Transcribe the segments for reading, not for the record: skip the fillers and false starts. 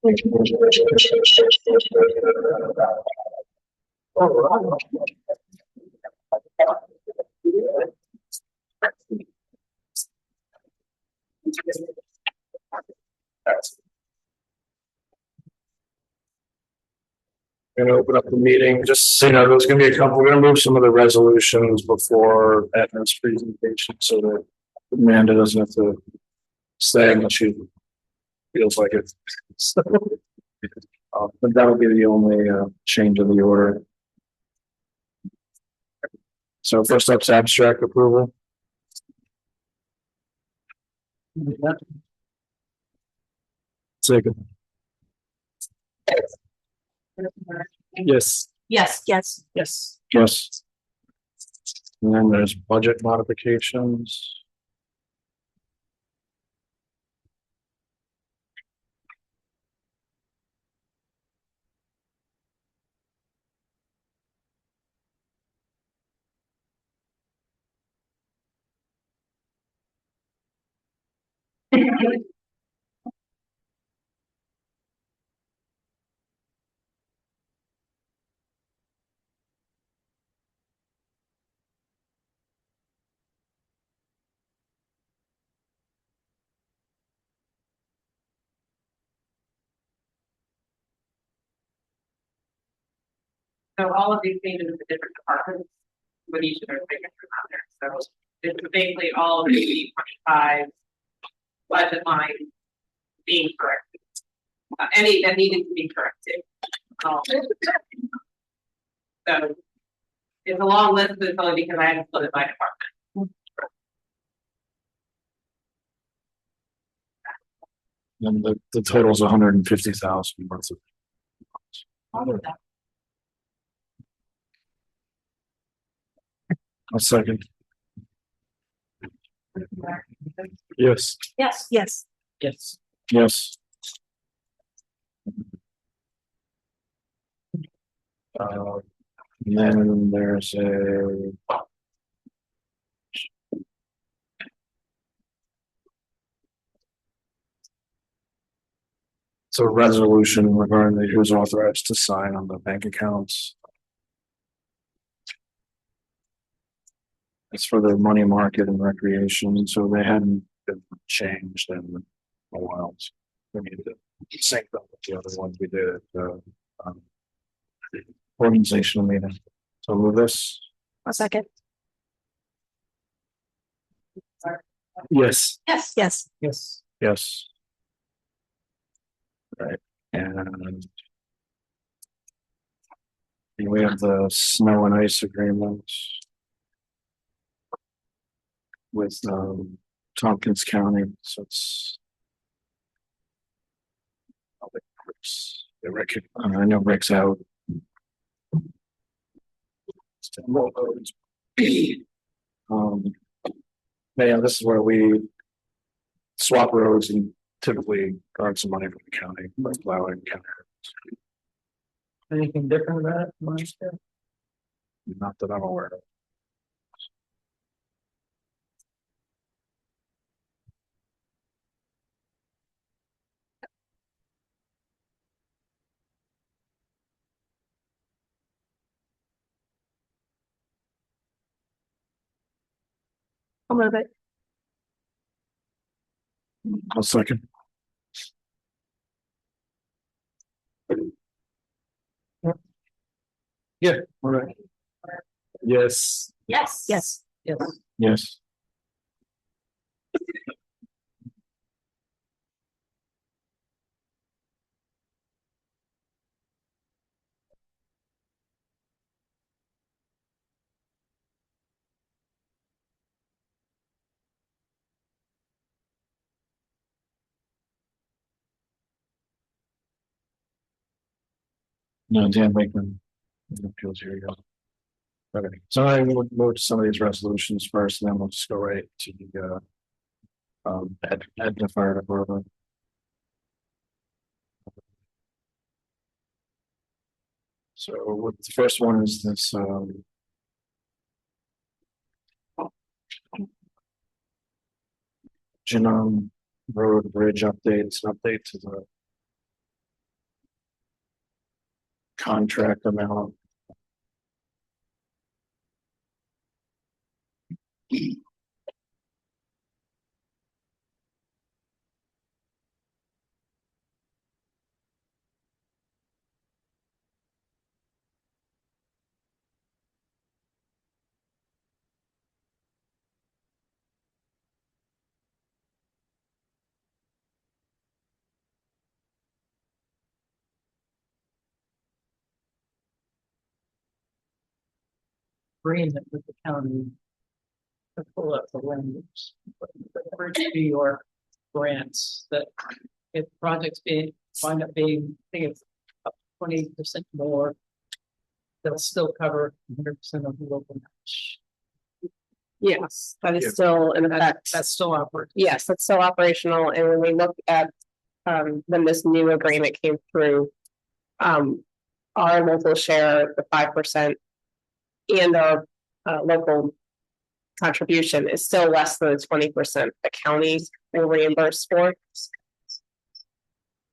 Gonna open up the meeting, just so you know, there's gonna be a couple, we're gonna move some of the resolutions before Edna's presentation, so that Amanda doesn't have to stay unless she feels like it. So, but that'll be the only change in the order. So first up's abstract approval. Second. Yes. Yes. Yes. Yes. Yes. And then there's budget modifications. So all of these changes to different departments with each of their signatures on there. So it's basically all of the 25 budget lines being corrected. Any that needed to be corrected. So it's a long list, but it's only because I had to split it by department. And the total is 150,000 worth of. A second. Yes. Yes. Yes. Yes. Yes. And then there's a. It's a resolution regarding who's authorized to sign on the bank accounts. It's for the money market and recreation, so they hadn't been changed in a while. So we need to sync them with the other ones we did at the organizational meeting. So move this. A second. Yes. Yes. Yes. Yes. Yes. Right. And we have the snow and ice agreement with Tompkins County, so it's I know Rick's out. Yeah, this is where we swap roads and typically earn some money from the county, like plowing county. Anything different about it? Not that I'm aware of. I'll move it. A second. Yeah, all right. Yes. Yes. Yes. Yes. Yes. No, Dan Wakeman. Appeals here. You go. Okay, so I will move to some of these resolutions first, and then we'll just go right to the Edna Fire Department. So what the first one is this Genome Road Bridge update. It's an update to the contract amount. agreement with the county to pull up the language. For New York grants that if projects wind up being, I think it's up 20% more, they'll still cover 100% of the local match. Yes, that Yeah. is still in That's, effect. that's still operating. Yes, that's still operational. And when we look at, when this new agreement came through, our local share, the 5%, and our, local contribution is still less than the 20% the county will reimburse for.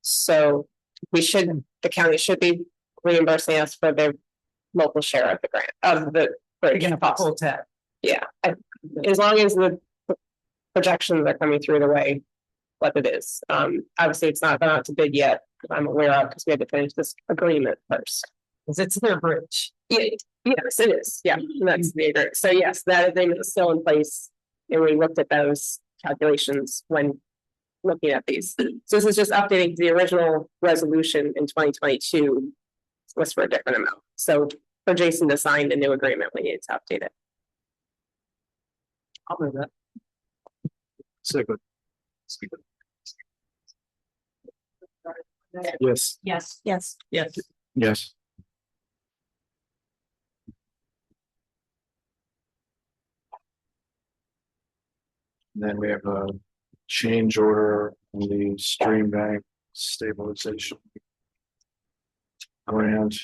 So the county should be reimbursing us for the local share of the grant, of the bridge Picking up a cost. full tab. Yeah, as long as the projections are coming through the way what it is. Obviously, it's not gone out to bid yet, I'm aware of, because we had to finish this agreement first. Because it's their bridge. Yeah, yes, it is. Yeah, that's the agreement. So yes, that agreement is still in place. And we looked at those calculations when looking at these. So this is just updating the original resolution in 2022 was for a different amount. So for Jason to sign the new agreement, we needed to update it. I'll move that. Second. Yes. Yes. Yes. Yes. Yes. Then we have a change order on the stream bank stabilization. Grant.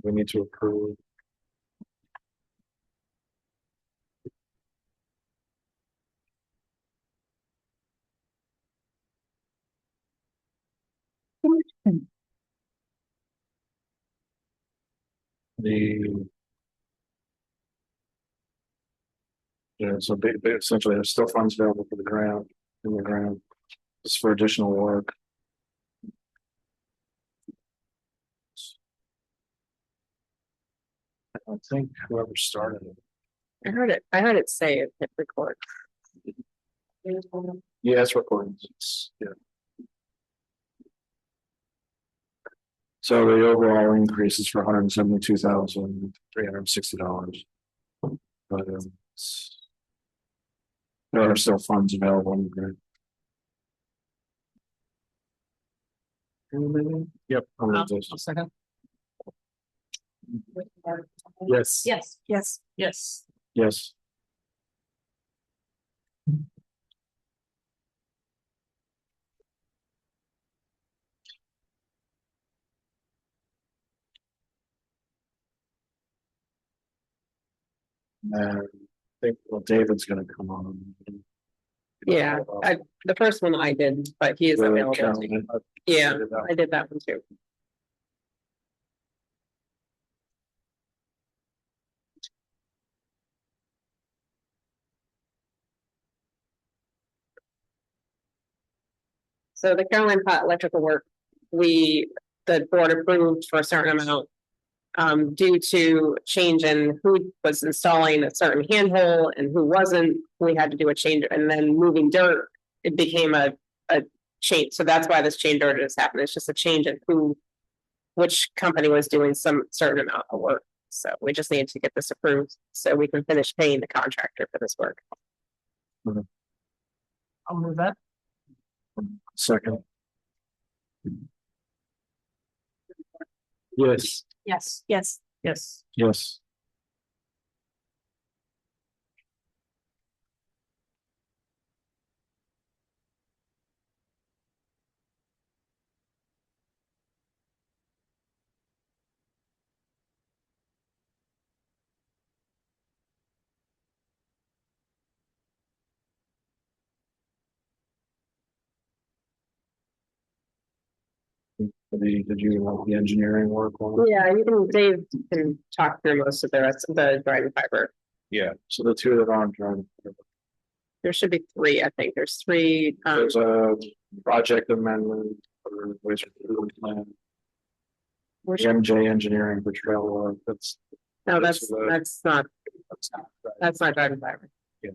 We need to approve. The. Yeah, so essentially there's still funds available for the grant, in the grant, just for additional work. I don't think whoever started it. I heard it say it hit record. Yeah, it's recordings, yeah. So the overall increase is for $172,360. But there are still funds available in the grant. Yep. I'll move this. I'll second. Yes. Yes. Yes. Yes. Yes. And I think, well, David's gonna come on. Yeah, the first one I did, but he is available. Yeah, I did that one too. So the Caroline Pot electrical work, the board approved for a certain amount. Due to change in who was installing a certain handhole and who wasn't, we had to do a change, and then moving dirt, it became a change. So that's why this change order has happened. It's just a change in which company was doing some certain amount of work. So we just need to get this approved so we can finish paying the contractor for this work. I'll move that. Second. Yes. Yes. Yes. Yes. Yes. Did you want the engineering work on? Yeah, Dave can talk through most of the rest of the Dryden Fiber. Yeah, so the two that aren't trying. There should be three, I think. There's three, There's a project amendment for waste treatment plan. which, MJ Engineering for trail work, no, that's not- that's not Dryden Fiber. Yeah.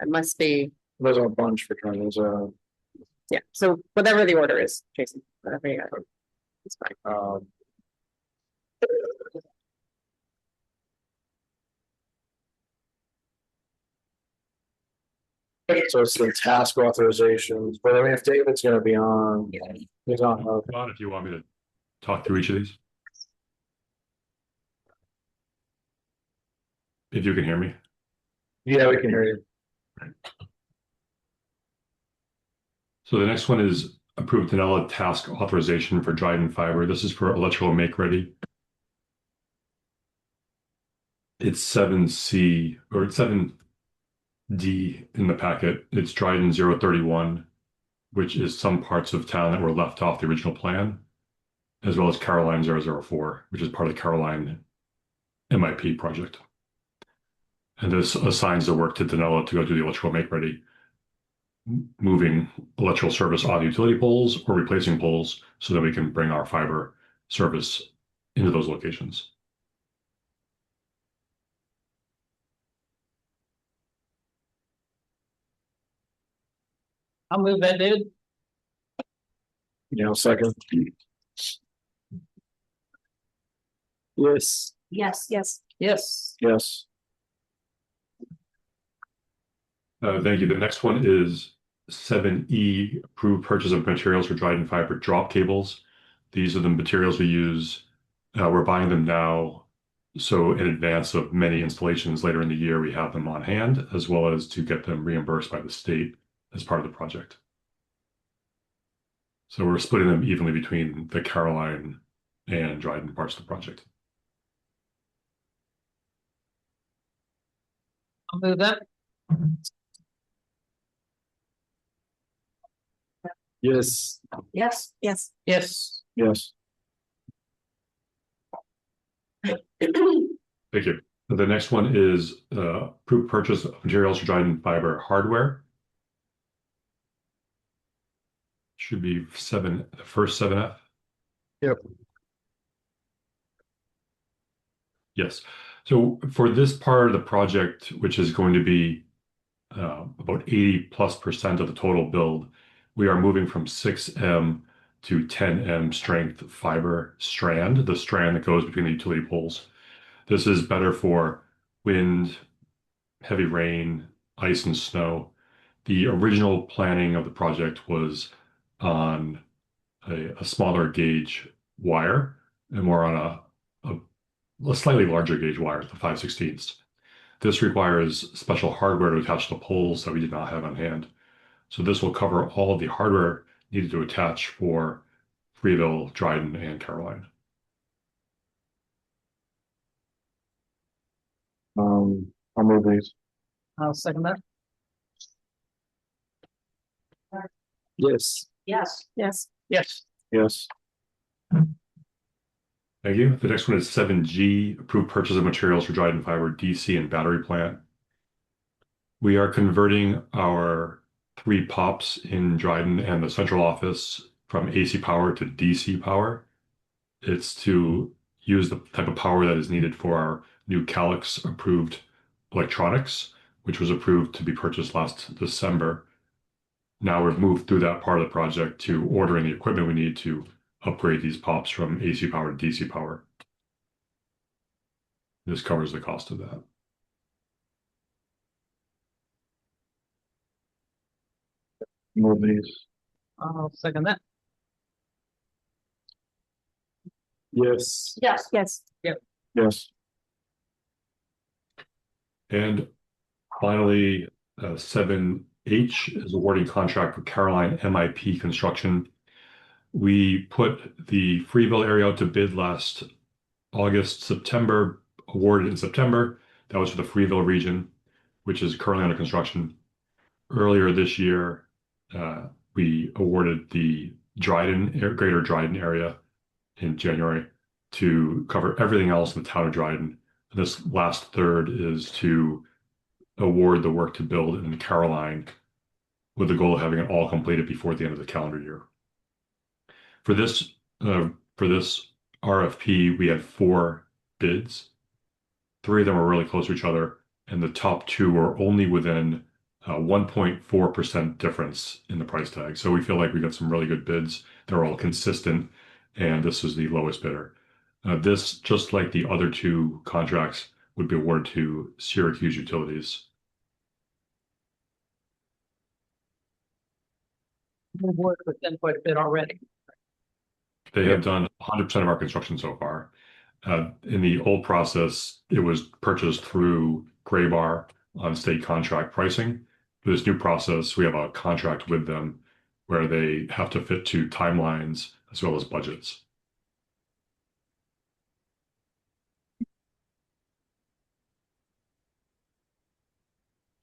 It must be, there's a bunch for trail, yeah, so whatever the order is, Jason, whatever you got. It's fine. So it's the task authorizations, but I mean, if David's gonna be on, he's on. Ron, if you want me to talk through each of these. If you can hear me. Yeah, we can hear you. So the next one is approved Danella task authorization for Dryden Fiber. This is for electrical make ready. It's 7C or it's 7D in the packet. It's Dryden 031, which is some parts of town that were left off the original plan, as well as Caroline 004, which is part of the Caroline MIP project. And this assigns the work to Danella to go do the electrical make ready, moving electrical service on utility poles or replacing poles so that we can bring our fiber service into those locations. I'll move that, dude. Second. Yes. Yes, yes. Yes. Yes. Thank you. The next one is 7E, approved purchase of materials for Dryden Fiber drop cables. These are the materials we use. We're buying them now. So in advance of many installations later in the year, we have them on hand, as well as to get them reimbursed by the state as part of the project. So we're splitting them evenly between the Caroline and Dryden parts of the project. I'll move that. Yes. Yes. Yes. Yes. Yes. Thank you. The next one is approved purchase of materials for Dryden Fiber hardware. Should be the first 7F. Yep. Yes. So for this part of the project, which is going to be about 80+% of the total build, we are moving from 6M to 10M strength fiber strand, the strand that goes between the utility poles. This is better for wind, heavy rain, ice, and snow. The original planning of the project was on a smaller gauge wire and more on a slightly larger gauge wire, the 5/16. This requires special hardware to attach the poles that we did not have on hand. So this will cover all of the hardware needed to attach for Freeville, Dryden, and Caroline. I'll move these. I'll second that. Yes. Yes. Yes. Yes. Yes. Thank you. The next one is 7G, approved purchase of materials for Dryden Fiber DC and battery plant. We are converting our 3 POPs in Dryden and the central office from AC power to DC power. It's to use the type of power that is needed for our new Calix approved electronics, which was approved to be purchased last December. Now we've moved through that part of the project to ordering the equipment we need to upgrade these POPs from AC power to DC power. This covers the cost of that. Move these. I'll second that. Yes. Yes. Yes. Yes. And finally, 7H is awarding contract for Caroline MIP construction. We put the Freeville area out to bid last August, September, awarded in September. That was for the Freeville region, which is currently under construction. Earlier this year, we awarded the greater Dryden area in January to cover everything else in the town of Dryden. This last third is to award the work to build in Caroline with the goal of having it all completed before the end of the calendar year. For this RFP, we had 4 bids. 3 of them are really close to each other, and the top 2 are only within 1.4% difference in the price tag. So we feel like we got some really good bids. They're all consistent, and this was the lowest bidder. This, just like the other 2 contracts, would be awarded to Syracuse Utilities. We've worked with them quite a bit already. They have done 100% of our construction so far. In the old process, it was purchased through Graybar on state contract pricing. For this new process, we have a contract with them where they have to fit to timelines as well as budgets.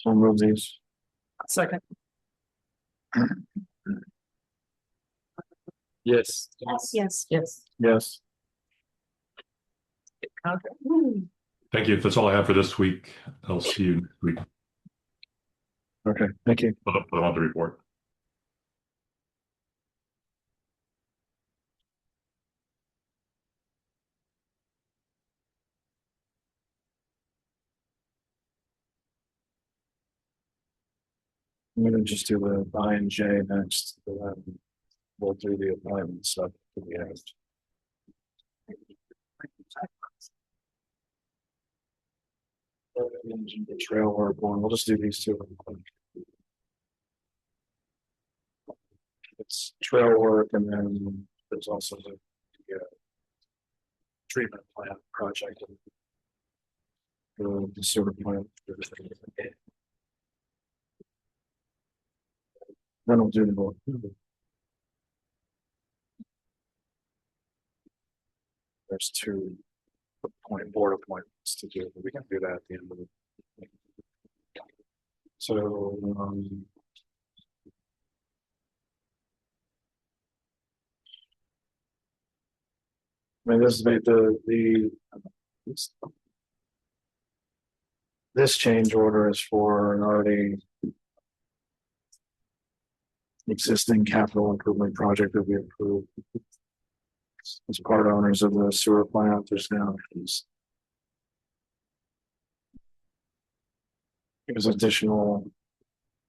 I'll move these. Second. Yes. Yes. Yes. Yes. Contract. Thank you. That's all I have for this week. I'll see you next week. Okay, thank you. I want the report. I'm gonna just do the I and J next. We'll do the appointment stuff that we have. The trail work one, we'll just do these 2. It's trail work, and then there's also the treatment plant project. The sewer plant. Then we'll do the board. There's 2 board appointments to do, but we can do that at the end of the. So, I mean, this is this change order is for an already existing capital improvement project that we approved. As part owners of the sewer plant, there's additional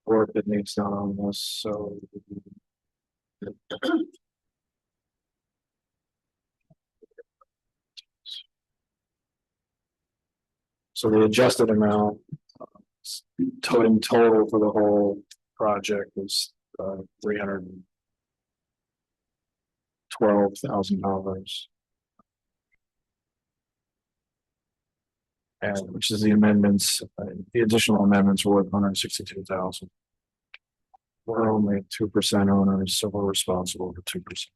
work that needs done on this, so. So the adjusted amount, total for the whole project is $312,000. And which is the amendments, the additional amendments were $162,000. We're only 2% owners, so we're responsible for 2%.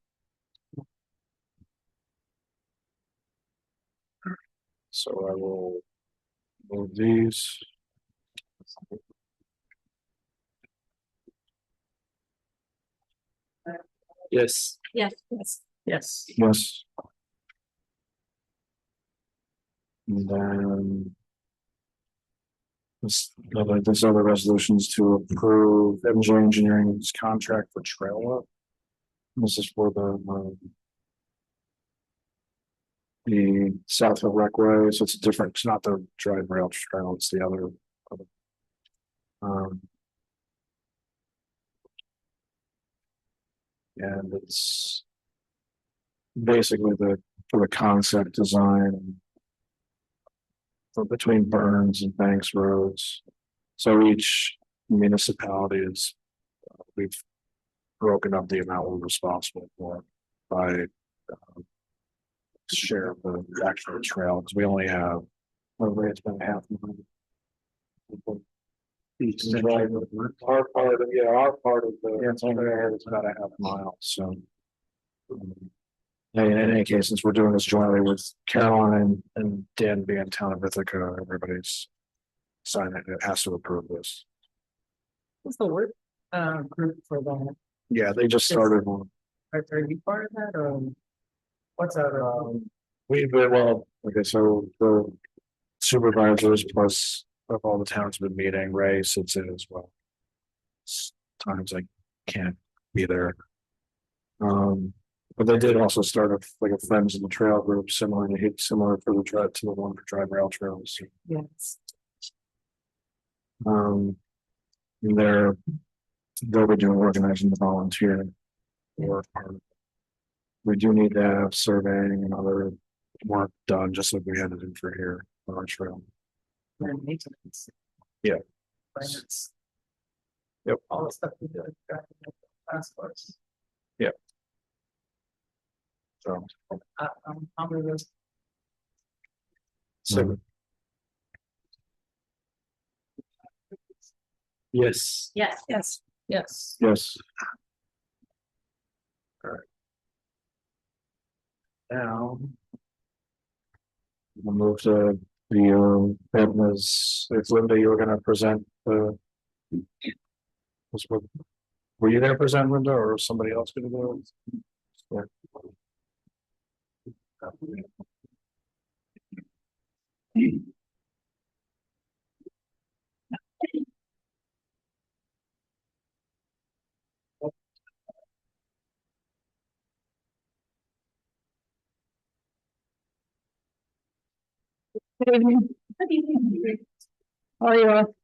So I will move these. Yes. Yes. Yes. Yes. And then. There's other resolutions to approve MJ Engineering's contract for trail work. This is for the Southfield Recway, so it's not the dry rail trail, it's the other. And it's basically for the concept design for between Burns and Banks roads. So each municipality we've broken up the amount we're responsible for by share of the actual trail, because we only have, it's been half. Our part of the trail is about a half mile, so. In any case, since we're doing this jointly with Caroline and Dan being town of Ithaca, everybody's signing it has to approve this. What's the word group for that? Yeah, they just started one. Are you part of that or? What's that? Okay, so the supervisors plus of all the towns have been meeting, Ray sits in as well. Times I can't be there. But they did also start a Friends of the Trail group, similar for the drive to the one for Drive Rail Trails. Yes. And they'll be doing organizing the volunteer work. We do need to have surveying and other work done, just like we had to do for here on our trail. And maintenance. Yeah. Finance. Yep. All the stuff we do. Task force. So, How many of those? so yes, Yes. Yes. Yes. yes. All right. Now we'll move to the Edna's. If Linda, you were going to present the. Were you going to present, Linda, or was somebody else going to do it? Yeah. Good evening. How are you all?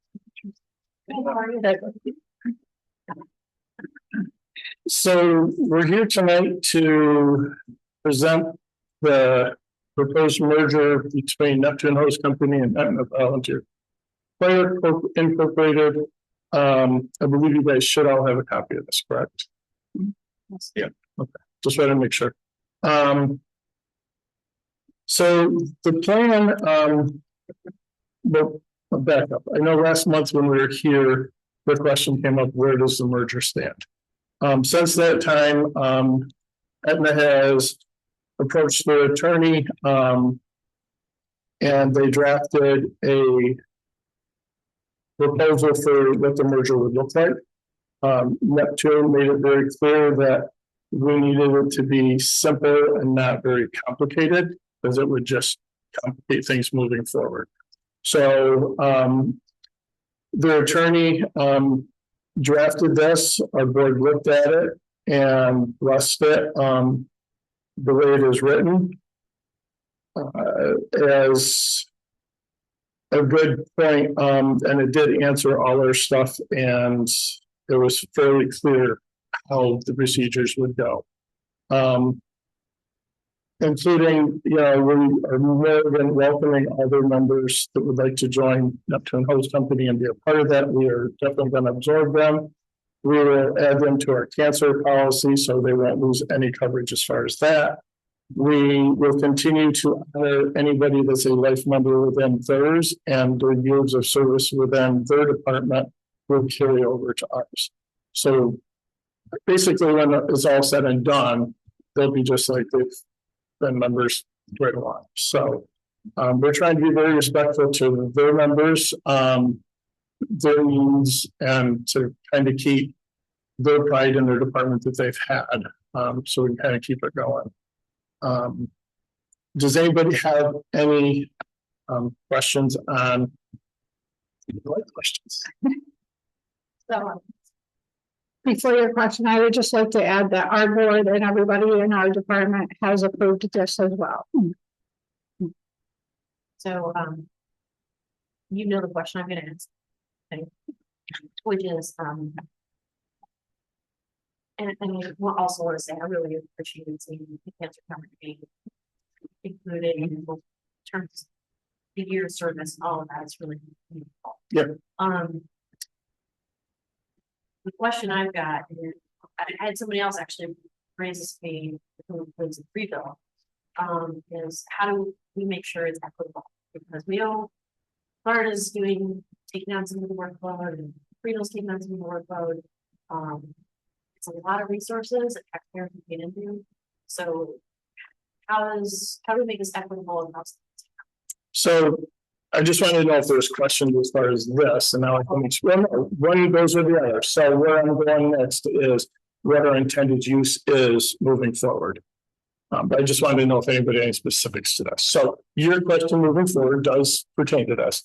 So we're here tonight to present the proposed merger between Neptune Hose Company and Aetna Volunteer Fire Incorporated. I believe you guys should all have a copy of this, correct? Yeah, okay, just wanted to make sure. So the plan, I'll back up. I know last month when we were here, the question came up, where does the merger stand? Since that time, Aetna has approached their attorney, and they drafted a proposal for what the merger would look like. Neptune made it very clear that we needed it to be simple and not very complicated, because it would just complicate things moving forward. So the attorney drafted this, our board looked at it and blessed it the way it is written as a good point, and it did answer all our stuff, and it was fairly clear how the procedures would go. Including, we are more than welcoming other members that would like to join Neptune Hose Company and be a part of that. We are definitely going to absorb them. We will add them to our cancer policy so they won't lose any coverage as far as that. We will continue to honor anybody that's a life member within theirs, and their years of service within their department will carry over to ours. So basically, when it's all said and done, they'll be just like they've been members right along. So we're trying to be very respectful to their members, their needs, and to kind of keep their pride in their department that they've had. So we can kind of keep it going. Does anybody have any questions on questions? So, before your question, I would just like to add that our board and everybody in our department has approved this as well. So, you know the question I'm gonna ask. Okay. Which is, and I also want to say, I really appreciate seeing the cancer company being included in terms of the year of service, all of that is really meaningful. Yeah. The question I've got is, I had somebody else actually raise this to me who lives in Freeville, is how do we make sure it's equitable? Because we know Florida's taking on some of the workload, and Freeville's taking on some of the workload. It's a lot of resources that taxpayers can get into. So how do we make this equitable across? So I just wanted to know if there's questions as far as this, and now I can explain. One goes with the other. So where I'm going next is what our intended use is moving forward. But I just wanted to know if anybody had any specifics to this. So your question moving forward does pertain to this.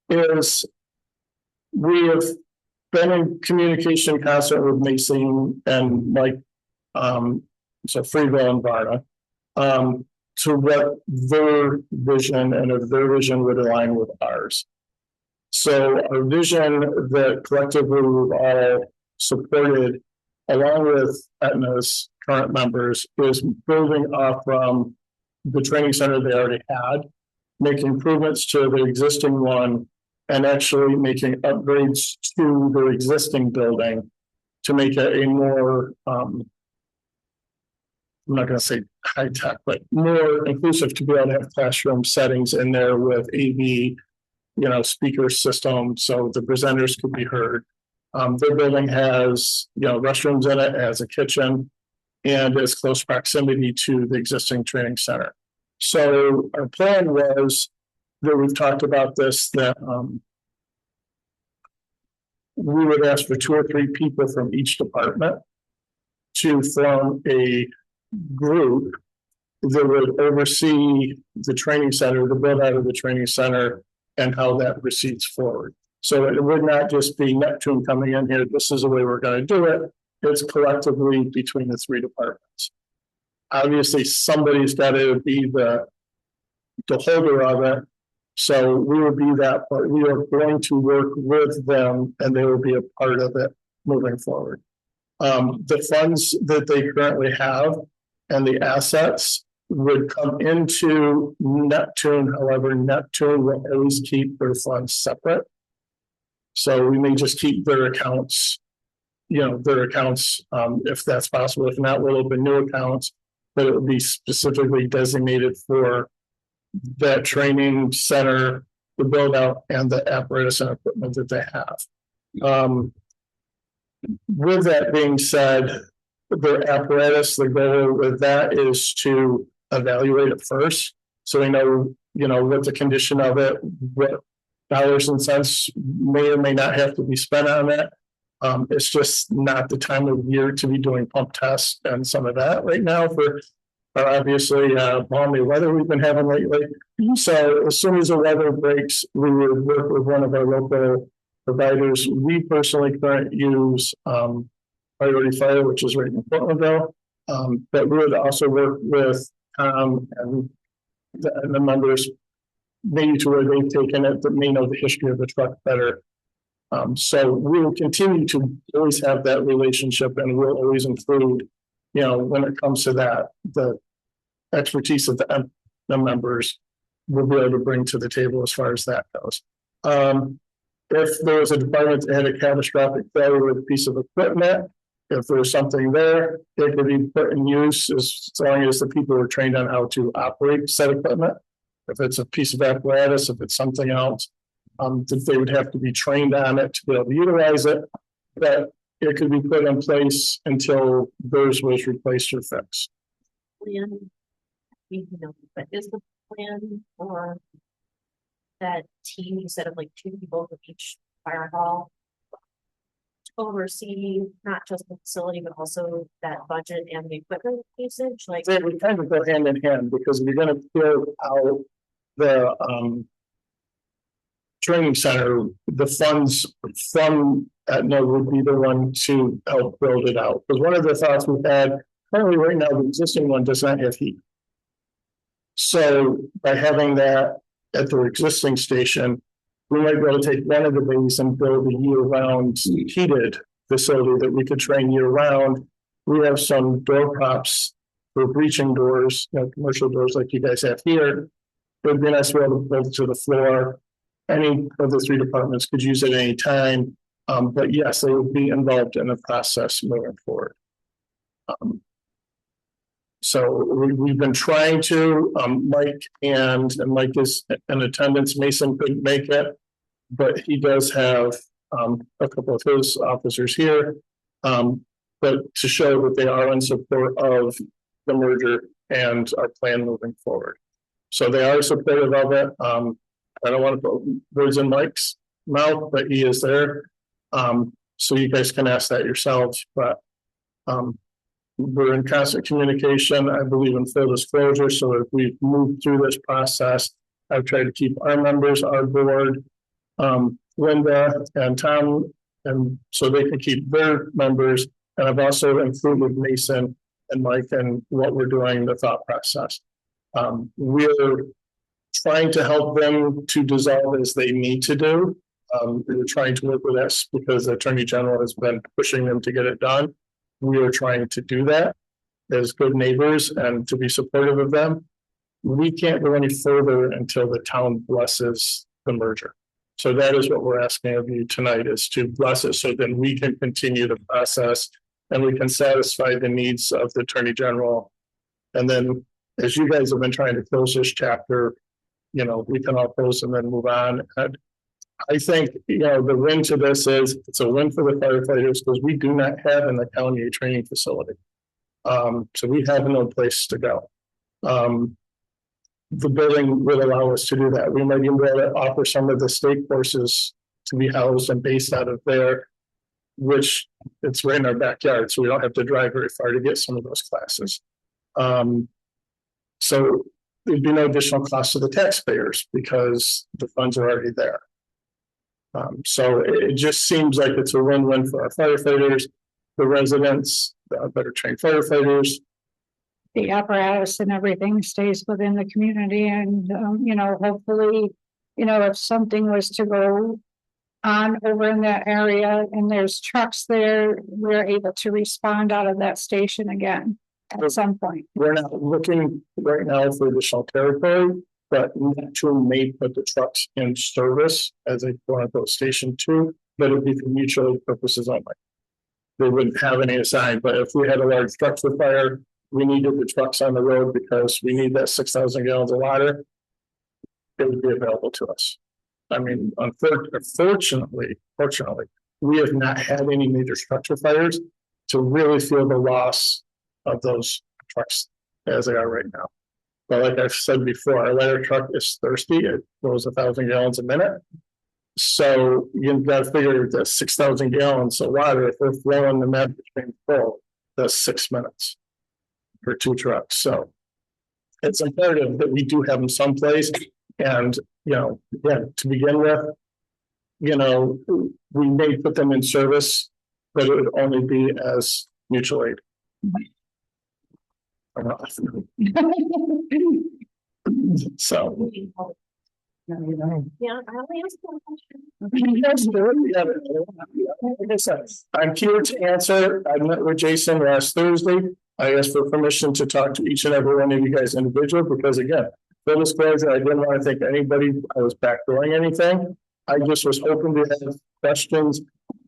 Is we have been in communication constant with Mason and Mike, so Freeville and Varna, to what their vision and if their vision would align with ours. So our vision that collectively we've all supported, along with Aetna's current members, is building off from the training center they already had, making improvements to the existing one, and actually making upgrades to their existing building to make it a more, I'm not going to say high tech, but more inclusive, to be able to have classroom settings in there with AV, speaker system, so the presenters could be heard. Their building has, restrooms in it, has a kitchen, and is close proximity to the existing training center. So our plan was that we've talked about this, that we would ask for 2 or 3 people from each department to form a group that would oversee the training center, the build out of the training center, and how that proceeds forward. So it would not just be Neptune coming in here, this is the way we're going to do it. It's collectively between the 3 departments. Obviously, somebody's got to be the holder of it. So we will be that, but we are going to work with them and they will be a part of it moving forward. The funds that they currently have and the assets would come into Neptune. However, Neptune will always keep their funds separate. So we may just keep their accounts, if that's possible. If not, we'll open new accounts, but it will be specifically designated for that training center, the build out, and the apparatus and equipment that they have. With that being said, the apparatus, the goal with that is to evaluate it first. So we know, what the condition of it, what dollars and cents may or may not have to be spent on it. It's just not the time of year to be doing pump tests and some of that right now for obviously balmy weather we've been having lately. So as soon as the weather breaks, we would work with one of our local providers. We personally currently use Priority Fire, which is right in Portlandville. But we would also work with and the members, maybe to where they've taken it, that may know the history of the truck better. So we will continue to always have that relationship, and we'll always include, when it comes to that, the expertise of the members will be able to bring to the table as far as that goes. If there was a department that had a catastrophic failure with a piece of equipment, if there's something there, it could be put in use as long as the people are trained on how to operate said equipment. If it's a piece of apparatus, if it's something else, that they would have to be trained on it to be able to utilize it. But it could be put in place until theirs was replaced or fixed. Plan, but is the plan for that team, you said of like 2 people from each fire hall, to oversee not just the facility, but also that budget and the equipment usage? Like, They would kind of go hand in hand, because we're going to build out the training center. The funds from Aetna would be the one to help build it out. Because one of the thoughts we've had, currently right now, the existing one does not have heat. So by having that at their existing station, we might be able to take one of the bays and build a year-round heated facility that we could train year-round. We have some door props for breaching doors, commercial doors like you guys have here. It would be nice to be able to build it to the floor. Any of the 3 departments could use it at any time. But yes, they would be involved in the process moving forward. So we've been trying to, Mike is in attendance. Mason couldn't make it, but he does have a couple of his officers here. But to show that they are in support of the merger and our plan moving forward. So they are supportive of it. I don't want to put words in Mike's mouth, but he is there. So you guys can ask that yourselves, but We're in constant communication. I believe in full disclosure. So if we move through this process, I've tried to keep our members, our board, Linda and Tom, and so they can keep their members. And I've also included Mason and Mike and what we're doing, the thought process. We're trying to help them to dissolve as they need to do. We're trying to work with us because the Attorney General has been pushing them to get it done. We are trying to do that as good neighbors and to be supportive of them. We can't go any further until the town blesses the merger. So that is what we're asking of you tonight, is to bless it so then we can continue the process and we can satisfy the needs of the Attorney General. And then as you guys have been trying to close this chapter, you know, we can all close and then move on. And I think, you know, the win to this is it's a win for the firefighters because we do not have in the county a training facility. So we have no place to go. The building would allow us to do that. We might even be able to offer some of the state courses to be housed and based out of there, which it's right in our backyard. So we don't have to drive very far to get some of those classes. So there'd be no additional cost to the taxpayers because the funds are already there. So it just seems like it's a win-win for our firefighters, the residents, the better trained firefighters. The apparatus and everything stays within the community and, you know, hopefully, you know, if something was to go on over in that area and there's trucks there, we're able to respond out of that station again at some point. We're not looking right now for additional territory, but Neptune may put the trucks in service as a quote-unquote station 2, but it would be for mutual aid purposes only. They wouldn't have any assigned, but if we had a large structure fire, we needed the trucks on the road because we need that 6,000 gallons of water, it would be available to us. I mean, fortunately, we have not had any major structure fires to really feel the loss of those trucks as they are right now. But like I've said before, our ladder truck is thirsty. It goes 1,000 gallons a minute. So you've got to figure that 6,000 gallons of water, if we're flowing the med between full, that's 6 minutes for 2 trucks. So it's imperative that we do have them someplace. And, you know, again, to begin with, you know, we may put them in service, but it would only be as mutual aid. So. Yeah, I only asked one question. I'm here to answer. I met with Jason last Thursday. I asked for permission to talk to each and every one of you guys individually because again, full disclosure, I didn't want to think anybody I was backdooring anything. I just was hoping to have questions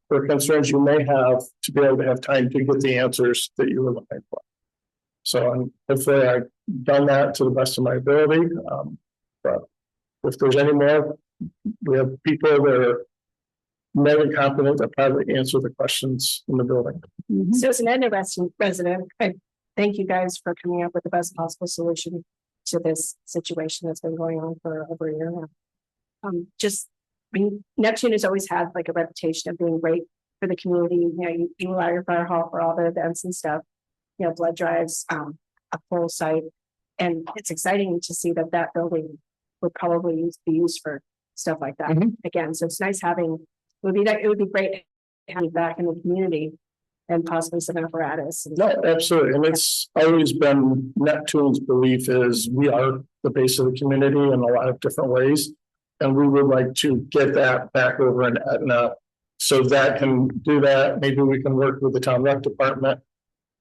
or concerns you may have to be able to have time to get the answers that you were looking for. So hopefully I've done that to the best of my ability. But if there's any more, we have people that are more than competent to probably answer the questions in the building. So as an interesting resident, I thank you guys for coming up with the best possible solution to this situation that's been going on for over a year now. I mean, Neptune has always had like a reputation of being great for the community. You know, you allow your fire hall for all the events and stuff, you know, blood drives, a full site. And it's exciting to see that that building would probably be used for stuff like that again. So it's nice having, it would be great having back in the community and possibly some apparatus. No, absolutely. And it's always been Neptune's belief is we are the base of the community in a lot of different ways. And we would like to get that back over in Etna so that can do that. Maybe we can work with the town rec department.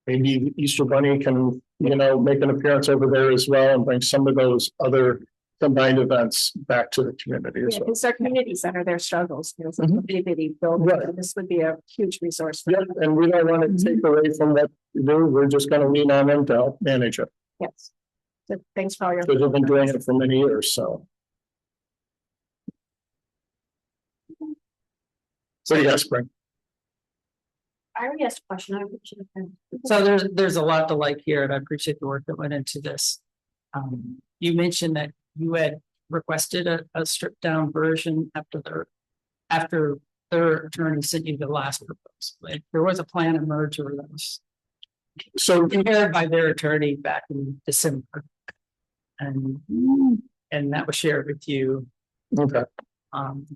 Maybe Easter Bunny can, you know, make an appearance over there as well and bring some of those other combined events back to the community as well. It's our community center, their struggles. You know, it's a bitty building. Right. This would be a huge resource for Yeah, and we don't want to take away from what we do. We're just going to lean on them to help manage it. Yes. So thanks for all your. Because we've been doing it for many years, so. So yes, Spring. I already asked a question. I should have been. So there's a lot to like here, and I appreciate the work that went into this. You mentioned that you had requested a stripped down version after their attorney sent you the last proposal. Like, there was a plan of merger that was So prepared by their attorney back in December. And that was shared with you. okay, Um,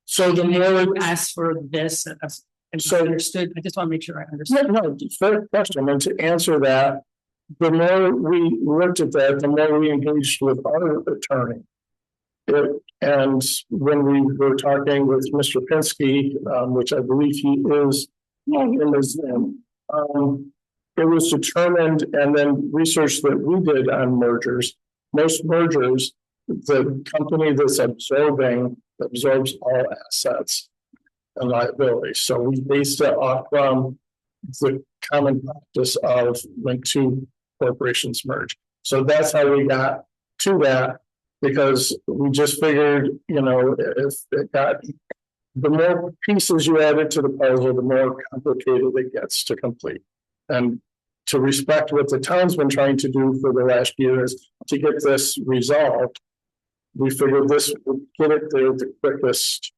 so the more you asked for this, and so understood. I just want to make sure I understand. no, fair question. And to answer that, the more we looked at that, the more we engaged with our attorney. And when we were talking with Mr. Pinsky, which I believe he is in the Zoom, it was determined, and then research that we did on mergers, most mergers, the company that's absorbs all assets and liabilities. So we based it off from the common practice of when two corporations merge. So that's how we got to that, because we just figured, you know, if it got, the more pieces you add into the puzzle, the more complicated it gets to complete. And to respect what the town's been trying to do for the last year is to get this resolved. We figured this would get it there the quickest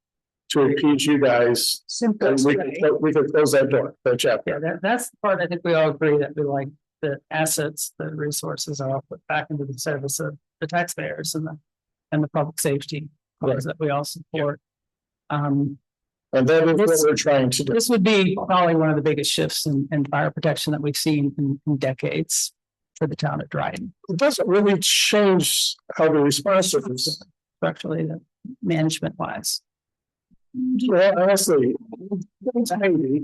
to appease you guys. And we could close that door, that chapter. Yeah, that's the part I think we all agree that we like the assets, the resources are all put back into the service of the taxpayers and the public safety cause that we all support. And that is what we're trying to do. This would be probably one of the biggest shifts in fire protection that we've seen in decades for the town of Dryden. It doesn't really change how the response is. Structurally, management wise. Well, honestly, it's maybe.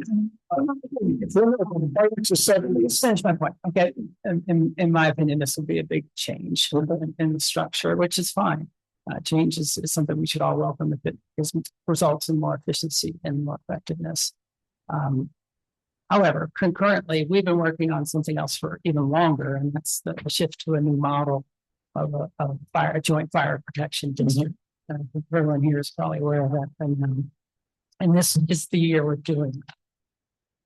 To 70. Finish my point. Okay, in my opinion, this will be a big change in the structure, which is fine. Change is something we should all welcome if it results in more efficiency and more effectiveness. However, concurrently, we've been working on something else for even longer, and that's the shift to a new model of a joint fire protection district. Everyone here is probably aware of that, and this is the year we're doing that.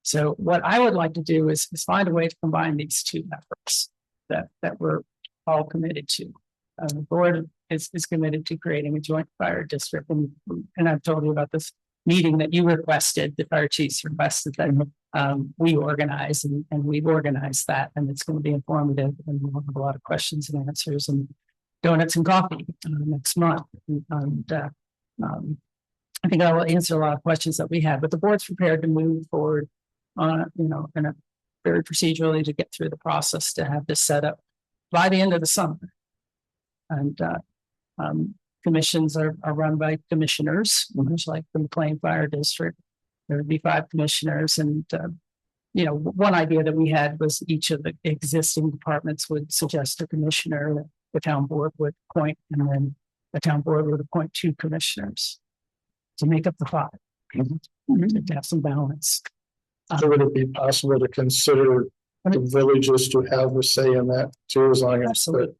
So, what I would like to do is find a way to combine these two efforts that we're all committed to. The board is committed to creating a joint fire district, and I've told you about this meeting that you requested, the fire chiefs requested that we organize, and we've organized that, and it's going to be informative, and we'll have a lot of questions and answers and donuts and coffee next month. And I think I will answer a lot of questions that we have, but the board's prepared to move forward on, in a very procedurally to get through the process to have this set up by the end of the summer. And commissions are run by commissioners, much like the McLean Fire District. There would be 5 commissioners, and one idea that we had was each of the existing departments would suggest a commissioner that the town board would appoint, and then the town board would appoint 2 commissioners to make up the 5, to have some balance. So would it be possible to consider the villages to have a say in that too, as long as Absolutely.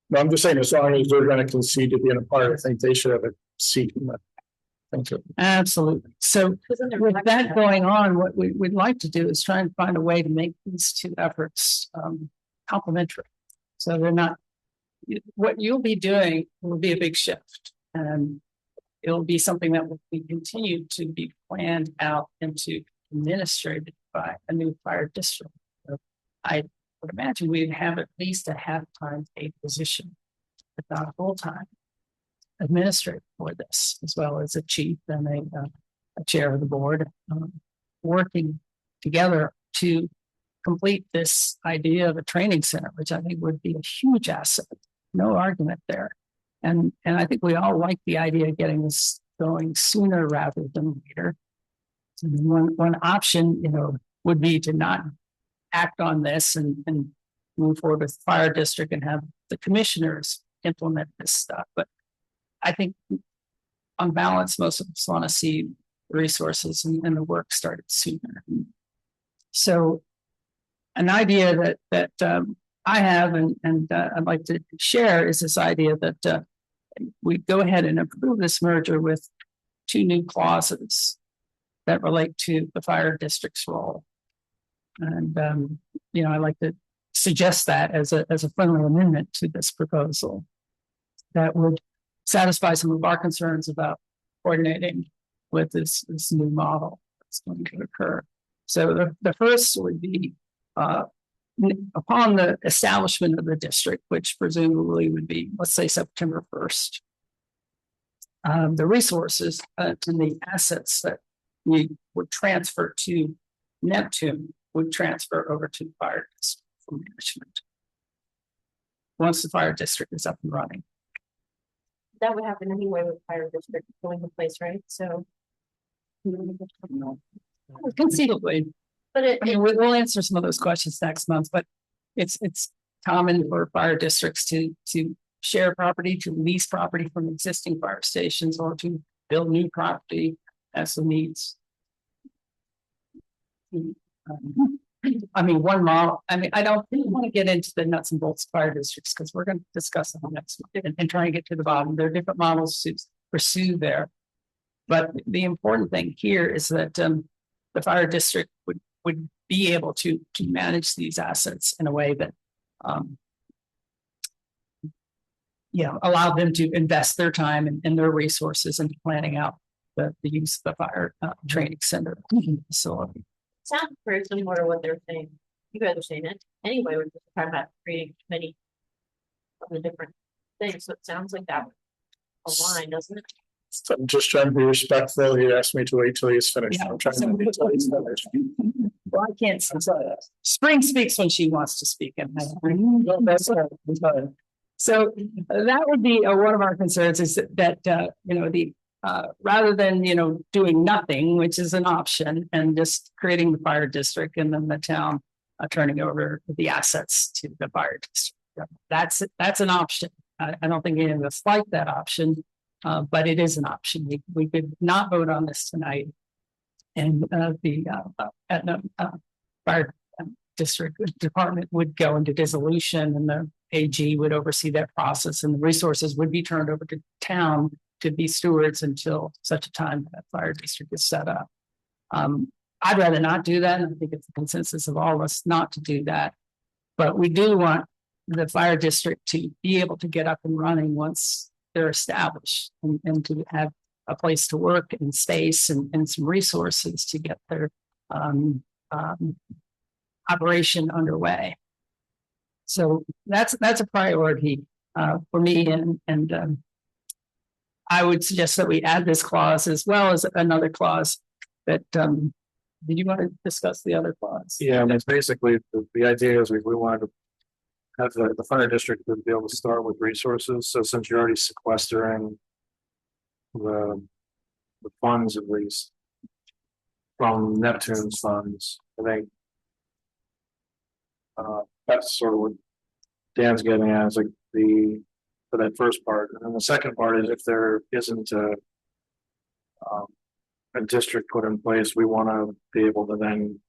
No, I'm just saying, as long as they're going to concede to being a part, I think they should have a seat in that. Thank you. Absolutely. So with that going on, what we'd like to do is try and find a way to make these 2 efforts complementary. So they're not, what you'll be doing will be a big shift, and it'll be something that will be continued to be planned out and to administrated by a new fire district. So I would imagine we'd have at least a half-time paid position, if not a full-time administrator for this, as well as a chief and a chair of the board, working together to complete this idea of a training center, which I think would be a huge asset. No argument there. And I think we all like the idea of getting this going sooner rather than later. So one option, would be to not act on this and move forward with the fire district and have the commissioners implement this stuff. But I think on balance, most of us want to see the resources and the work started sooner. So an idea that I have and I'd like to share is this idea that we go ahead and approve this merger with 2 new clauses that relate to the fire district's role. And, I like to suggest that as a friendly amendment to this proposal that would satisfy some of our concerns about coordinating with this new model that's going to occur. So the first would be, upon the establishment of the district, which presumably would be, let's say, September 1st. The resources and the assets that we would transfer to Neptune would transfer over to the fire district for management. Once the fire district is up and running. That would happen anyway with fire district going in place, right? So. Conceivably, But it, I mean, we'll answer some of those questions next month, but it's common for fire districts to share property, to lease property from existing fire stations, or to build new property as the needs. I mean, one model, I mean, I don't want to get into the nuts and bolts of fire districts because we're going to discuss them next month and try and get to the bottom. There are different models to pursue there. But the important thing here is that the fire district would be able to manage these assets in a way that allow them to invest their time and their resources into planning out the use of the fire training center facility. sounds very similar to what they're saying. You guys are saying it anyway, we're just talking about creating many of the different things, so it sounds like that would align, doesn't it? So I'm just trying to be respectful. He asked me to wait till he's finished. Yeah. I'm trying to wait till he's finished. Well, I can't. Spring speaks when she wants to speak. And No, that's all right. It's fine. so that would be one of our concerns is that rather than, doing nothing, which is an option, and just creating the fire district and then the town turning over the assets to the fire district. That's an option. I don't think any of us like that option, but it is an option. We could not vote on this tonight. And the fire district department would go into dissolution, and the AG would oversee that process, and the resources would be turned over to town to be stewards until such a time that fire district is set up. I'd rather not do that, and I think it's the consensus of all of us not to do that. But we do want the fire district to be able to get up and running once they're established, and to have a place to work and space and some resources to get their operation underway. So that's a priority for me, and I would suggest that we add this clause as well as another clause that. Did you want to discuss the other clause? Yeah, I mean, it's basically the idea is we wanted to have the fire district to be able to start with resources. So since you're already sequestering the funds, at least from Neptune's funds, I think that's sort of what Dan's getting at, is like for that first part. And then the second part is if there isn't a district put in place, we want to be able to then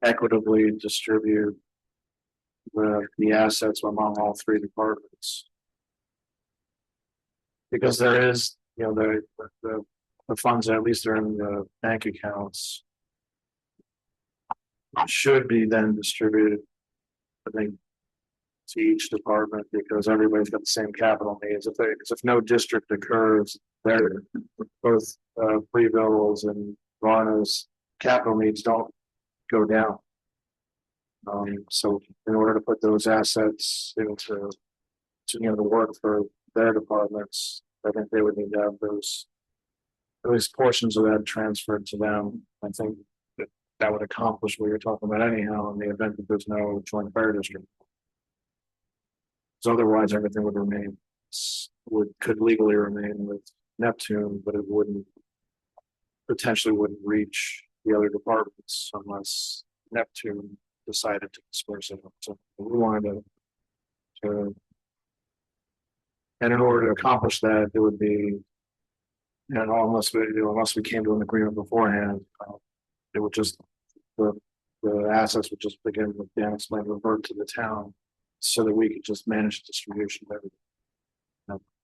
equitably distribute the assets among all three departments. Because there is, the funds that at least are in the bank accounts should be then distributed, I think, to each department, because everybody's got the same capital needs. If no district occurs, there both Prebills and Varna's capital needs don't go down. So in order to put those assets into the work for their departments, I think they would need to have those, at least portions of that transferred to them. I think that would accomplish what you're talking about anyhow, in the event that there's no joint fire district. So otherwise, everything would remain, could legally remain with Neptune, but it potentially wouldn't reach the other departments unless Neptune decided to disperse it. So we wanted to and in order to accomplish that, it would be, unless we came to an agreement beforehand, it would just, the assets would just begin with Dan explained, revert to the town, so that we could just manage the distribution of everything.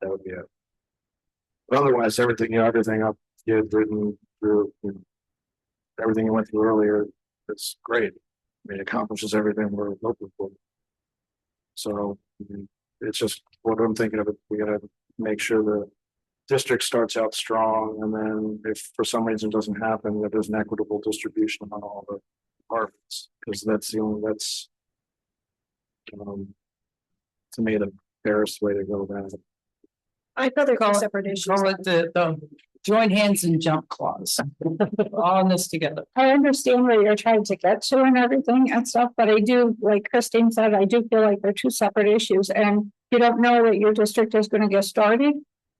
That would be it. But otherwise, everything up you had written through, everything you went through earlier, it's great. I mean, it accomplishes everything we're looking for. So it's just what I'm thinking of. We got to make sure the district starts out strong, and then if for some reason it doesn't happen, that there's an equitable distribution on all the departments, because that's the only, that's to me, the fairest way to go about it. I feel they're Call two it- separate issues. Call it the join hands and jump clause. All in this together. I understand where you're trying to get to and everything and stuff, but I do, like Christine said, I do feel like they're two separate issues and you don't know that your district is gonna get started.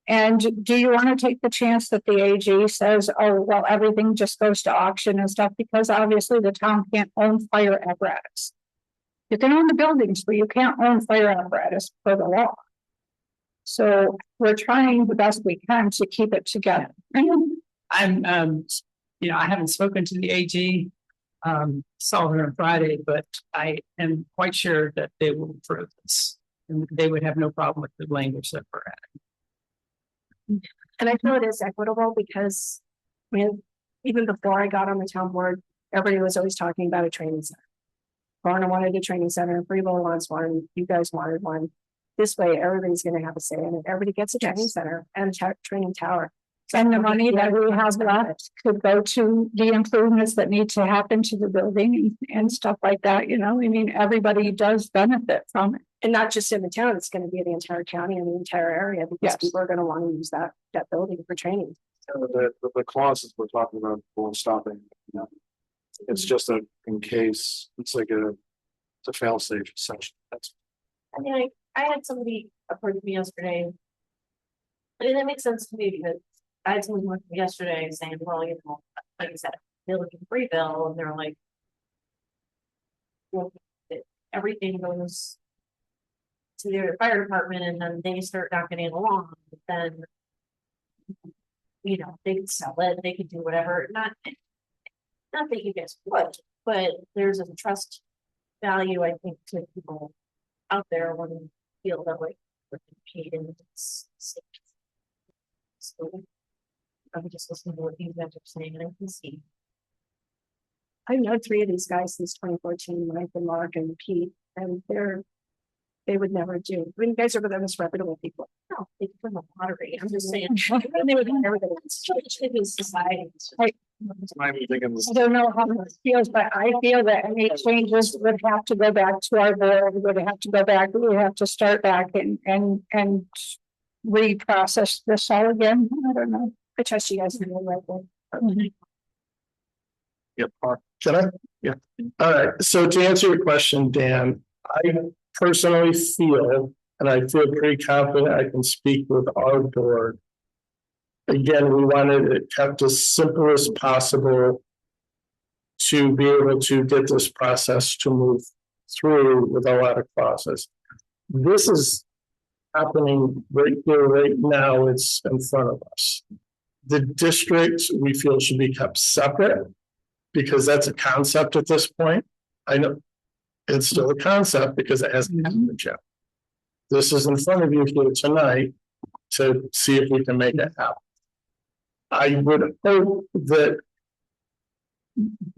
And do you wanna take the chance that the AG says, oh, well, everything just goes to auction and stuff, because obviously the town can't own fire apparatus. You can own the buildings, but you can't own fire apparatus per the law. So we're trying the best we can to keep it together. I'm, I haven't spoken to the AG, saw her on Friday, but I am quite sure that they will approve this. And they would have no problem with the language that we're at. And I feel it is equitable because, I mean, even before I got on the town board, everybody was always talking about a training center. Varna wanted a training center, Freeville wants one, you guys wanted one. This way, everybody's gonna have a say in it. Everybody gets a training center and a training tower. And the money that we have left could go to the improvements that need to happen to the building and stuff like that, you know, I mean, everybody does benefit from it. And not just in the town, it's gonna be the entire county and the entire area because Yes. people are gonna wanna use that building for training. So the clauses we're talking about won't stop it. It's just a, in case, it's like it's a fail safe essentially. That's I mean, I had somebody approach me yesterday. And that makes sense to me because I had someone with me yesterday saying, well, you know, like I said, they're looking free bill and they're like. Well, everything goes. To their fire department and then they start not getting along, then. You know, they could sell it, they could do whatever, not that you guys would, but there's a trust value, I think, to people out there when you feel that way, we're paid in this. So I'm just listening to what you guys are saying, and I can see. I've known 3 of these guys since 2014, Mike and Mark and Pete, and they would never do. I mean, you guys are the most reputable people. No, they could win the lottery. I'm just saying, they would never do it. It's society. I'm even thinking this. I don't know how it feels, but I feel that any changes would have to go back to our board, would have to go back, we would have to start back and reprocess this all again. I don't know. I trust you guys to do the right thing. Yep. Can I? Yeah. All right, so to answer your question, Dan, I personally feel, and I feel pretty confident I can speak with our board. Again, we wanted it kept as simple as possible to be able to get this process to move through with a lot of process. This is happening right here, right now, it's in front of us. The district, we feel, should be kept separate because that's a concept at this point. I know it's still a concept because it hasn't happened yet. This is in front of you here tonight to see if we can make it happen. I would hope that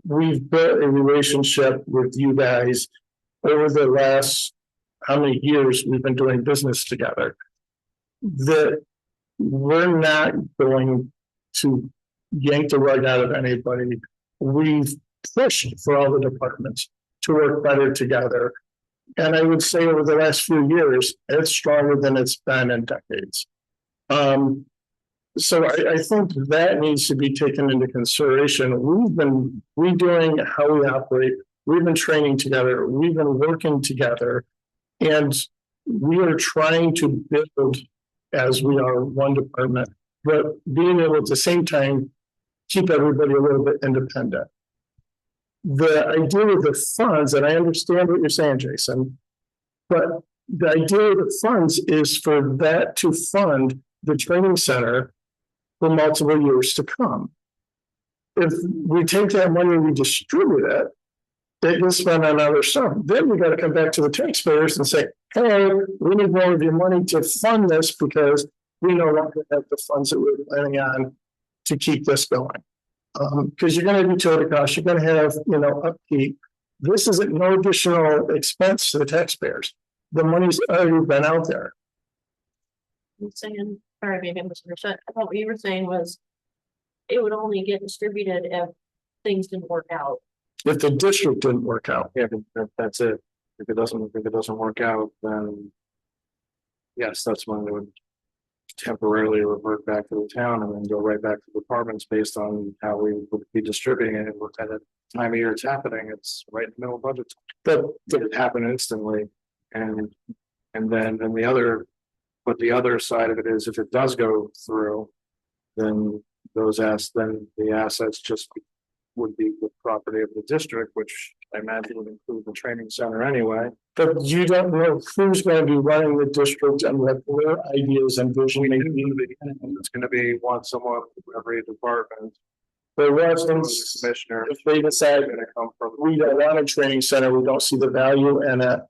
we've built a relationship with you guys over the last, how many years we've been doing business together, that we're not going to yank the rug out of anybody. We've pushed for all the departments to work better together. And I would say over the last few years, it's stronger than it's been in decades. So I think that needs to be taken into consideration. We've been redoing how we operate. We've been training together. We've been working together. And we are trying to build as we are one department, but being able at the same time, keep everybody a little bit independent. The idea of the funds, and I understand what you're saying, Jason, but the idea of the funds is for that to fund the training center for multiple years to come. If we take that money and we distribute it, they can spend on other stuff. Then we got to come back to the taxpayers and say, hey, we need more of your money to fund this because we no longer have the funds that we're planning on to keep this going. Because you're going to have utility costs, you're going to have, upkeep. This is no additional expense to the taxpayers. The money's already been out there. saying, sorry, maybe I misunderstood. I thought what you were saying was it would only get distributed if things didn't work out. If the district didn't work out, Yeah, that's it. If it doesn't work out, then yes, that's when it would temporarily revert back to the town and then go right back to the departments based on how we would be distributing it. At the time of year it's happening, it's right in the middle of budget. but It would happen instantly. And then the other side of it is if it does go through, then then the assets just would be the property of the district, which I imagine would include the training center anyway. but you don't know who's going to be running the district and what their ideas and vision may be. It's gonna be someone from every department, For the instance, commissioner, if they decide gonna come from. we don't want a training center, we don't see the value in it.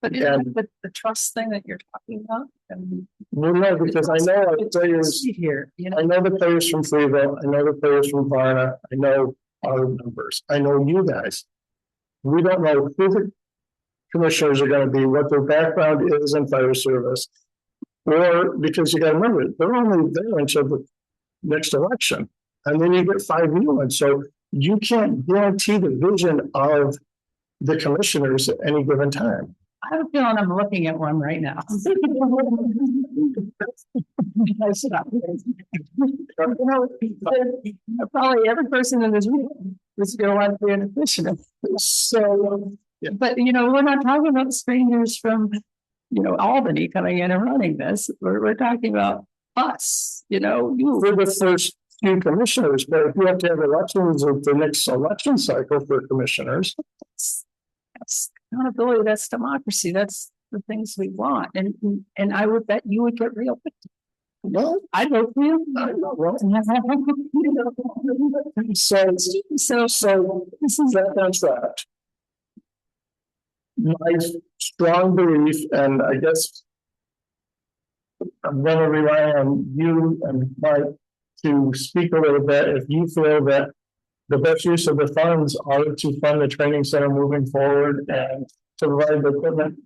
But And- the trust thing that you're talking about, and Well, no, because I know our it's players, here, you know. I know the players from Freeville, I know the players from Varna, I know our numbers, I know you guys. We don't know who the commissioners are gonna be, what their background is in fire service. Or, because you gotta remember, they're only there until the next election, and then you get 5 new ones, so you can't guarantee the vision of the commissioners at any given time. I have a feeling I'm looking at one right now. Probably every person in this room is gonna want to be an official. So, but you know, we're not talking about strangers from, Albany coming in and running this. We're talking about us, you. For the first few commissioners, but if you have to have elections of the next election cycle for commissioners, That's accountability, that's democracy, that's the things we want, and I would bet you would get real. well, I vote for you. so this is that on track. My strong belief, and I guess I'm gonna rely on you and Mike to speak a little bit, if you feel that the best use of the funds are to fund the training center moving forward and to provide the equipment.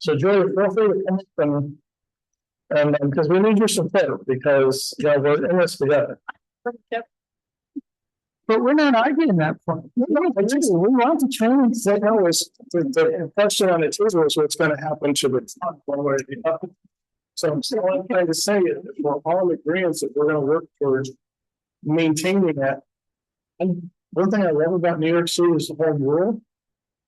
So Julie, feel free to come up and because we need your support, because we're in this together. But we're not arguing that point. We want the training center is the question on the table is what's gonna happen to the fund one way or the other. So what I'm trying to say is that we're all in agreement that we're gonna work towards maintaining that. And one thing I love about New York City is the home rule.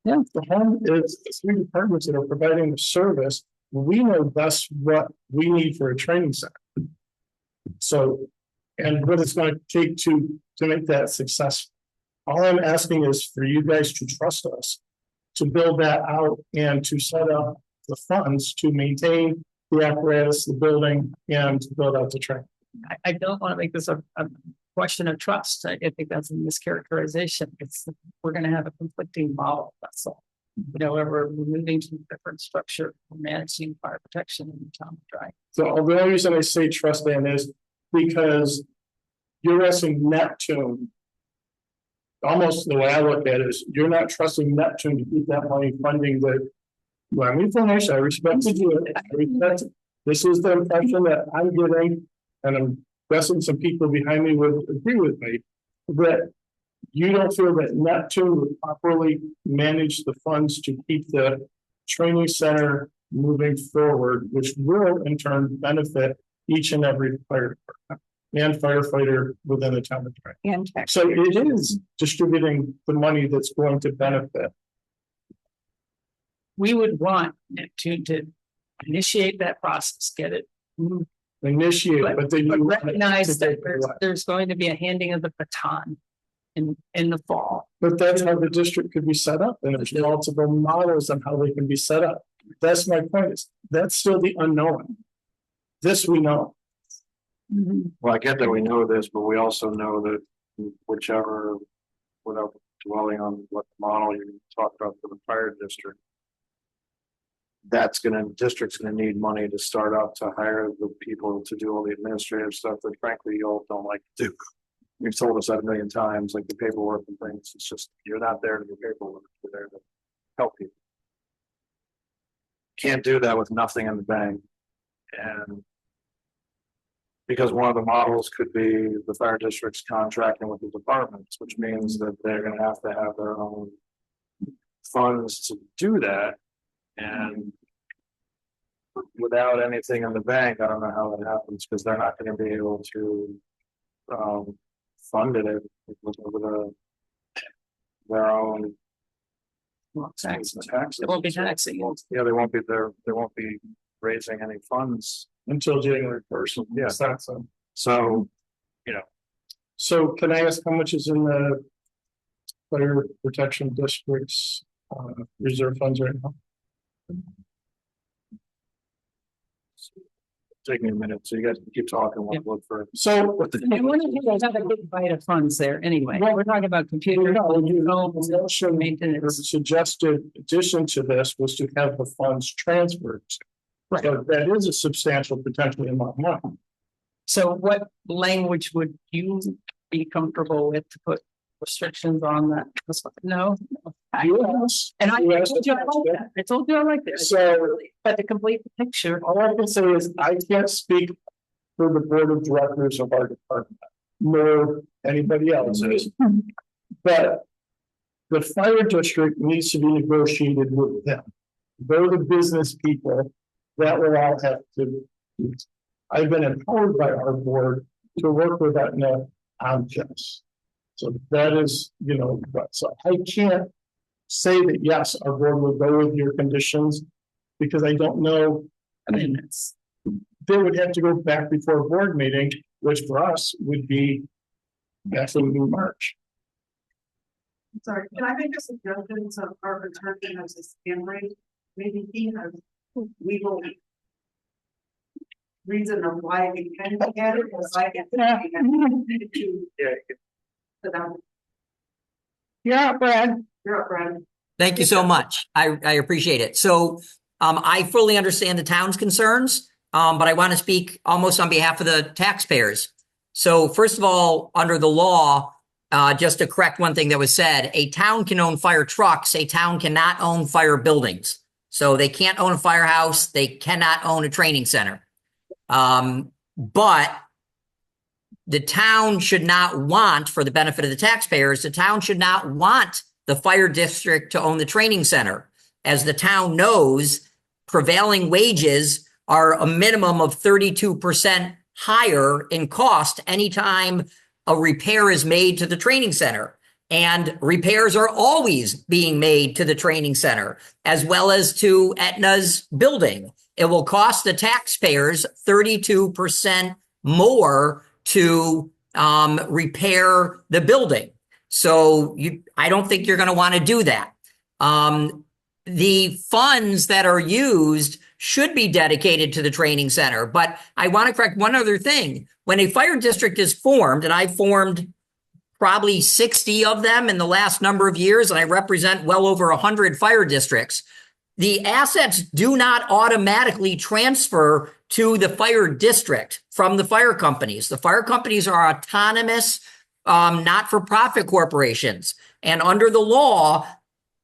Yeah. The home is the 3 departments that are providing the service. We know best what we need for a training center. So, and what it's going to take to make that successful. All I'm asking is for you guys to trust us, to build that out and to set up the funds to maintain the apparatus, the building, and to build out the training. I don't want to make this a question of trust. I think that's a mischaracterization. We're going to have a conflicting model. That's all. We're moving to a different structure, for managing fire protection in the town of Dry. So the only reason I say trust Dan is because you're asking Neptune. Almost the way I look at it is you're not trusting Neptune to keep that money funding the. Let me finish. I respect you. This is the impression that I'm getting, and I'm guessing some people behind me would agree with me, that you don't feel that Neptune would properly manage the funds to keep the training center moving forward, which will in turn benefit each and every fire department and firefighter within the town of Dry. And tax. So it is distributing the money that's going to benefit. We would want Neptune to initiate that process, get it moved, Initiate, but then you recognize that there's going to be a handing of the baton in the fall. But that's how the district could be set up, and there's multiple models on how they can be set up. That's my point, is that's still the unknown. This we know. Well, I get that we know this, but we also know that without dwelling on what model you talked about for the fire district. District's gonna need money to start up to hire the people to do all the administrative stuff that frankly you all don't like to do. You've told us that a million times, like the paperwork and things. It's just, you're not there to do paperwork, you're there to help people. Can't do that with nothing in the bank. And because one of the models could be the fire district's contracting with the departments, which means that they're gonna have to have their own funds to do that. And without anything in the bank, I don't know how it happens, because they're not gonna be able to fund it with their own taxes. It won't be taxing. Yeah, they won't be raising any funds. Until January first. Yeah. That's So, so can I ask how much is in the fire protection district's reserve funds right now? take me a minute, so you guys can keep talking while I look for. So What the? And we're not have a big bite of funds there anyway. We're talking about computer. the Maintenance. suggested addition to this was to have the funds transferred. Right. So that is a substantial potentially amount of money. So what language would you be comfortable with to put restrictions on that? No. Yes. And I Yes. told you I like that. I told you I like that. So But to complete the picture, all I can say is I can't speak for the board of directors of our department, nor anybody else's. But the fire district needs to be negotiated with them. They're the business people that will all have to. I've been empowered by our board to work with Aetna on this. So that is, so I can't say that, yes, our board will go with your conditions, because I don't know. I mean, it's. They would have to go back before a board meeting, which for us would be actually in March. Sorry, can I make a suggestion? So our attorney has his hand raised, maybe he has legal reason of why we can get it, because I get to. So that, You're up, Brad. you're up, Brad. Thank you so much. I appreciate it. So I fully understand the town's concerns, but I want to speak almost on behalf of the taxpayers. So first of all, under the law, just to correct one thing that was said, a town can own fire trucks. A town cannot own fire buildings. So they can't own a firehouse. They cannot own a training center. But the town should not want, for the benefit of the taxpayers, the town should not want the fire district to own the training center. As the town knows, prevailing wages are a minimum of 32% higher in cost anytime a repair is made to the training center. And repairs are always being made to the training center, as well as to Aetna's building. It will cost the taxpayers 32% more to repair the building. So I don't think you're going to want to do that. The funds that are used should be dedicated to the training center. But I want to correct one other thing. When a fire district is formed, and I formed probably 60 of them in the last number of years, and I represent well over 100 fire districts, the assets do not automatically transfer to the fire district from the fire companies. The fire companies are autonomous, not-for-profit corporations. And under the law,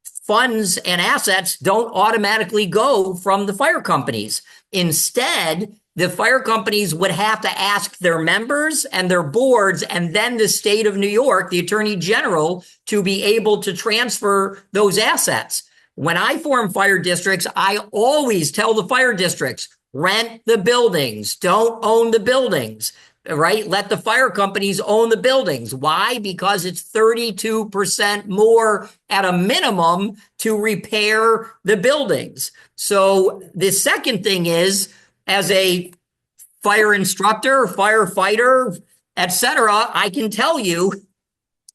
funds and assets don't automatically go from the fire companies. Instead, the fire companies would have to ask their members and their boards, and then the state of New York, the Attorney General, to be able to transfer those assets. When I form fire districts, I always tell the fire districts, rent the buildings, don't own the buildings, right? Let the fire companies own the buildings. Why? Because it's 32% more at a minimum to repair the buildings. So the second thing is, as a fire instructor, firefighter, etc., I can tell you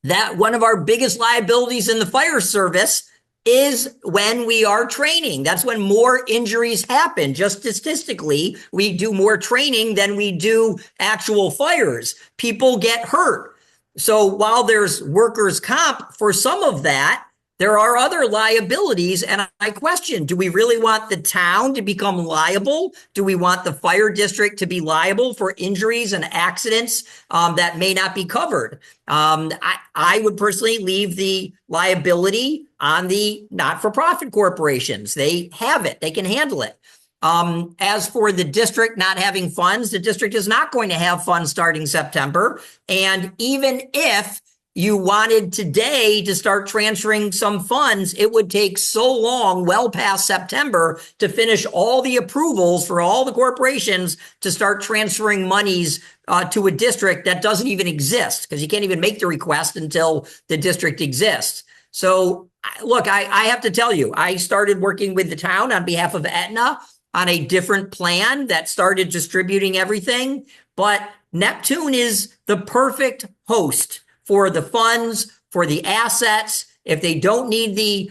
that one of our biggest liabilities in the fire service is when we are training. That's when more injuries happen. Just statistically, we do more training than we do actual fires. People get hurt. So while there's workers' comp for some of that, there are other liabilities. And I question, do we really want the town to become liable? Do we want the fire district to be liable for injuries and accidents that may not be covered? I would personally leave the liability on the not-for-profit corporations. They have it. They can handle it. As for the district not having funds, the district is not going to have funds starting September. And even if you wanted today to start transferring some funds, it would take so long, well past September, to finish all the approvals for all the corporations to start transferring monies to a district that doesn't even exist, because you can't even make the request until the district exists. So look, I have to tell you, I started working with the town on behalf of Aetna on a different plan that started distributing everything, but Neptune is the perfect host for the funds, for the assets. If they don't need the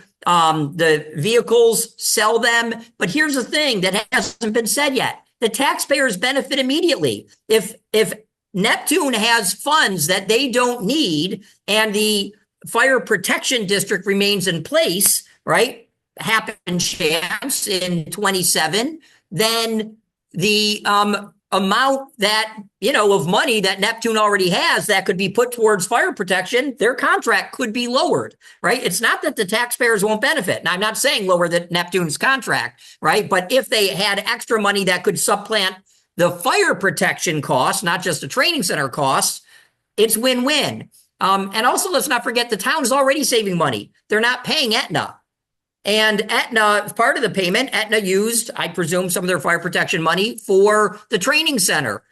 vehicles, sell them. But here's the thing that hasn't been said yet. The taxpayers benefit immediately. If Neptune has funds that they don't need and the fire protection district remains in place, right? Happen chance in 27, then the amount that, of money that Neptune already has that could be put towards fire protection, their contract could be lowered, right? It's not that the taxpayers won't benefit. Now, I'm not saying lower the Neptune's contract, right? But if they had extra money that could supplant the fire protection costs, not just the training center costs, it's win-win. And also, let's not forget the town is already saving money. They're not paying Aetna. And Aetna, part of the payment, Aetna used, I presume, some of their fire protection money for the training center.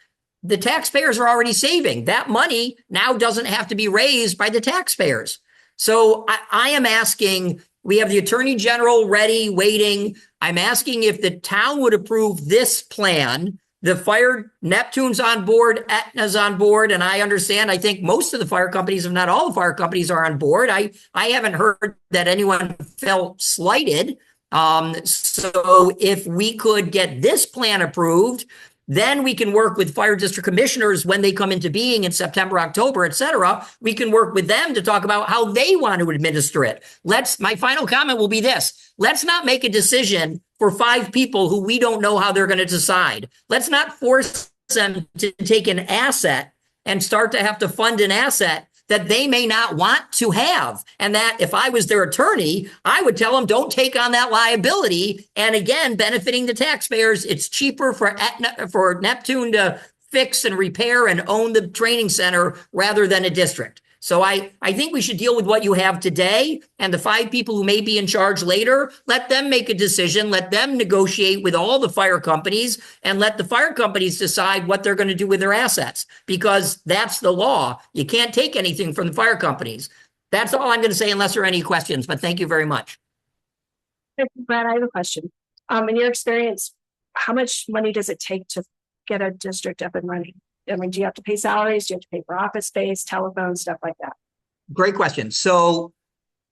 The taxpayers are already saving. That money now doesn't have to be raised by the taxpayers. So I am asking, we have the Attorney General ready, waiting. I'm asking if the town would approve this plan. The fire, Neptune's on board, Aetna's on board, and I understand, I think most of the fire companies, if not all the fire companies, are on board. I haven't heard that anyone felt slighted. So if we could get this plan approved, then we can work with fire district commissioners when they come into being in September, October, et cetera. We can work with them to talk about how they want to administer it. My final comment will be this. Let's not make a decision for 5 people who we don't know how they're going to decide. Let's not force them to take an asset and start to have to fund an asset that they may not want to have. And that if I was their attorney, I would tell them, don't take on that liability. And again, benefiting the taxpayers, it's cheaper for Neptune to fix and repair and own the training center rather than a district. So I think we should deal with what you have today, and the 5 people who may be in charge later, let them make a decision, let them negotiate with all the fire companies, and let the fire companies decide what they're going to do with their assets, because that's the law. You can't take anything from the fire companies. That's all I'm going to say unless there are any questions, but thank you very much. Brad, I have a question. In your experience, how much money does it take to get a district up and running? I mean, do you have to pay salaries? Do you have to pay for office space, telephone, stuff like that? Great question. So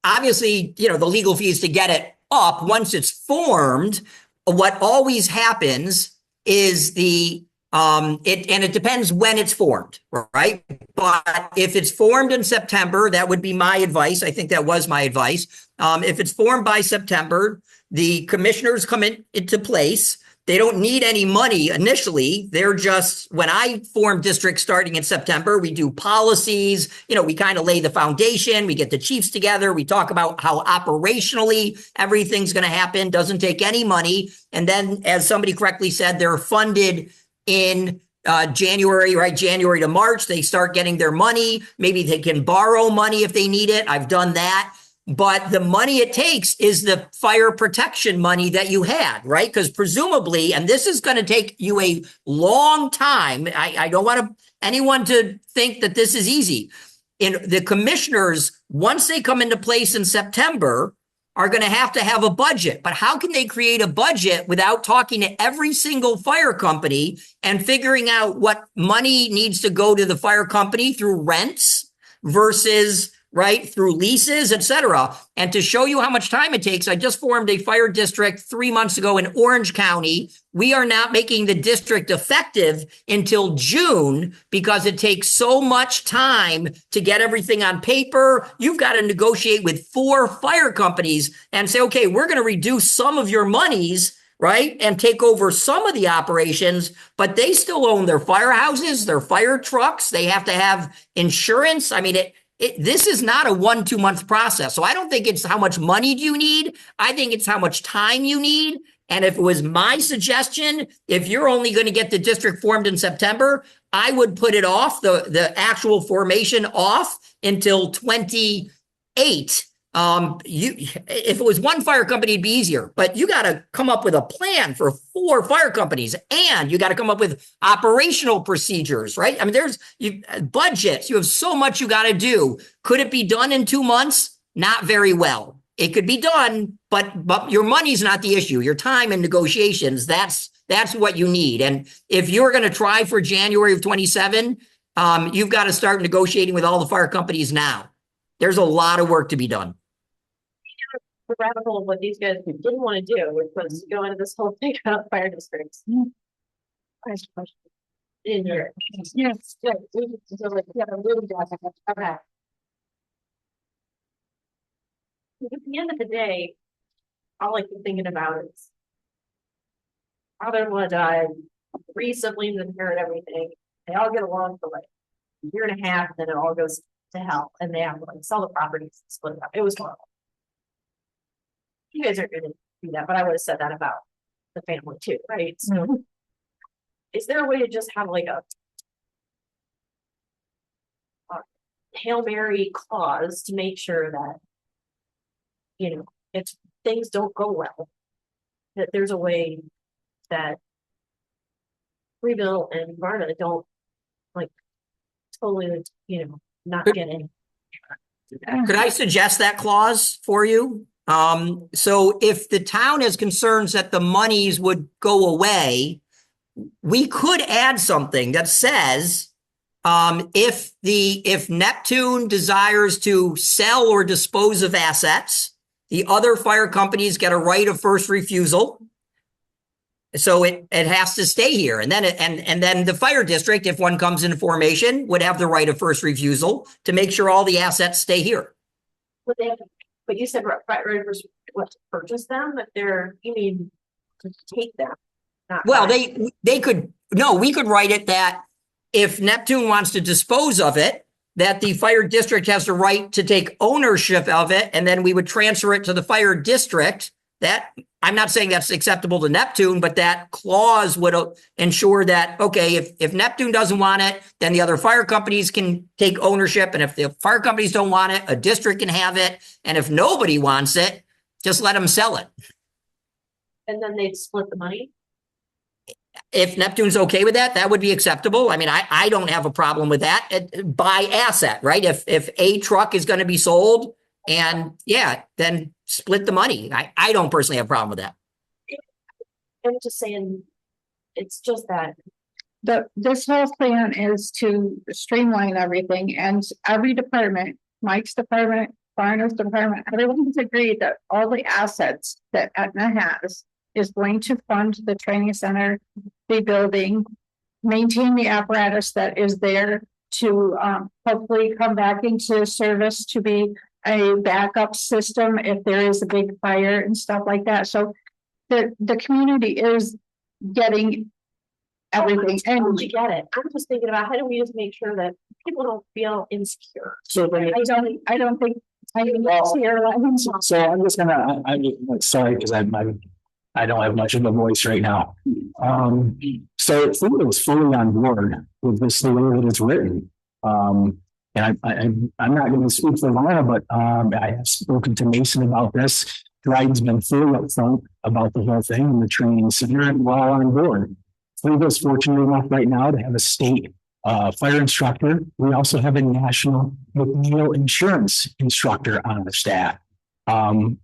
obviously, the legal fees to get it up, once it's formed, what always happens is it depends when it's formed, right? But if it's formed in September, that would be my advice. I think that was my advice. If it's formed by September, the commissioners come into place. They don't need any money initially. They're just, when I form districts starting in September, we do policies, we kind of lay the foundation, we get the chiefs together, we talk about how operationally everything's going to happen, doesn't take any money. And then, as somebody correctly said, they're funded in January, right? January to March, they start getting their money. Maybe they can borrow money if they need it. I've done that. But the money it takes is the fire protection money that you had, right? Because presumably, and this is going to take you a long time. I don't want anyone to think that this is easy. The commissioners, once they come into place in September, are going to have a budget. But how can they create a budget without talking to every single fire company and figuring out what money needs to go to the fire company through rents versus through leases, et cetera. And to show you how much time it takes, I just formed a fire district 3 months ago in Orange County. We are not making the district effective until June because it takes so much time to get everything on paper. You've got to negotiate with 4 fire companies and say, okay, we're going to reduce some of your monies, right? And take over some of the operations, but they still own their firehouses, their fire trucks. They have to have insurance. I mean, this is not a 1-2 month process. So I don't think it's how much money do you need. I think it's how much time you need. And if it was my suggestion, if you're only going to get the district formed in September, I would put it off, the actual formation off until 28. If it was one fire company, it'd be easier, but you got to come up with a plan for 4 fire companies, and you got to come up with operational procedures, right? I mean, there's budgets. You have so much you got to do. Could it be done in 2 months? Not very well. It could be done, but your money's not the issue. Your time and negotiations, that's what you need. And if you're going to try for January of 27, you've got to start negotiating with all the fire companies now. There's a lot of work to be done. The rabbit hole of what these guys didn't want to do, which was go into this whole thing about fire districts. I asked a question. In here. Yes. Yeah, okay. At the end of the day, all I keep thinking about is father-in-law died, 3 siblings inherit everything. They all get along for like a year and a half, then it all goes to hell, and they have to like sell the properties and split it up. It was horrible. You guys aren't gonna do that, but I would have said that about the family too, right? So is there a way to just have like a Hail Mary clause to make sure that, you know, if things don't go well, that there's a way that Rebuild and Varna don't like totally, you know, not get in. Could I suggest that clause for you? So if the town has concerns that the monies would go away, we could add something that says, if Neptune desires to sell or dispose of assets, the other fire companies get a right of first refusal. So it has to stay here. And then and then the fire district, if one comes into formation, would have the right of first refusal to make sure all the assets stay here. But they have, but you said what to purchase them, but you mean to take them. Well, they could, no, we could write it that if Neptune wants to dispose of it, that the fire district has the right to take ownership of it, and then we would transfer it to the fire district. That, I'm not saying that's acceptable to Neptune, but that clause would ensure that, okay, if Neptune doesn't want it, then the other fire companies can take ownership. And if the fire companies don't want it, a district can have it. And if nobody wants it, just let them sell it. And then they'd split the money? If Neptune's okay with that, that would be acceptable. I mean, I don't have a problem with that. By asset, right? If a truck is going to be sold, and yeah, then split the money. I don't personally have a problem with that. I'm just saying, it's just that. This whole plan is to streamline everything, and every department, Mike's department, Varna's department, everyone's agreed that all the assets that Aetna has is going to fund the training center, the building, maintain the apparatus that is there to hopefully come back into service to be a backup system if there is a big fire and stuff like that. So the community is getting everything. I totally get it. I'm just thinking about how do we just make sure that people don't feel insecure. So then, I don't think so I'm just gonna, I'm just, sorry, because I don't have much of a voice right now. So Florida was fully on board with this the way that it's written. And I'm not going to speak for Lana, but I have spoken to Mason about this. Dryden's been fully upfront about the whole thing and the training center, and we're all on board. Florida's fortunate enough right now to have a state fire instructor. We also have a national McNeil insurance instructor on the staff. And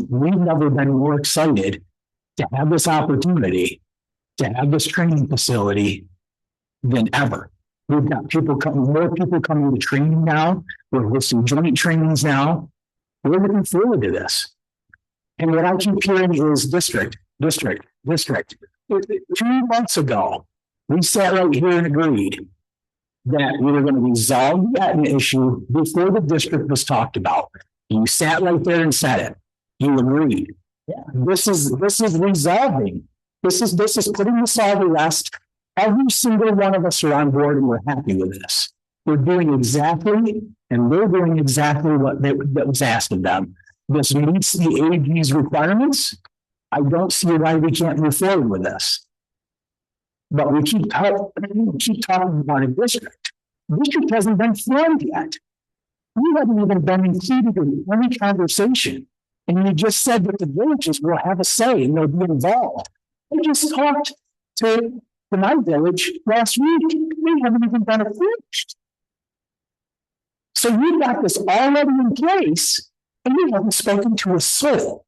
we've never been more excited to have this opportunity, to have this training facility than ever. We've got more people coming to training now. We're hosting joint trainings now. We're looking forward to this. And what I keep hearing is district. 2 months ago, we sat right here and agreed that we were going to resolve that issue before the district was talked about. You sat right there and said it. You agreed. Yeah. This is resolving. This is putting this all to rest. Every single one of us are on board and we're happy with this. We're doing exactly, and they're doing exactly what was asked of them. This meets the AG's requirements. I don't see why we can't move forward with this. But we keep talking about a district. District hasn't been formed yet. We haven't even been included in any conversation. And you just said that the villages will have a say and they'll be involved. I just talked to my village last week. We haven't even been approached. So you've got this already in place and you haven't spoken to a soul.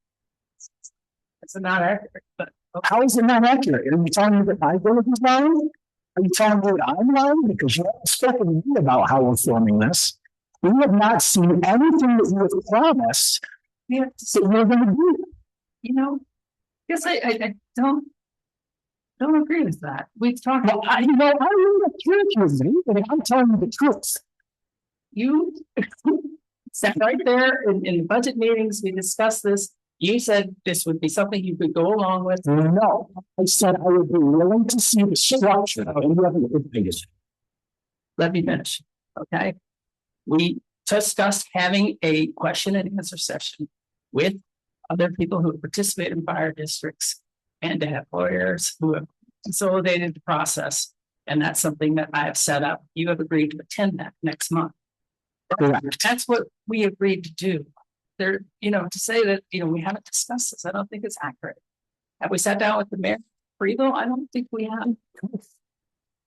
It's not accurate, but How is it not accurate? Are you telling me that my village is lying? Are you telling me that I'm lying? Because you haven't spoken to me about how we're forming this. We have not seen anything that you have promised that we're going to do. you know, guess I don't agree with that. We've talked. Well, I really care with me, but I'm telling you the truth. You sat right there in the budget meetings, we discussed this. You said this would be something you could go along with. No, I said I would be willing to see the structure of any other biggest. Let me finish, okay? We discussed having a question and answer session with other people who participate in fire districts and to have lawyers who have consolidated the process. And that's something that I have set up. You have agreed to attend that next month. Correct. That's what we agreed to do. There, to say that, we haven't discussed this, I don't think it's accurate. Have we sat down with the mayor, Friedel? I don't think we have.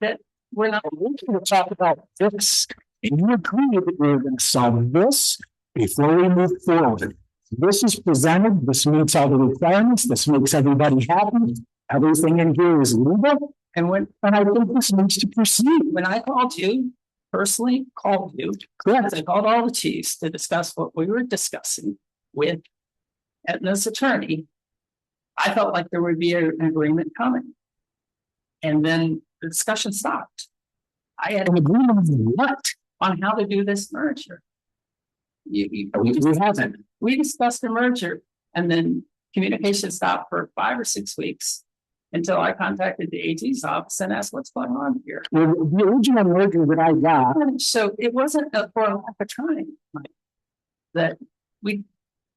That we're not. We're going to talk about this. And you agree that we're going to solve this before we move forward. This is presented. This meets all the requirements. This makes everybody happy. Everything in here is legal. And I think this needs to proceed. When I called you, personally called you, Correct. I called all the chiefs to discuss what we were discussing with Aetna's attorney. I felt like there would be an agreement coming. And then the discussion stopped. I had An agreement on what? on how to do this merger. We haven't. We discussed a merger and then communication stopped for 5 or 6 weeks until I contacted the AG's office and asked what's going on here. The original merger that I got, So it wasn't for a lack of trying, Mike, that we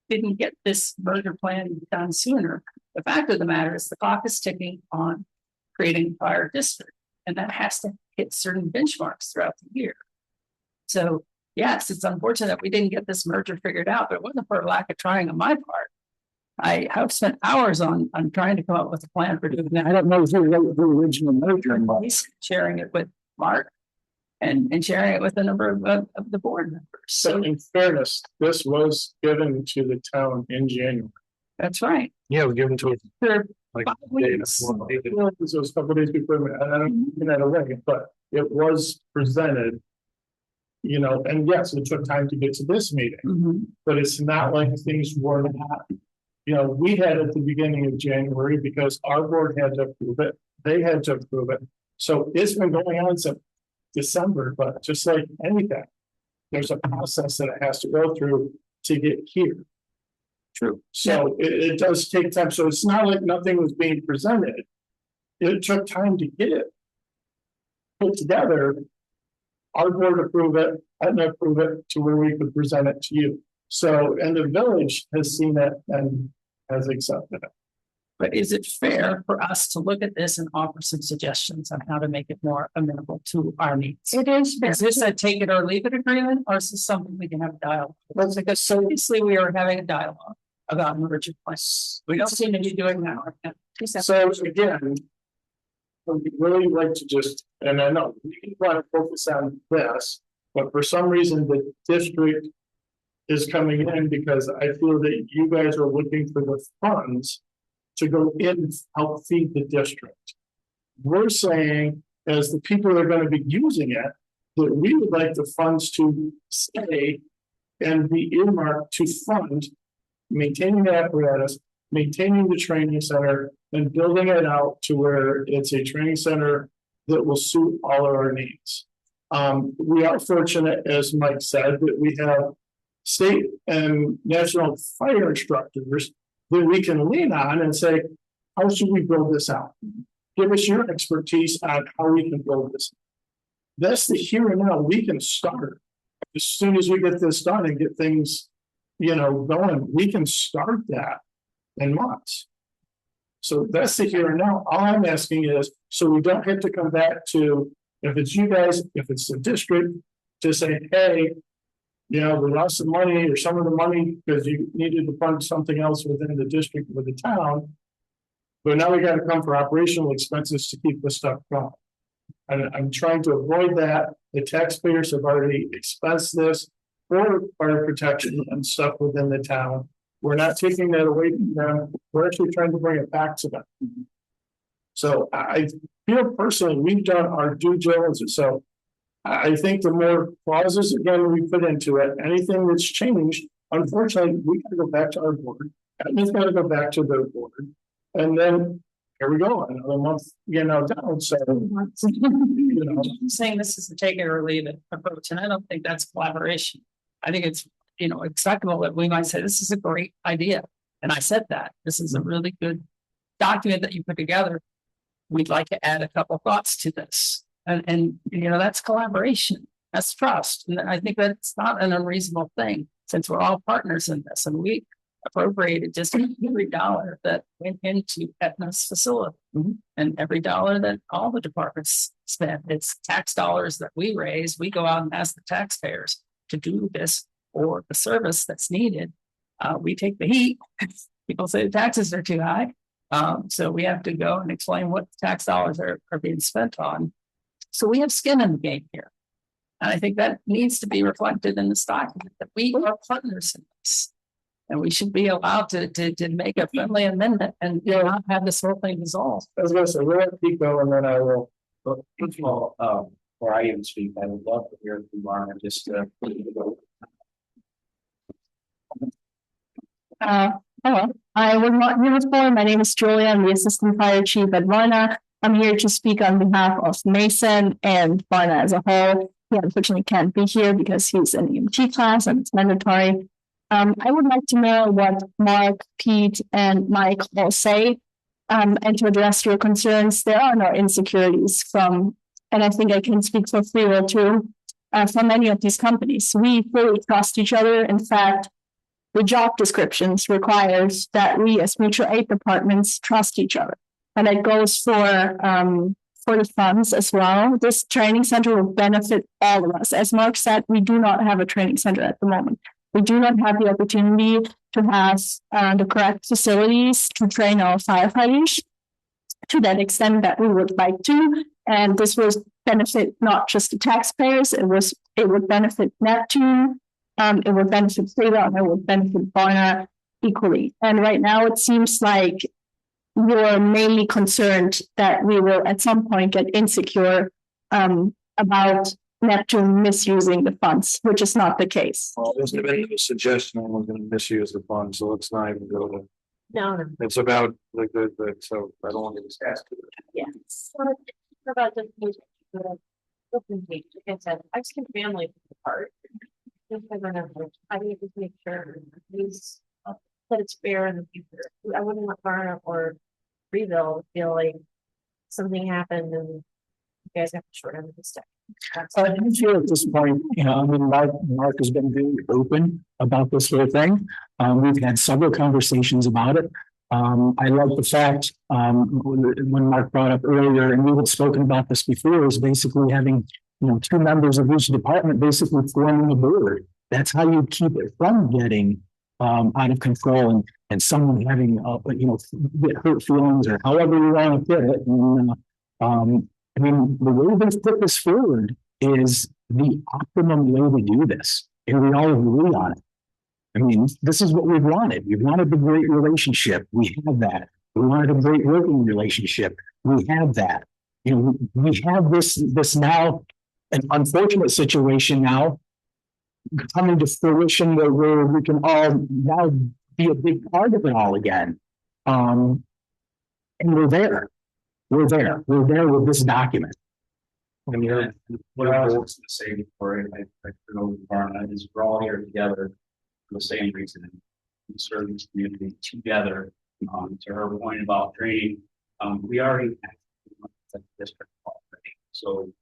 didn't get this merger plan done sooner. The fact of the matter is the clock is ticking on creating a fire district, and that has to hit certain benchmarks throughout the year. So yes, it's unfortunate that we didn't get this merger figured out, but it wasn't for a lack of trying on my part. I have spent hours on trying to come up with a plan for doing that. I don't know who wrote the original merger and what. Sharing it with Mark and sharing it with a number of the board members. So in fairness, this was given to the town in January. That's right. Yeah, we give them to it For like 5 day weeks. before. So it was a couple days before, and I don't mean that away, but it was presented. And yes, it took time to get to this meeting, Mhm. but it's not like things were not. We had at the beginning of January because our board had to approve it. They had to approve it. So it's been going on since December, but just like anything, there's a process that it has to go through to get here. True. So it does take time. So it's not like nothing was being presented. It took time to get it put together. Our board approved it, Aetna approved it to where we could present it to you. So, and the village has seen it and has accepted it. But is it fair for us to look at this and offer some suggestions on how to make it more amenable to our needs? It is. Is this a take it or leave it agreement, or is this something we can have a dialogue? Because so obviously we are having a dialogue about merger plans. We don't seem to be doing that right now. So again, we'd really like to just, and I know we want to focus on this, but for some reason the district is coming in because I feel that you guys are looking for the funds to go in and help feed the district. We're saying, as the people that are going to be using it, that we would like the funds to stay and be earmarked to fund maintaining the apparatus, maintaining the training center, and building it out to where it's a training center that will suit all of our needs. We are fortunate, as Mike said, that we have state and national fire instructors that we can lean on and say, how should we build this out? Give us your expertise on how we can build this. That's the here and now. We can start as soon as we get this done and get things, going. We can start that in months. So that's the here and now. All I'm asking is, so we don't have to come back to, if it's you guys, if it's the district, to say, hey, you know, we lost some money or some of the money because you needed to fund something else within the district or the town. But now we gotta come for operational expenses to keep this stuff going. And I'm trying to avoid that. The taxpayers have already expensed this for fire protection and stuff within the town. We're not taking that away from them. We're actually trying to bring it back to them. So I feel personally, we've done our due diligence. So I think the more clauses again we put into it, anything that's changed, unfortunately, we gotta go back to our board. And it's gotta go back to their board. And then here we go, another month, you know, down. So, you know, I'm saying this is a take it or leave it approach, and I don't think that's collaboration. I think it's, you know, acceptable that we might say, this is a great idea. And I said that, this is a really good document that you put together. We'd like to add a couple thoughts to this. And, you know, that's collaboration, that's trust. And I think that's not an unreasonable thing, since we're all partners in this, and we appropriated just every dollar that went into Aetna's facility. And every dollar that all the departments spent, it's tax dollars that we raise. We go out and ask the taxpayers to do this for the service that's needed. We take the heat. People say the taxes are too high. So we have to go and explain what tax dollars are being spent on. So we have skin in the game here. And I think that needs to be reflected in this document, that we are partners in this. And we should be allowed to make a friendly amendment and, you know, not have this whole thing dissolved. I was gonna say, we'll let Pete go and then I will. But first of all, before I even speak, I would love to hear from Marna, just Hello, I was not here before. My name is Julia. I'm the Assistant Fire Chief at Varna. I'm here to speak on behalf of Mason and Varna as a whole. He unfortunately can't be here because he's in EMT class and it's mandatory. I would like to know what Mark, Pete, and Mike all say, and to address your concerns. There are no insecurities from, and I think I can speak for Freewell too, from many of these companies. We fully trust each other. In fact, the job descriptions requires that we as mutual aid departments trust each other. And it goes for the funds as well. This training center will benefit all of us. As Mark said, we do not have a training center at the moment. We do not have the opportunity to have the correct facilities to train our firefighters to that extent that we would like to. And this will benefit not just the taxpayers, it would benefit Neptune, it would benefit Freewell, and it would benefit Varna equally. And right now it seems like you're mainly concerned that we will at some point get insecure about Neptune misusing the funds, which is not the case. Well, there's been no suggestion we're gonna misuse the funds, so let's not even go to. No, It's about like so I don't want to just ask you. yes. About the open page, like I said, I've seen family apart. I need to make sure that it's fair in the future. I wouldn't want Varna or Freeville to feel like something happened and you guys have to short end of the stick. I feel at this point, you know, I mean, Mark has been very open about this whole thing. We've had several conversations about it. I love the fact, when Mark brought up earlier, and we had spoken about this before, is basically having, you know, two members of each department basically forming a board. That's how you keep it from getting out of control and someone having, you know, get hurt feelings or however you want to put it. And, I mean, the way they've put this forward is the optimum way to do this. And we all agree on it. I mean, this is what we've wanted. We wanted the great relationship. We have that. We wanted a great working relationship. We have that. You know, we have this now, an unfortunate situation now coming to fruition where we can all now be a big part of it all again. And we're there. We're there with this document. I mean, what I was going to say before I go to Varna is we're all here together for the same reason. We serve this community together. To her point about training, we already have the district already. So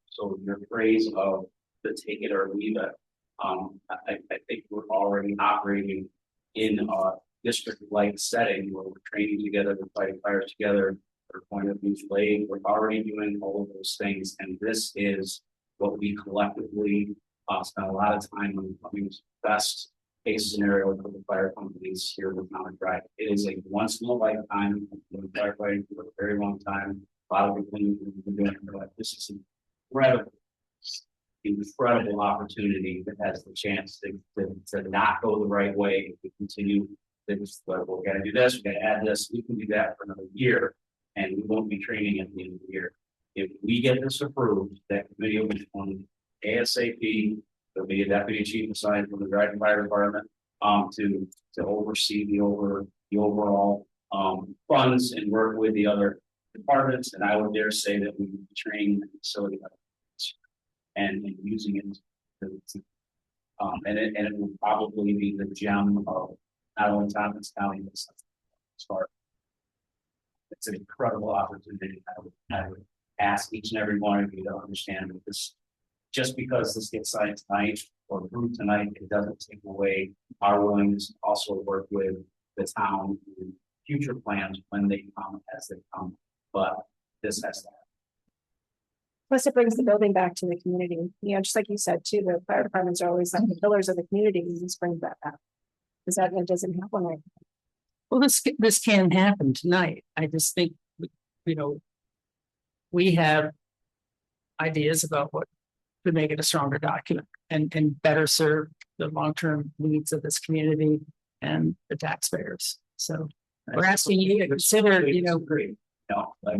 your phrase of the take it or leave it, I think we're already operating in district-like setting where we're training together, we're fighting fires together, we're point of mutual aid, we're already doing all of those things, and this is what we collectively spent a lot of time on becoming the best case scenario for the fire companies here in Mountain Drive. It is a once in a lifetime. I've been firefighting for a very long time. A lot of people have been doing it, but this is incredible opportunity that has the chance to not go the right way if we continue. This, we're going to do this, we're going to add this, we can do that for another year, and we won't be training at the end of the year. If we get this approved, that committee will be formed ASAP. There'll be a deputy chief assigned from the Dryden Fire Department to oversee the overall funds and work with the other departments. And I would dare say that we will be training the facility and using it and it will probably be the gem of not only Tompkins County, but start. It's an incredible opportunity. I would ask each and every one of you to understand that this, just because this gets signed tonight or approved tonight, it doesn't take away our willingness to also work with the town in future plans when they come, as they come. But this has to happen. Plus, it brings the building back to the community. You know, just like you said too, the fire departments are always like the pillars of the community. And this brings that back. Because that doesn't happen right now. Well, this can happen tonight. I just think, you know, we have ideas about what to make it a stronger document and better serve the long-term needs of this community and the taxpayers. So we're asking you to consider, you know, great. No, I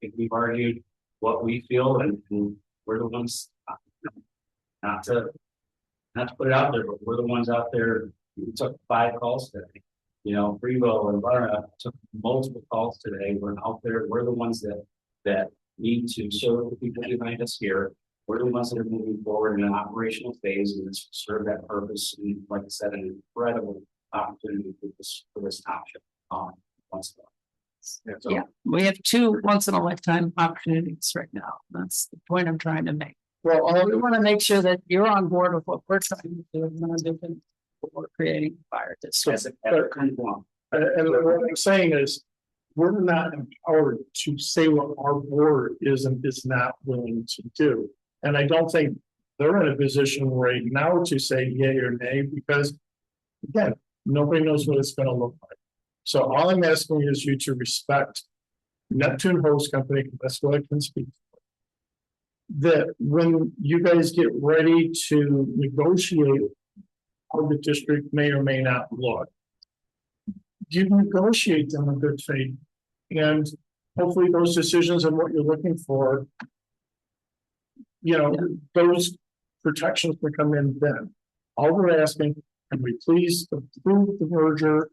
think we've argued what we feel, and we're the ones not to put it out there, but we're the ones out there. We took 5 calls today. You know, Freeville and Varna took multiple calls today. We're out there. We're the ones that need to serve the people behind us here. We're the ones that are moving forward in an operational phase, and this will serve that purpose. And like I said, an incredible opportunity for this township. Once again. Yeah, we have 2 once in a lifetime opportunities right now. That's the point I'm trying to make. Well, We want to make sure that you're on board with what we're trying to do, and we're creating a fire district. and what I'm saying is, we're not empowered to say what our board is and is not willing to do. And I don't think they're in a position right now to say yay or nay, because again, nobody knows what it's going to look like. So all I'm asking is you to respect Neptune Host Company, that's what I can speak for. That when you guys get ready to negotiate how the district may or may not look, you negotiate them in good faith. And hopefully those decisions and what you're looking for, you know, those protections will come in then. All we're asking, can we please approve the merger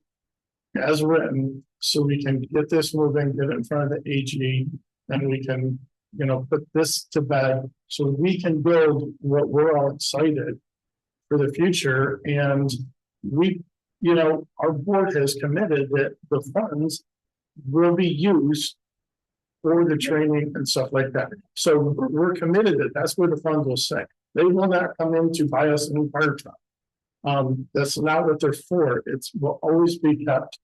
as written, so we can get this moving, get it in front of the AG, and we can, you know, put this to bed so we can build what we're all excited for the future. And we, you know, our board has committed that the funds will be used for the training and stuff like that. So we're committed that that's where the funds will sit. They will not come in to buy us a new fire truck. That's not what they're for. It will always be kept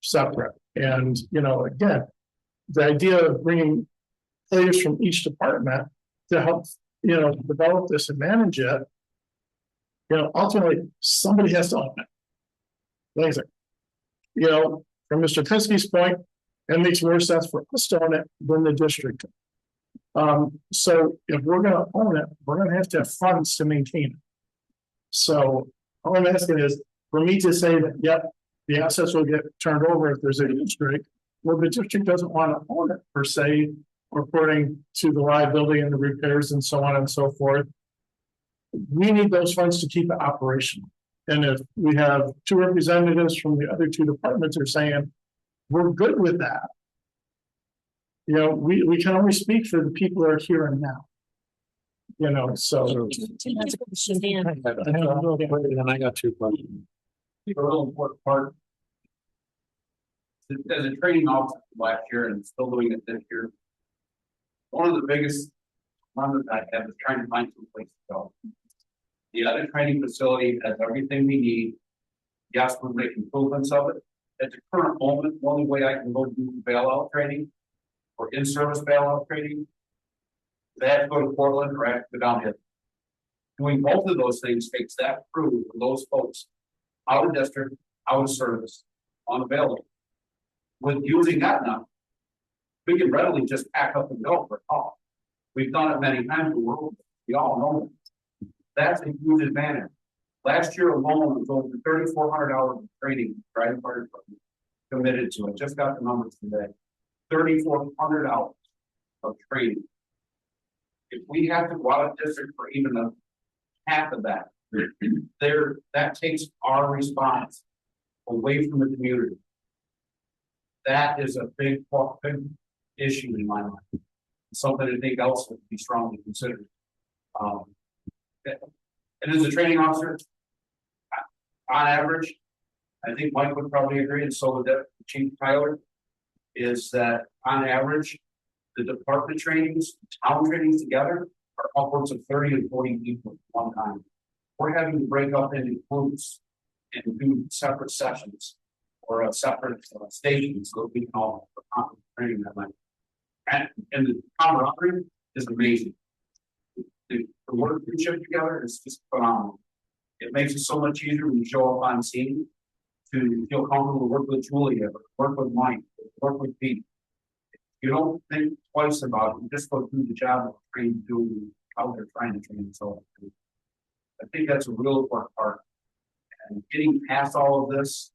separate. And, you know, again, the idea of bringing players from each department to help, you know, develop this and manage it, you know, ultimately somebody has to own it. Like I said, you know, from Mr. Pinsky's point, it makes more sense for us to own it than the district. So if we're going to own it, we're going to have funds to maintain it. So all I'm asking is for me to say that, yep, the assets will get turned over if there's a district. Well, the district doesn't want to own it per se, according to the liability and the repairs and so on and so forth. We need those funds to keep it operational. And if we have 2 representatives from the other 2 departments are saying, we're good with that. You know, we can only speak for the people that are here and now. You know, so. And I got 2 questions. A real important part. As a training officer last year and still doing it this year, one of the biggest problems I have is trying to find some place to go. The other training facility has everything we need Yes, we're making improvements of it. At the current moment, the only way I can go do bailout training or in-service bailout training, they have to go to Portland or I have to go down here. Doing both of those things takes that crew for those folks out of district, out of service, unavailable. With using that now, we can readily just pack up and go for a call. We've done it many times in the world. We all know it. That's a huge advantage. Last year alone was over 3,400 hours of training, right? Committed to it. Just got the numbers today. 3,400 hours of training. If we have to go out of district for even a half of that, that takes our response away from the community. That is a big issue in my mind. Something I think else would be strongly considered. And as a training officer, on average, I think Mike would probably agree, and so would Chief Tyler, is that on average, the department trainings, town trainings together are upwards of 30 and 40 people at one time. We're having to break up into groups and do separate sessions or separate stations so we can all training that way. And the camaraderie is amazing. The workmanship together is just phenomenal. It makes it so much easier when you show up on scene to feel comfortable to work with Julia, work with Mike, work with Pete. You don't think twice about it. You just go through the job of trying to do how they're trying to train. So I think that's a real important part. And getting past all of this,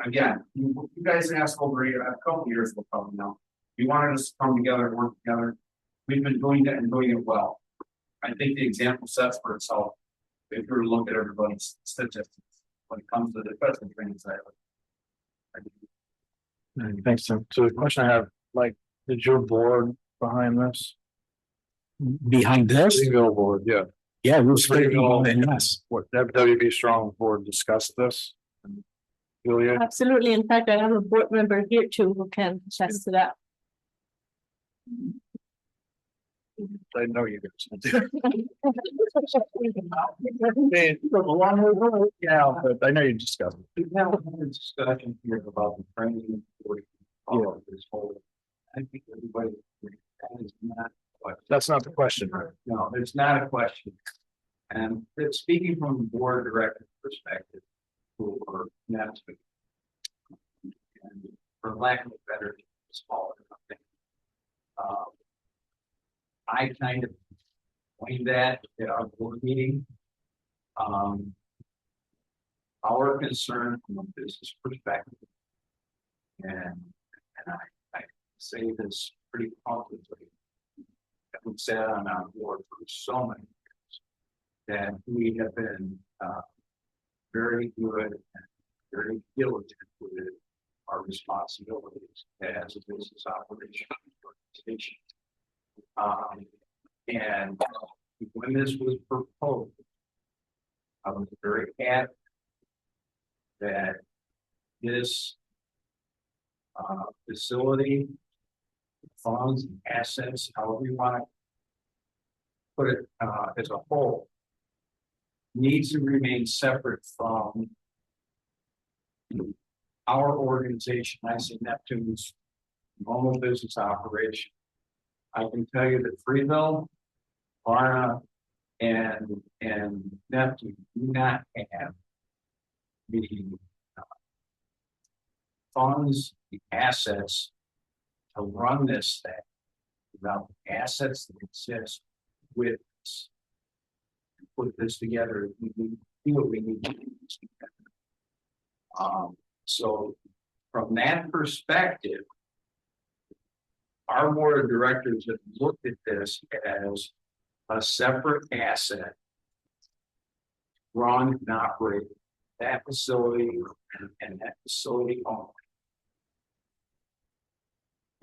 again, you guys asked over a couple years ago, probably now. You wanted us to come together and work together. We've been doing it and doing it well. I think the example sets for itself. If you were to look at everybody's statistics when it comes to the investment training side of it. Thanks, Tim. So the question I have, like, is your board behind this? Behind this, Greenville board, yeah. yeah, we'll split it Greenville, all in us. what WB Strong board discussed this? And Julia, Absolutely. In fact, I have a board member here too who can attest to that. I know you guys. Yeah, but I know you discussed it. We've had a discussion here about the training for this whole. I think everybody, that is not. That's not the question, right? No, it's not a question. And speaking from the board director perspective, for NetSuite, and for lack of a better, smaller company. I kind of explained that at our board meeting. Our concern from a business perspective, and I say this pretty confidently, that we've sat on our board for so many years, that we have been very good and very diligent with our responsibilities as a business operation organization. And when this was proposed, I was very happy that this facility, funds, and assets, however you want to put it as a whole, needs to remain separate from our organization. I say Neptune's normal business operation. I can tell you that Freeville, Varna, and Neptune do not have the funds, the assets to run this thing without the assets that exist with us. Put this together, we need to do what we need to do. So from that perspective, our board of directors have looked at this as a separate asset, run and operate that facility and that facility only.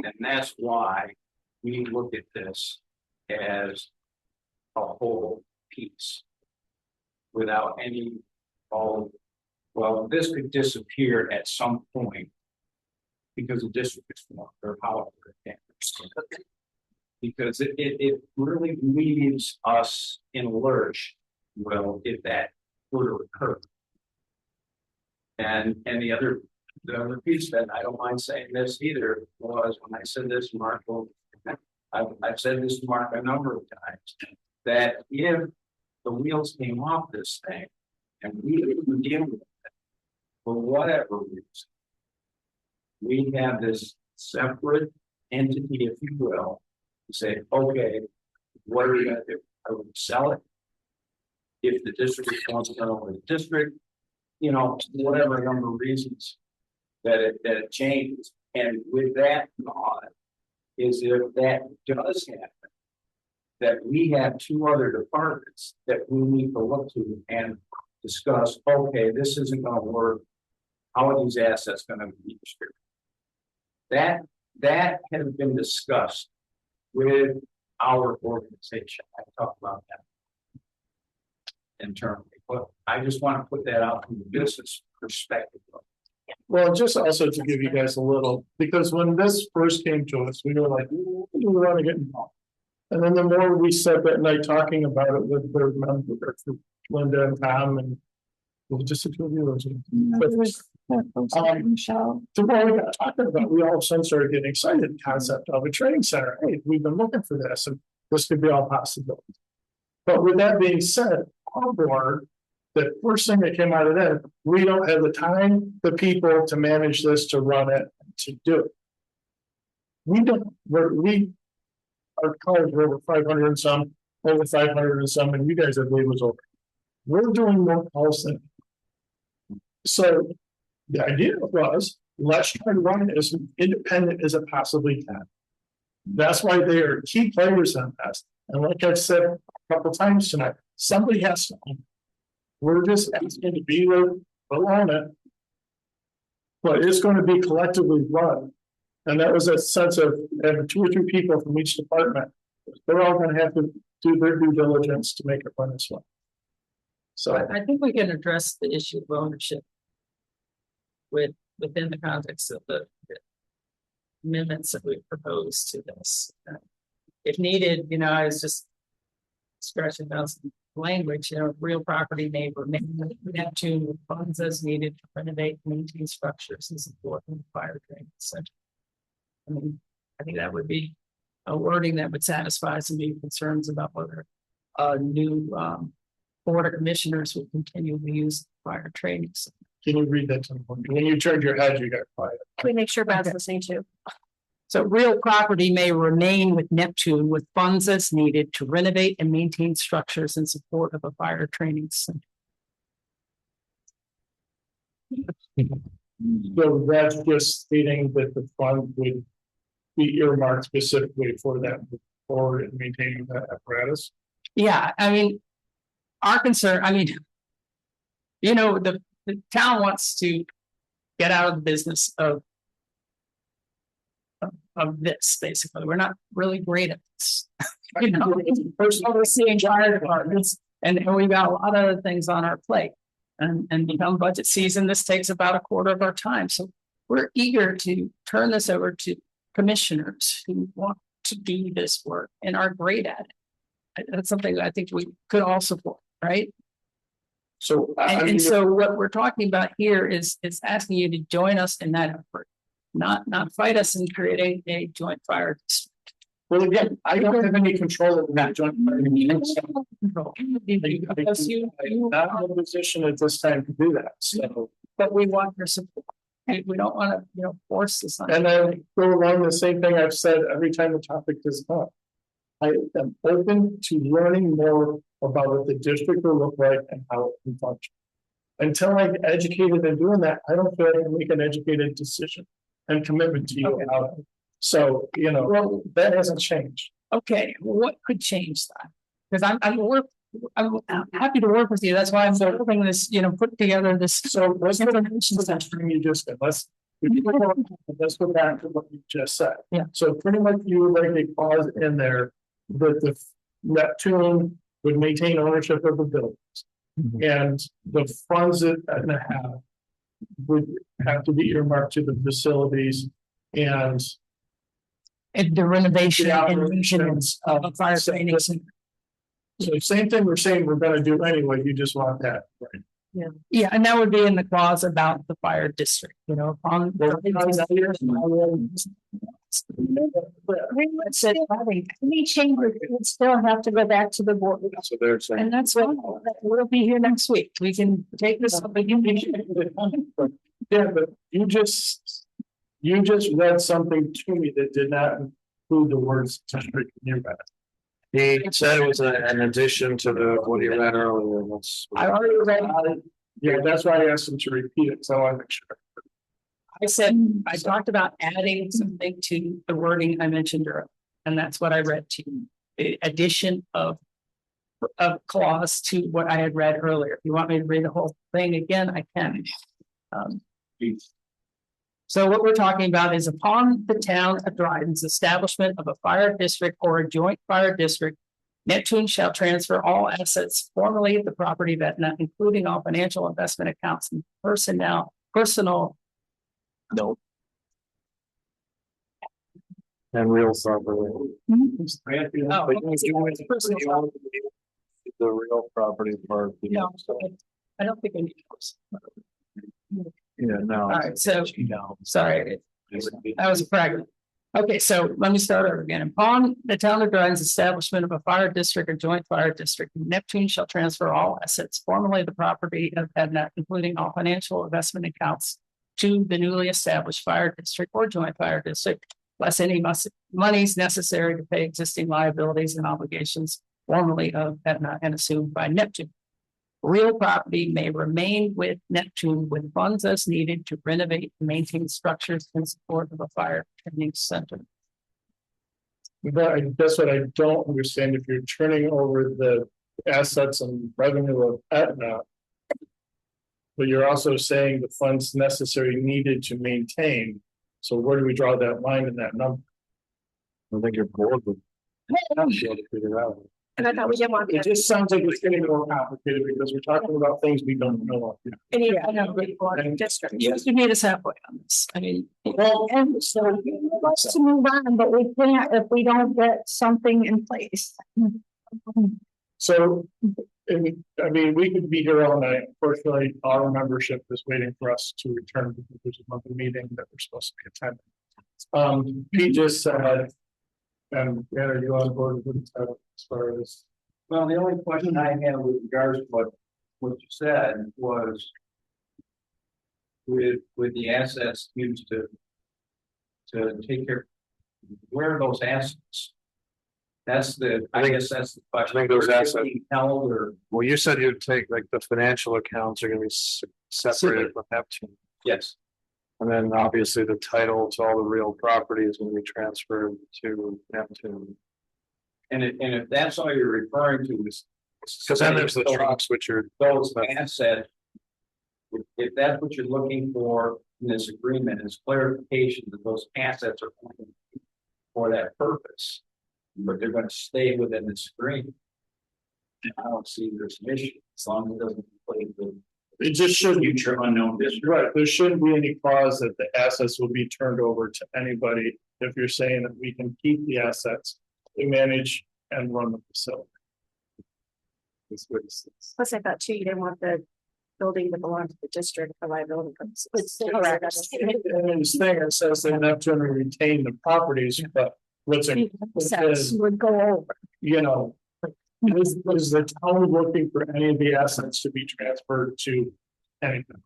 And that's why we look at this as a whole piece without any, well, this could disappear at some point because the district is formed or however it happens. Because it really leaves us in a lurch, well, if that were to occur. And the other piece that I don't mind saying this either was when I said this, Mark, I've said this to Mark a number of times, that if the wheels came off this thing and we didn't deal with it for whatever reason, we have this separate entity, if you will, to say, okay, what are we gonna do? Are we gonna sell it? If the district wants to go over the district, you know, whatever number of reasons that it changes. And with that thought, is if that does happen, that we have two other departments that we need to look to and discuss, okay, this isn't gonna work. How are these assets gonna be distributed? That has been discussed with our organization. I talked about that internally, but I just want to put that out from the business perspective. Well, just also to give you guys a little, because when this first came to us, we were like, do we want to get involved? And then the more we sat that night talking about it with the members, Linda and Tom, and it was just a two of you. The more we got talking about, we all of a sudden started getting excited at the concept of a training center. Hey, we've been looking for this, and this could be all possibilities. But with that being said, our board, the first thing that came out of that, we don't have the time, the people to manage this, to run it, to do it. We don't, our college were over 500 and some, over 500 and some, and you guys, I believe, was over. We're doing more calls than. So the idea was, let's try to run it as independent as it possibly can. That's why they are key players on this. And like I've said a couple times tonight, somebody has to own it. We're just asking to be there, we'll own it. But it's going to be collectively run. And that was a sense of having 2 or 3 people from each department. They're all going to have to do their due diligence to make it run as well. So I think we can address the issue of ownership within the context of the amendments that we proposed to this. If needed, you know, I was just scratching out some language, you know, real property may remain Neptune with funds as needed to renovate and maintain structures and support the fire training center. I mean, I think that would be a wording that would satisfy some of your concerns about whether a new board of commissioners will continue to use the fire training center. can you read that to me? When you turned your head, you got quiet. Can we make sure Brad's listening too? So real property may remain with Neptune with funds as needed to renovate and maintain structures in support of a fire training center. So that's just stating that the fund would be earmarked specifically for that, for maintaining that apparatus. Yeah, I mean, our concern, I mean, you know, the town wants to get out of the business of this, basically. We're not really great at this. You know, we're overseeing fire departments, and we've got a lot of other things on our plate. And become budget season, this takes about a quarter of our time. So we're eager to turn this over to commissioners who want to do this work and are great at it. That's something that I think we could all support, right? So, And so what we're talking about here is asking you to join us in that effort, not fight us in creating a joint fire district. well, again, I don't have any control of that joint. Control. I'm not in a position at this time to do that, so. But we want your support. We don't want to, you know, force this on. And I go along the same thing I've said every time the topic is up. I am open to learning more about what the district will look like and how it can function. Until I'm educated in doing that, I don't feel I can make an educated decision and commitment to you about it. So, you know, well, that hasn't changed. Okay, what could change that? Because I'm happy to work with you. That's why I'm hoping this, you know, put together this. So let's go you just said. Let's go back to what you just said. Yeah. So pretty much you would like a clause in there that the Neptune would maintain ownership of the buildings. Mm-hmm. And the funds that have would have to be earmarked to the facilities and the renovation and maintenance of a fire training center. So same thing we're saying we're gonna do anyway, you just want that, right? Yeah, and that would be in the clause about the fire district, you know, upon. Any changes would still have to go back to the board. So they're saying. And that's what, we'll be here next week. We can take this up again. Yeah, but you just read something to me that did not include the words district nearby. He said it was an addition to what he read earlier. I already read, Yeah, that's why I asked him to repeat it, so I want to make sure. I said, I talked about adding something to the wording I mentioned earlier, and that's what I read to you. The addition of clause to what I had read earlier. If you want me to read the whole thing again, I can. So what we're talking about is upon the town of Dryden's establishment of a fire district or a joint fire district, Neptune shall transfer all assets formerly of the property of Aetna, including all financial investment accounts and personal. No. And real property. Oh, The real property part. no, I don't think I need those. Yeah, no. All right, so, sorry, that was a fragment. Okay, so let me start over again. Upon the town of Dryden's establishment of a fire district or joint fire district, Neptune shall transfer all assets formerly the property of Aetna, including all financial investment accounts, to the newly established fire district or joint fire district, less any monies necessary to pay existing liabilities and obligations formerly of Aetna and assumed by Neptune. Real property may remain with Neptune with funds as needed to renovate and maintain structures in support of a fire training center. But that's what I don't understand. If you're turning over the assets and revenue of Aetna, but you're also saying the funds necessary needed to maintain. So where do we draw that line in that number? I think you're bored with. Figure it out. And I thought we didn't want It to. just sounds like it's getting more complicated because we're talking about things we don't know. Any district. You have to meet us halfway on this. I mean, Well, and so let's move on, but we can't if we don't get something in place. So, I mean, we could be here all night. Unfortunately, our membership is waiting for us to return because there's a monthly meeting that we're supposed to be attending. He just said, and are you on board with that as far as? Well, the only question I have with regards to what you said was with the assets used to take care, where are those assets? I guess that's the question. I think those Where are they assets- being held or, Well, you said you'd take like the financial accounts are gonna be separated from Neptune. yes, And then obviously the title to all the real property is gonna be transferred to Neptune. and if that's all you're referring to is. Cause then there's the trucks, which are. Those assets. If that's what you're looking for in this agreement is clarification that those assets are only for that purpose. But they're gonna stay within this agreement. I don't see there's an issue as long as it doesn't play with It just shouldn't. future unknown district. Right, there shouldn't be any clause that the assets will be turned over to anybody. If you're saying that we can keep the assets, we manage and run the facility. That's what it says. Plus, I thought too, you didn't want the building to belong to the district for liability purposes. Correct. And this thing, it says they're not going to retain the properties, but what's in, Assets would go over. you know. Is the town looking for any of the assets to be transferred to anything?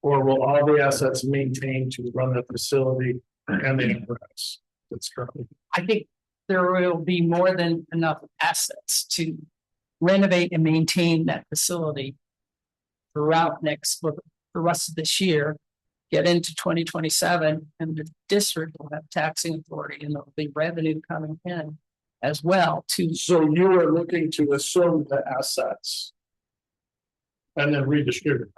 Or will all the assets maintained to run the facility and the enterprise that's currently? I think there will be more than enough assets to renovate and maintain that facility throughout the rest of this year, get into 2027, and the district will have taxing authority and there'll be revenue coming in as well to. So you are looking to assume the assets. And then redistribute.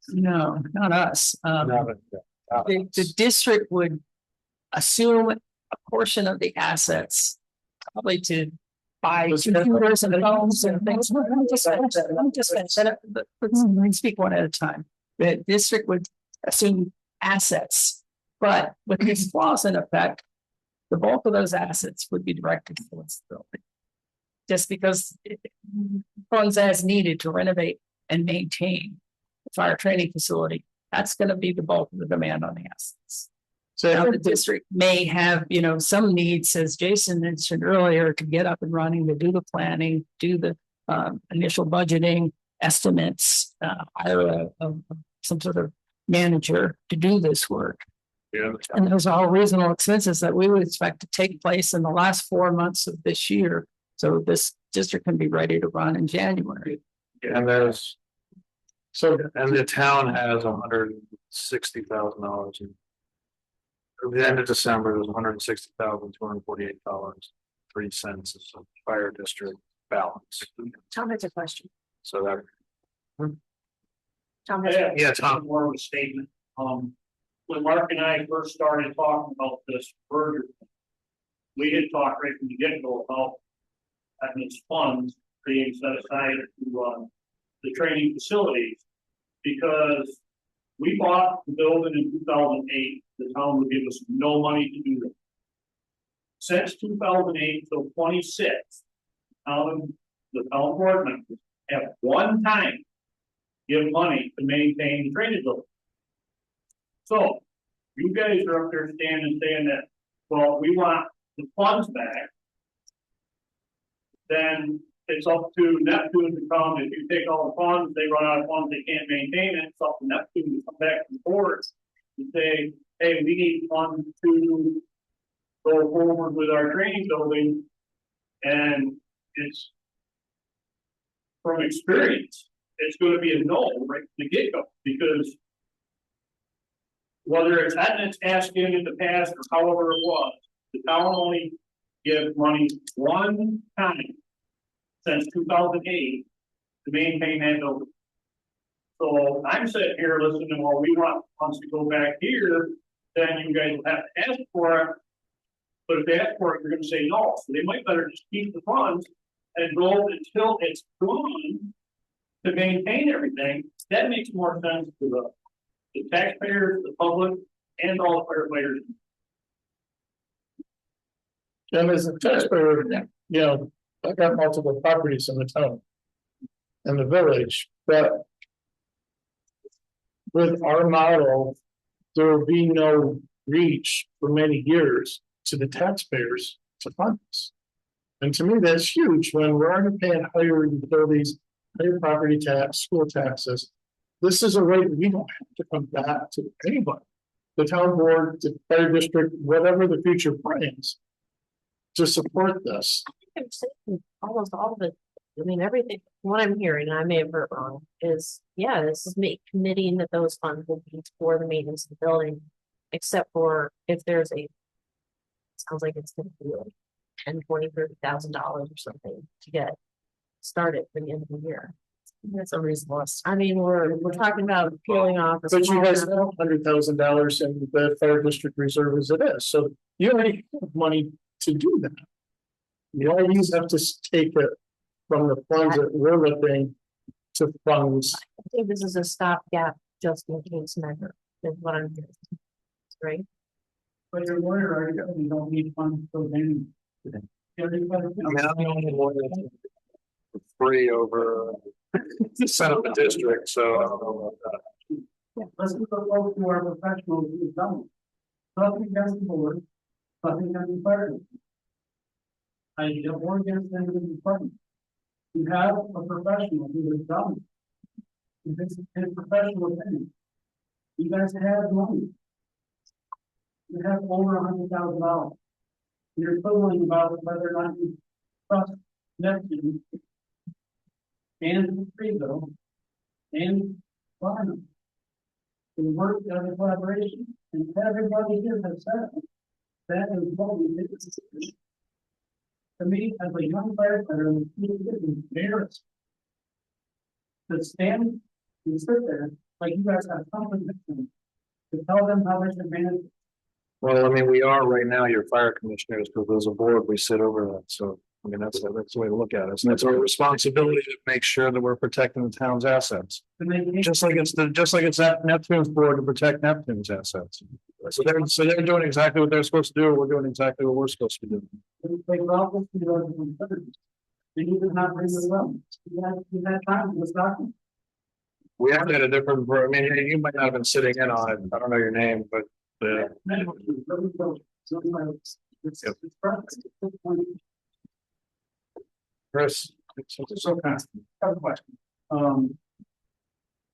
No, not us. The district would assume a portion of the assets, probably to buy computers and phones and things. Let's speak one at a time. The district would assume assets, but with this clause in effect, the bulk of those assets would be directed towards the building. Just because funds as needed to renovate and maintain the fire training facility. That's gonna be the bulk of the demand on the assets. So Now, the district may have, some needs, as Jason mentioned earlier, to get up and running, to do the planning, do the initial budgeting, estimates, hire some sort of manager to do this work. Yeah. And those are all reasonable expenses that we would expect to take place in the last 4 months of this year. So this district can be ready to run in January. And there's. So, and the town has $160,000 in. At the end of December, there's $160,248.03 of fire district balance. Tom has a question. So that, Tom has a yeah, Tom, More of a statement, when Mark and I first started talking about this merger, we had talked right from the get-go about having these funds being set aside to, the training facilities. Because we bought the building in 2008, the town would give us no money to do that. Since 2008 till 26, the town board members have one time give money to maintain the training building. So, you guys are up there standing saying that, well, we want the funds back. Then it's up to Neptune to come, if you take all the funds, they run out of funds, they can't maintain it, it's up to Neptune to come back to the board and say, hey, we need funds to go forward with our training building. And it's, from experience, it's gonna be a no right from the get-go, because whether it's Etna's asking in the past or however it was, the town only gives money one time since 2008 to maintain that building. So I'm sitting here listening, well, we want funds to go back here, then you guys will have to ask for it. But if they ask for it, you're gonna say no, so they might better just keep the funds and go until it's gone to maintain everything. That makes more sense to the taxpayers, the public, and all the firefighters. And as a taxpayer, I got multiple properties in the town. And the village, but. With our model, there will be no reach for many years to the taxpayers to fund this. And to me, that's huge when we're already paying higher utilities, higher property tax, school taxes. This is a way that we don't have to come back to anybody. The town board, the fire district, whatever the future brings. To support this. Almost all of it, everything, what I'm hearing, and I may have heard wrong, is, this is committing that those funds will be for the maintenance of the building, except for if there's sounds like it's gonna be like $10,000, $20,000, $30,000 or something to get started for the end of the year. That's unreasonable. We're talking about peeling off. But you guys have $100,000 in the fire district reserve as it is, so you already have money to do that. You always have to take it from the funds that we're looking to funds. I think this is a stopgap, just in case measure, is what I'm hearing. Right? But your lawyer already told you don't need funds for any. I'm the only lawyer for free over the center of the district, so I don't know about that. Yeah, let's go to our professionals who've done it. Nothing against the board, nothing against the fire. I have more against them than the department. You have a professional who has done it. This is his professional opinion. You guys have money. You have over $100,000. You're quibbling about whether or not you trust Neptune and Freeville and Barnum to work as a collaboration. And everybody here has said that is what we did. To me, as a young firefighter, it's embarrassing to stand and sit there like you guys have something to tell them how they should manage. Well, we are right now your fire commissioners, because as a board, we sit over that, so, that's the way to look at it, and that's our responsibility to make sure that we're protecting the town's assets. Just like it's at Neptune's board to protect Neptune's assets. So they're doing exactly what they're supposed to do, we're doing exactly what we're supposed to do. They need to not bring it up. You had time to stop them. We have had a different, I mean, you might not have been sitting in on it, I don't know your name, but the. Chris. So constant. I have a question.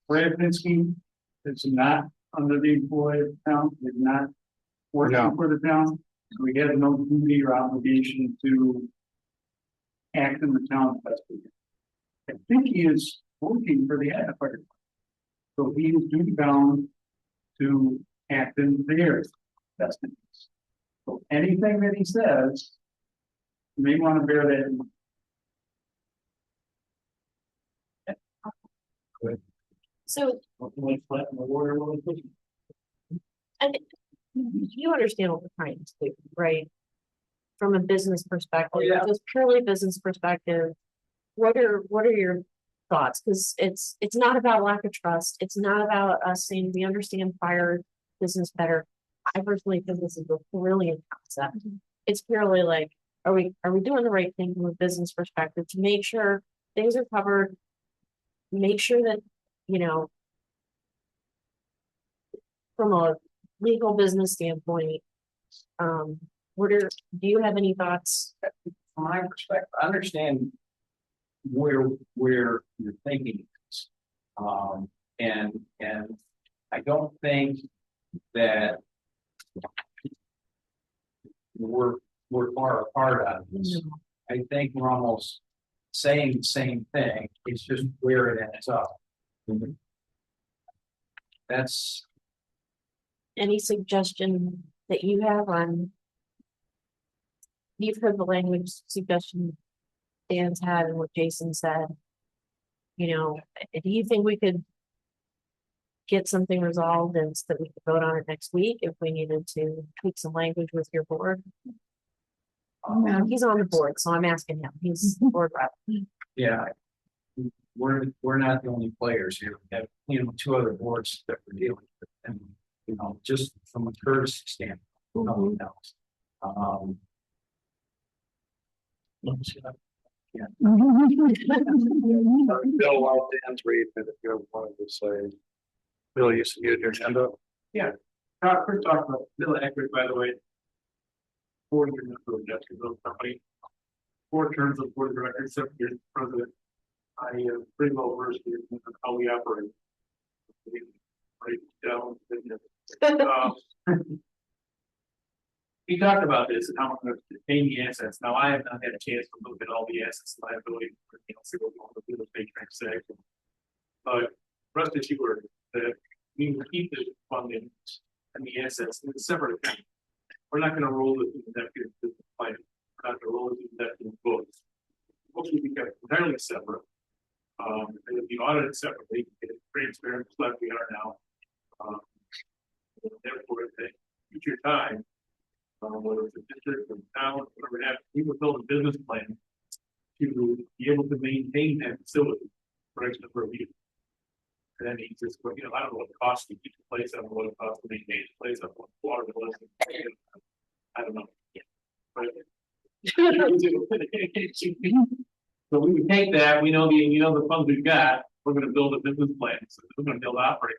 Brad Pinsky is not under the employee account, is not working No. for the town. So we have no duty or obligation to act in the town custody. I think he is working for the ad fire. So he is duty bound to act in their best interests. So anything that he says, you may want to bear that in mind. So, and you understand what we're trying to do, right? From a business perspective, just purely business perspective, what are your thoughts? Because it's not about lack of trust. It's not about us saying we understand fire business better. I personally think this is a brilliant concept. It's purely like, are we doing the right thing from a business perspective to make sure things are covered? Make sure that, you know, from a legal business standpoint, do you have any thoughts? From my perspective, I understand where you're thinking is. And I don't think that we're far apart on this. I think we're almost saying the same thing. It's just where it ends up. That's Any suggestion that you have on? You've heard the language suggestion Dan's had and what Jason said. You know, do you think we could get something resolved and so that we could vote on it next week if we needed to tweak some language with your board? He's on the board, so I'm asking him. He's the board rep. yeah. We're not the only players here. We have, you know, 2 other boards that we're dealing with, and you know, just from a courtesy standpoint, no one else. Bill, while Dan's reading it, if you wanted to say, Bill, you submitted your agenda. First off, Bill Eckert, by the way, 4 years of Justice Bill Company, 4 terms of board of directors, 7 years president. I am pretty well versed in how we operate. We talked about this and how we're going to retain the assets. Now, I have not had a chance to look at all the assets and liabilities, you know, see what we want to do with transaction. But rest assured that we will keep the funding and the assets in a separate account. We're not going to roll it in the executive business plan. We're not going to roll it in the executive books. Books will be kept entirely separate. And it'll be audited separately, it's transparent, just like we are now. Therefore, at the future time, whether it's a district or town, whatever it happens, we will build a business plan to be able to maintain that facility for X number of years. And that means it's, you know, I don't know what it costs to keep the place, I don't know what it costs to maintain the place, I don't know what water bill is. I don't know. But so we would take that, we know the funds we've got, we're gonna build a business plan, so we're gonna build operating.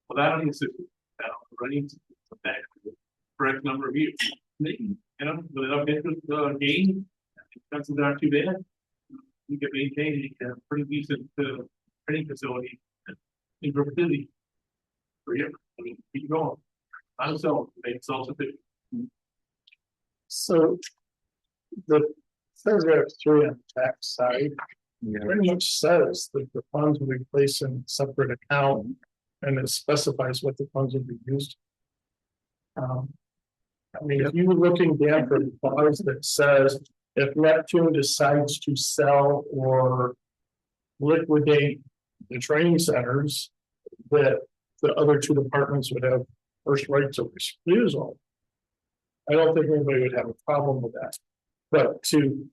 Well, that only system, that running back for X number of years. You know, with enough interest gain, expenses aren't too bad. We can maintain a pretty decent training facility in River City. For you, I mean, keep going. I'm self-sufficient. So the paragraph 3 on the tax side pretty much says that the funds will be placed in a separate account, and it specifies what the funds will be used. I mean, if you're looking down for the clause that says if Neptune decides to sell or liquidate the training centers, that the other 2 departments would have first rights of refusal. I don't think anybody would have a problem with that. But to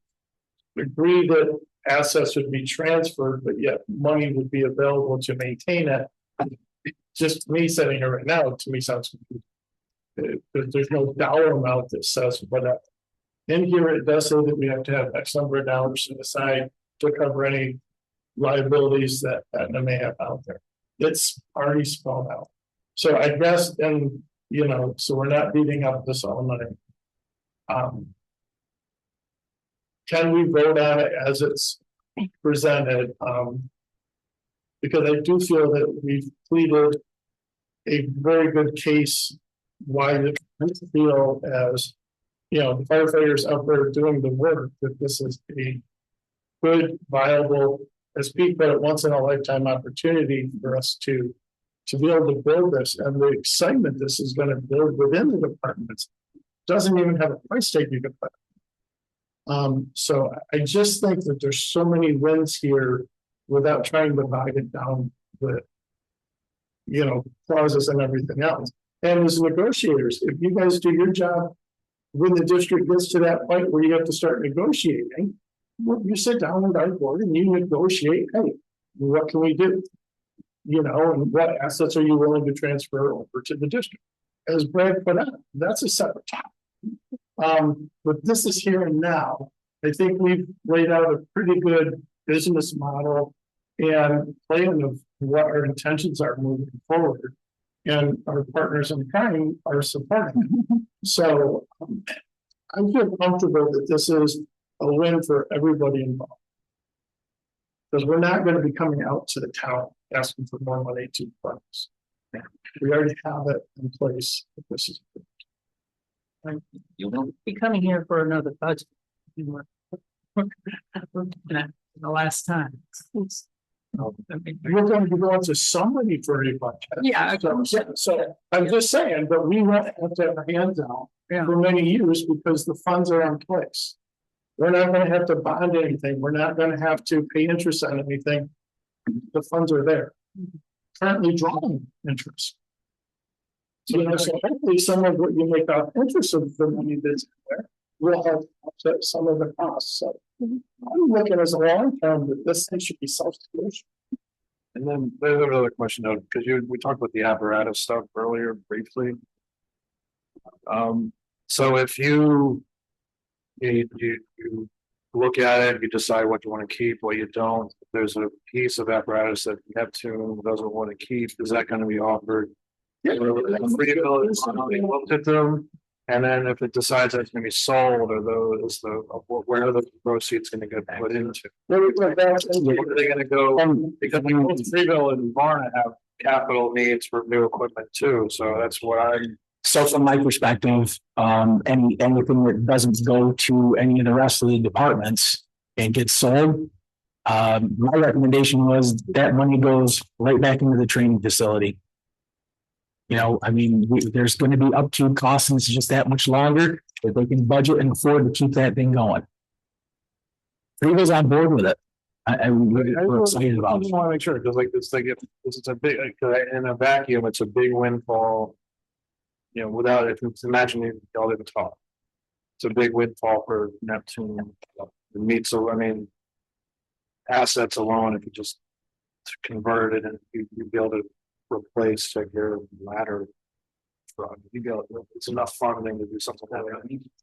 agree that assets would be transferred, but yet money would be available to maintain it, just me sitting here right now, to me sounds confusing. There's no dollar amount that says whatever. In here, it does say that we have to have X number of dollars set aside to cover any liabilities that Aetna may have out there. It's already spelled out. So I guess, and, you know, so we're not beating up this all night. Can we vote on it as it's presented? Because I do feel that we've pleaded a very good case why I feel as, you know, the firefighters out there doing the work, that this is a good, viable, as Pete put it, once in a lifetime opportunity for us to be able to build this, and the excitement this is going to build within the departments doesn't even have a price tag you can put. So I just think that there's so many wins here without trying to divide it down with, you know, clauses and everything else. And as negotiators, if you guys do your job, when the district gets to that point where you have to start negotiating, well, you sit down with our board and you negotiate, hey, what can we do? You know, and what assets are you willing to transfer over to the district? As Brad put out, that's a separate topic. But this is here and now. I think we've laid out a pretty good business model and plan of what our intentions are moving forward. And our partners in crime are supporting. So I feel comfortable that this is a win for everybody involved. Because we're not going to be coming out to the town asking for more money to funds. We already have it in place. This is You won't be coming here for another budget. You were the last time. I mean, you're going to be going to somebody for a budget. Yeah. So I'm just saying, but we won't have to have our hands out for many years because the funds are in place. We're not going to have to bond anything. We're not going to have to pay interest on anything. The funds are there. Currently drawing interest. So, you know, so hopefully some of what you make off interest of the money that's there will help offset some of the costs. So I'm looking as a long term that this thing should be self-sufficient. And then there's another question though, because we talked about the apparatus stuff earlier briefly. So if you look at it, you decide what you want to keep, what you don't. If there's a piece of apparatus that Neptune doesn't want to keep, is that going to be offered? Yeah, free ability to look at them, and then if it decides that it's going to be sold, or those where are the proceeds going to get put into? Where are they going to go? Because both Freeville and Varna have capital needs for new equipment too, so that's what I'm. So from my perspective, anything that doesn't go to any of the rest of the departments and gets sold, my recommendation was that money goes right back into the training facility. You know, I mean, there's going to be upkeep costs and it's just that much longer, but they can budget and afford to keep that thing going. Freeville's on board with it. We're excited about it. I just want to make sure, because like this thing, if this is a big, in a vacuum, it's a big windfall. You know, without it, imagine y'all didn't talk. It's a big windfall for Neptune. It meets, so I mean, assets alone, if you just convert it and you be able to replace like your ladder, you be able to, it's enough funding to do something like that.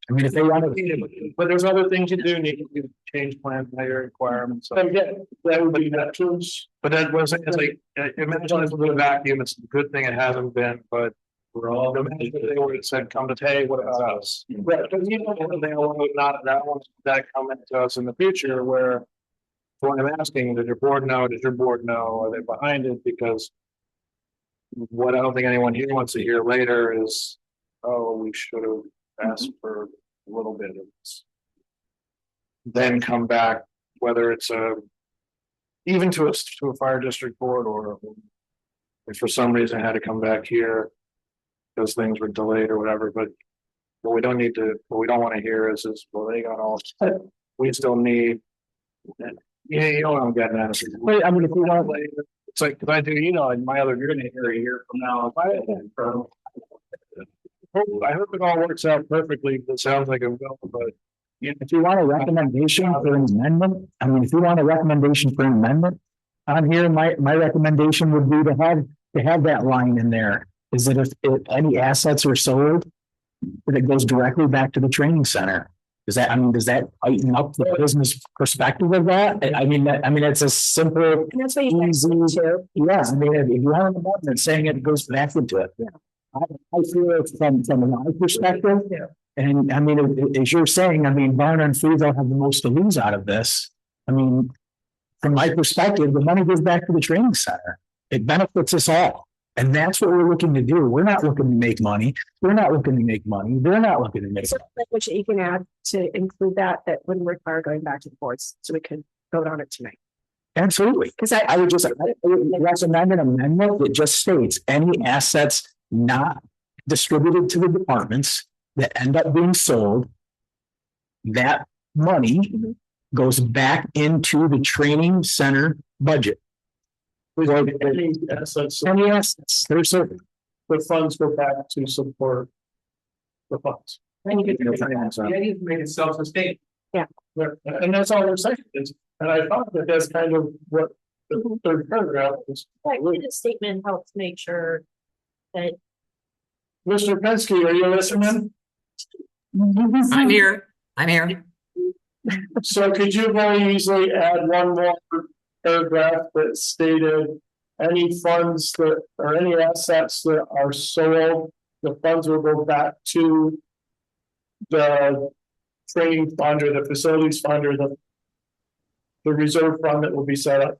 I mean, if they want to, but there's other things you do need to change plans by your requirements. So. That would be Neptune's. But that was it's like imagine it's a little vacuum. It's a good thing it hasn't been, but. We're all the thing where it said, "Come to hey, what about us?" Right, but you know, they not that one that coming to us in the future. Where, what I'm asking, did your board know? Did your board know? Are they behind it? Because what I don't think anyone here wants to hear later is, "Oh, we should have asked for a little bit of this." Then come back, whether it's even to a fire district board, or if for some reason it had to come back here. Because things were delayed or whatever, but what we don't want to hear is well, they got all, we still need, you know what I'm getting at. I mean, if we want, it's like, because I do, you know, in my other, you're going to hear a year from now. I hope it all works out perfectly. It sounds like it will, but. If you want a recommendation for an amendment, I mean, if you want a recommendation for an amendment, on here, my recommendation would be to have that line in there. Is that if any assets are sold, that it goes directly back to the training center. Does that, I mean, does that tighten up the business perspective of that? It's a simple, And that's what you guys easy, do too. yeah, I mean, if you have a button and saying it goes back into it. I feel it from my perspective. And I mean, as you're saying, I mean, Varna and Friesel have the most to lose out of this. I mean, from my perspective, the money goes back to the training center. It benefits us all. And that's what we're looking to do. We're not looking to make money. We're not looking to make money. They're not looking to make So money. language that you can add to include that wouldn't require going back to the boards, so we could vote on it tonight. Absolutely. Because I would recommend an amendment that just states any assets not distributed to the departments that end up being sold, that money goes back into the training center budget. Any assets, Any assets, they're certain. the funds go back to support the funds. The idea is to make it self-sustained. And that's all they're saying is, and I thought that that's kind of what the third paragraph is. Right, the statement helps make sure that Mr. Penske, are you listening? I'm here. I'm here. So could you very easily add one more paragraph that stated any funds that, or any assets that are sold, the funds will go back to the training fund or the facilities fund or the reserve fund that will be set up?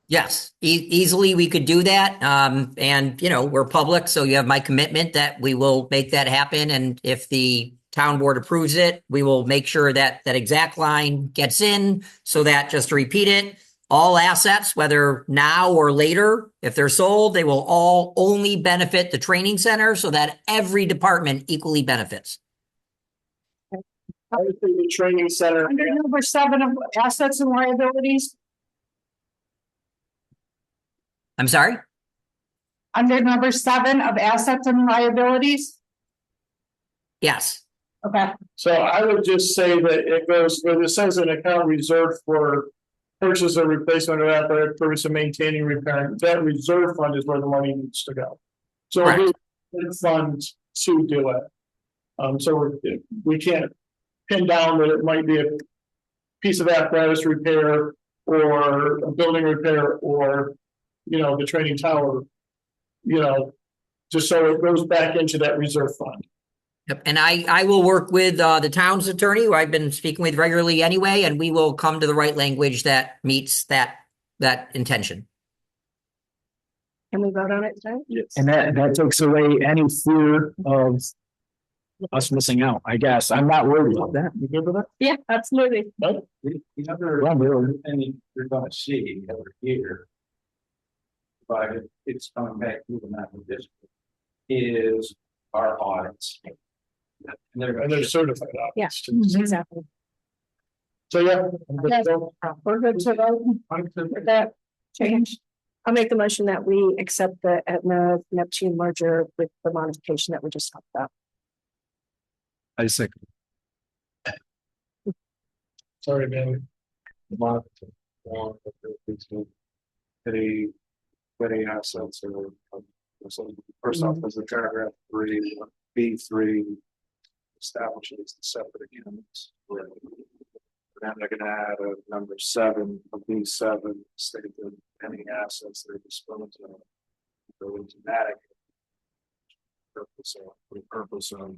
Yes, easily we could do that. And you know, we're public, so you have my commitment that we will make that happen. And if the town board approves it, we will make sure that that exact line gets in so that, just to repeat it, all assets, whether now or later, if they're sold, they will all only benefit the training center so that every department equally benefits. I would think the training center. Under number 7 of assets and liabilities, I'm sorry? under number 7 of assets and liabilities. Yes. Okay. So I would just say that it goes, where it says an account reserved for purchase or replacement of apparatus, purpose of maintaining, repairing, that reserve fund is where the money needs to go. So Correct. we fund to do it. So we can't pin down that it might be a piece of apparatus repair or a building repair or, you know, the training tower, you know, just so it goes back into that reserve fund. Yep. And I will work with the town's attorney, who I've been speaking with regularly anyway, and we will come to the right language that meets that intention. Can we vote on it today? Yes. And that takes away any fear of us missing out, I guess. I'm not worried about that. You good with that? Yeah, absolutely. The other thing you're gonna see over here, but it's coming back to the map of this, is our audits. And they're certified Yeah, audits too. exactly. So, yeah. We're good to vote with that change. I'll make the motion that we accept the Aetna Neptune merger with the modification that we just talked about. I just think. Sorry, man. Any assets or first off, as a paragraph 3, B3 establishes the separate accounts. Then they're gonna add a number 7 of B7, state that any assets that are disposed of go into that account. For the purpose of.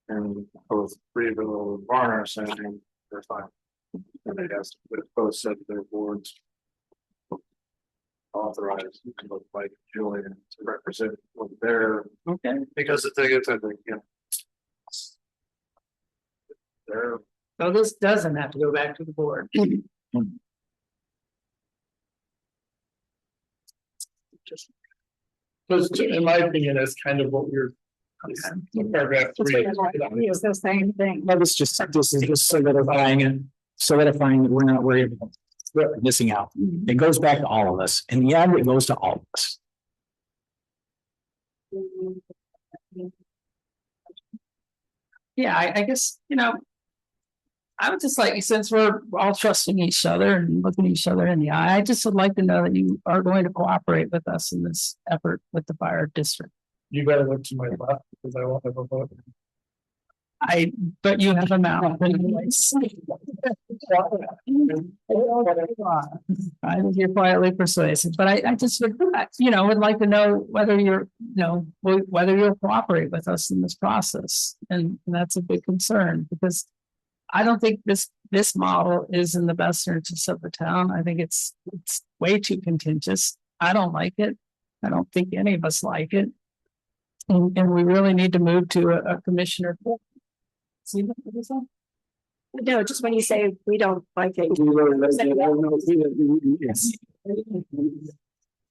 And both Freeville and Varner are saying they're fine. And they asked, but both said their boards authorized, look like Julian to represent what they're. Okay. Because the thing is, I think, you know. They're. So this doesn't have to go back to the board. Because in my opinion, that's kind of what we're. Paragraph 3. It's the same thing. No, this is just solidifying it, solidifying that we're not worried about missing out. It goes back to all of us. In the end, it goes to all of us. Yeah, I guess, you know, I would just like, since we're all trusting each other and looking each other in the eye, I just would like to know that you are going to cooperate with us in this effort with the fire district. You better look to my left because I won't have a vote. but you have a mouth. Anyways. I think you're quietly persuasive, but I just would, would like to know whether whether you'll cooperate with us in this process. And that's a big concern because I don't think this model is in the best interest of the town. I think it's way too contentious. I don't like it. I don't think any of us like it. And we really need to move to a commissioner. See what is that? No, just when you say we don't like it.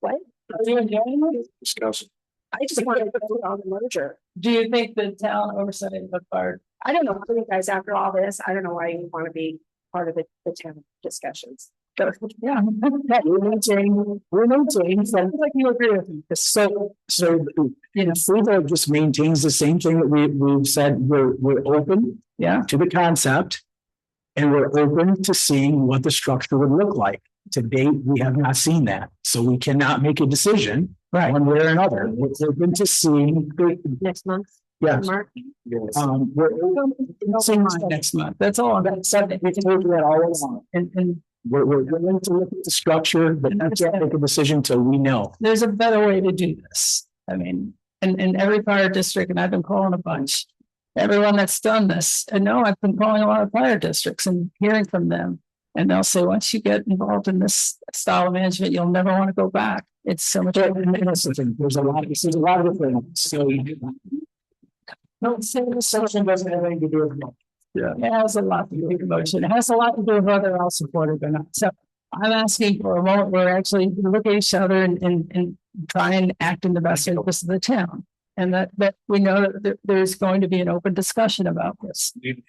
What? Are you enjoying it? Discuss. I just want to vote on the merger. Do you think the town oversight of the fire? I don't know, you guys, after all this, I don't know why you want to be part of the town discussions. Yeah, we're not saying, like you agree with me. So, Freeville just maintains the same thing that we've said, we're open to the concept. And we're open to seeing what the structure would look like. To date, we have not seen that. So we cannot make a decision one way or another. We're open to seeing Next month? Yes. Mark? We're Seeing next month. That's all. That said, we can do that all along. And we're willing to look at the structure, but not yet make a decision until we know. There's a better way to do this. I mean, in every fire district, and I've been calling a bunch. Everyone that's done this, and no, I've been calling a lot of fire districts and hearing from them. And they'll say, once you get involved in this style of management, you'll never want to go back. It's so much. There's a lot of different. So don't say this section doesn't have anything to do with it. Yeah, it has a lot to do with emotion. It has a lot to do with whether I'll support it or not. So I'm asking for a moment where actually we look at each other and try and act in the best interest of the town. And that we know that there's going to be an open discussion about this. We've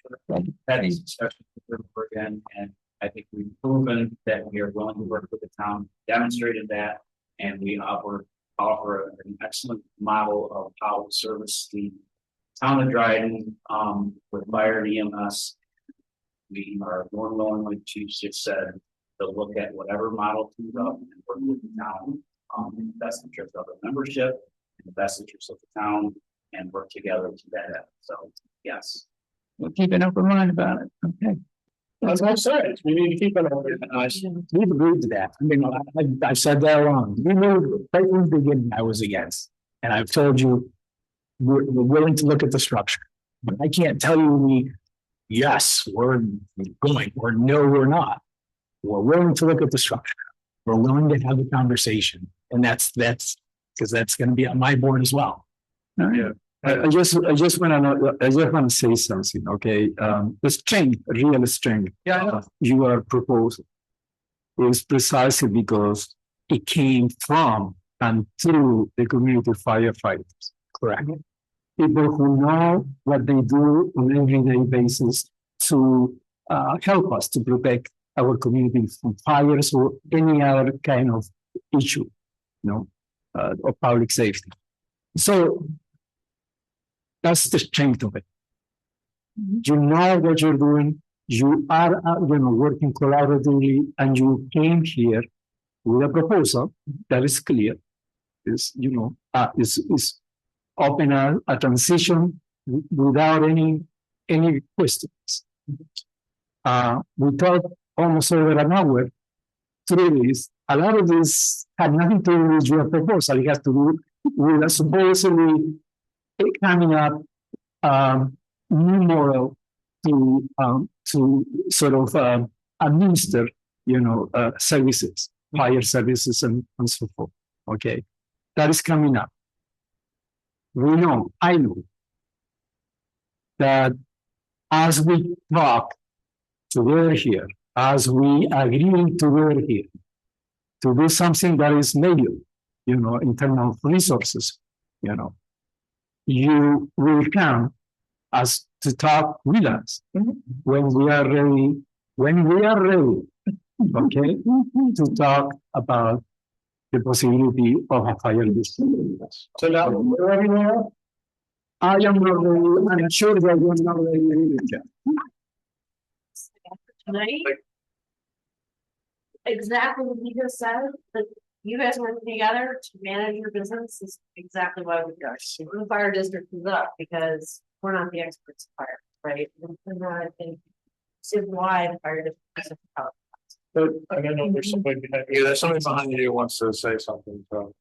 had these discussions over again, and I think we've proven that we are willing to work with the town, demonstrated that, and we offer an excellent model of how to service the town of Dryden with fire and EMS. We are more than willing, like Chief just said, to look at whatever model comes up and work with the town in the best interest of the membership, in the best interest of the town, and work together to that end. So, yes. We'll keep an open mind about it. Okay. As I said, we need to keep an open mind. We've agreed to that. I mean, I've said that wrong. We knew right from the beginning I was against. And I've told you, we're willing to look at the structure. But I can't tell you yes, we're going, or no, we're not. We're willing to look at the structure. We're willing to have a conversation. And that's because that's going to be on my board as well. Yeah. I just want to say something, okay? The strength, real strength, you are proposing is precisely because it came from and through the community firefighters. Correct. People who know what they do on an everyday basis to help us to protect our community from fires or any other kind of issue, of public safety. So that's the strength of it. You know what you're doing. You are, working collaboratively, and you came here with a proposal that is clear. Is open a transition without any questions. We thought almost over an hour through this. A lot of this had nothing to do with your proposal. It has to do with supposedly coming up new model to sort of administer, services, fire services, and so forth. Okay, that is coming up. I know that as we talk together here, as we agree together here, to do something that is major, in terms of resources, you will come as to talk with us when we are ready, okay, to talk about the possibility of a fire district. So now, we're ready now? I am not ready. I'm sure that you're not ready. Tonight. Exactly what you just said, that you guys working together to manage your business is exactly why we do. The fire district is up because we're not the experts in fire. right? And that, and so why the fire district. But I don't know if there's somebody behind you. There's somebody behind you who wants to say something. So.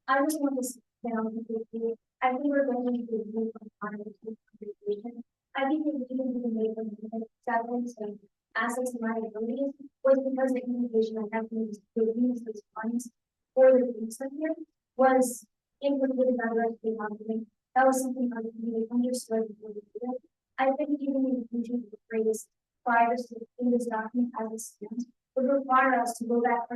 I just want to sit down with you. I think we're going to do from conversation. I think the reason we made them severance and assets and liabilities was because the communication I have to use those funds for the things here was implicated by the rest of the company. That was something I really understood. I think even in the future, the phrase prior to in this document as it stands would require us to go back to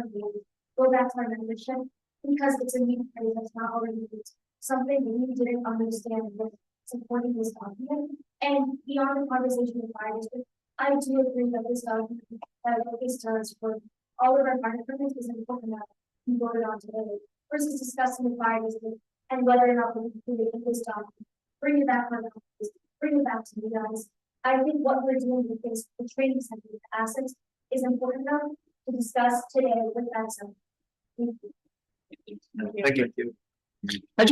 our membership, because it's a new phrase that's not already used. Something we didn't understand with supporting this document. And beyond the conversation with fire district, I do agree that this document, that what this does for all of our fire departments is important enough to vote it on today, versus discussing the fire district and whether or not we can in this document. Bring it back on bring it back to you guys. I think what we're doing with this, the training center with assets, is important enough to discuss today with that center. Thank you. I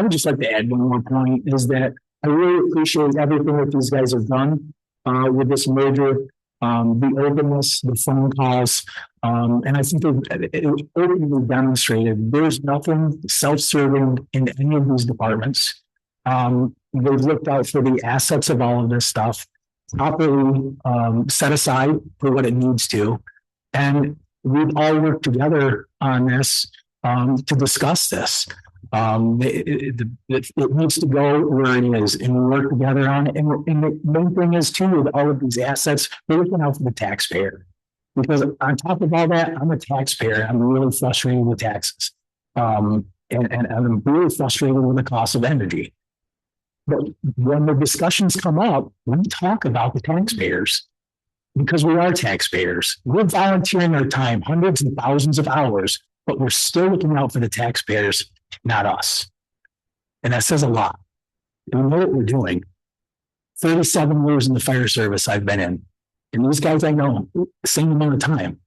would just like to add one more point, is that I really appreciate everything that these guys have done with this merger, the openness, the phone calls, and I think it openly demonstrated there's nothing self-serving in any of these departments. They've looked out for the assets of all of this stuff, properly set aside for what it needs to, and we've all worked together on this to discuss this. It needs to go where it is, and we work together on it. And the main thing is too, with all of these assets, we're looking out for the taxpayer. Because on top of all that, I'm a taxpayer. I'm really frustrated with taxes. And I'm really frustrated with the cost of energy. But when the discussions come up, we talk about the taxpayers. Because we are taxpayers. We're volunteering our time, hundreds and thousands of hours, but we're still looking out for the taxpayers, not us. And that says a lot. We know what we're doing. 37 years in the fire service I've been in. And these guys I know the same amount of time.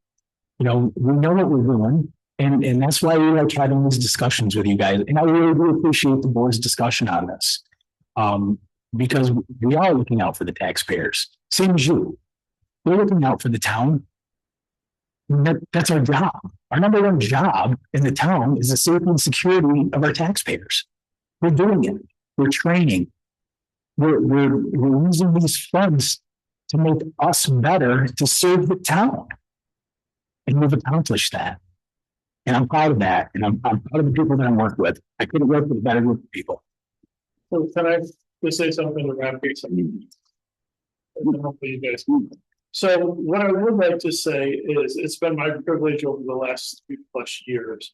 You know, we know what we're doing. And that's why we like having these discussions with you guys. And I really do appreciate the board's discussion on this. Because we are looking out for the taxpayers. Same as you. We're looking out for the town. That's our job. Our number one job in the town is the safety and security of our taxpayers. We're doing it. We're training. We're using these funds to make us better to serve the town. And we've accomplished that. And I'm proud of that. And I'm proud of the people that I work with. I couldn't work with a better group of people. So can I just say something to wrap things up? Hopefully you guys. So what I would like to say is it's been my privilege over the last 3+ years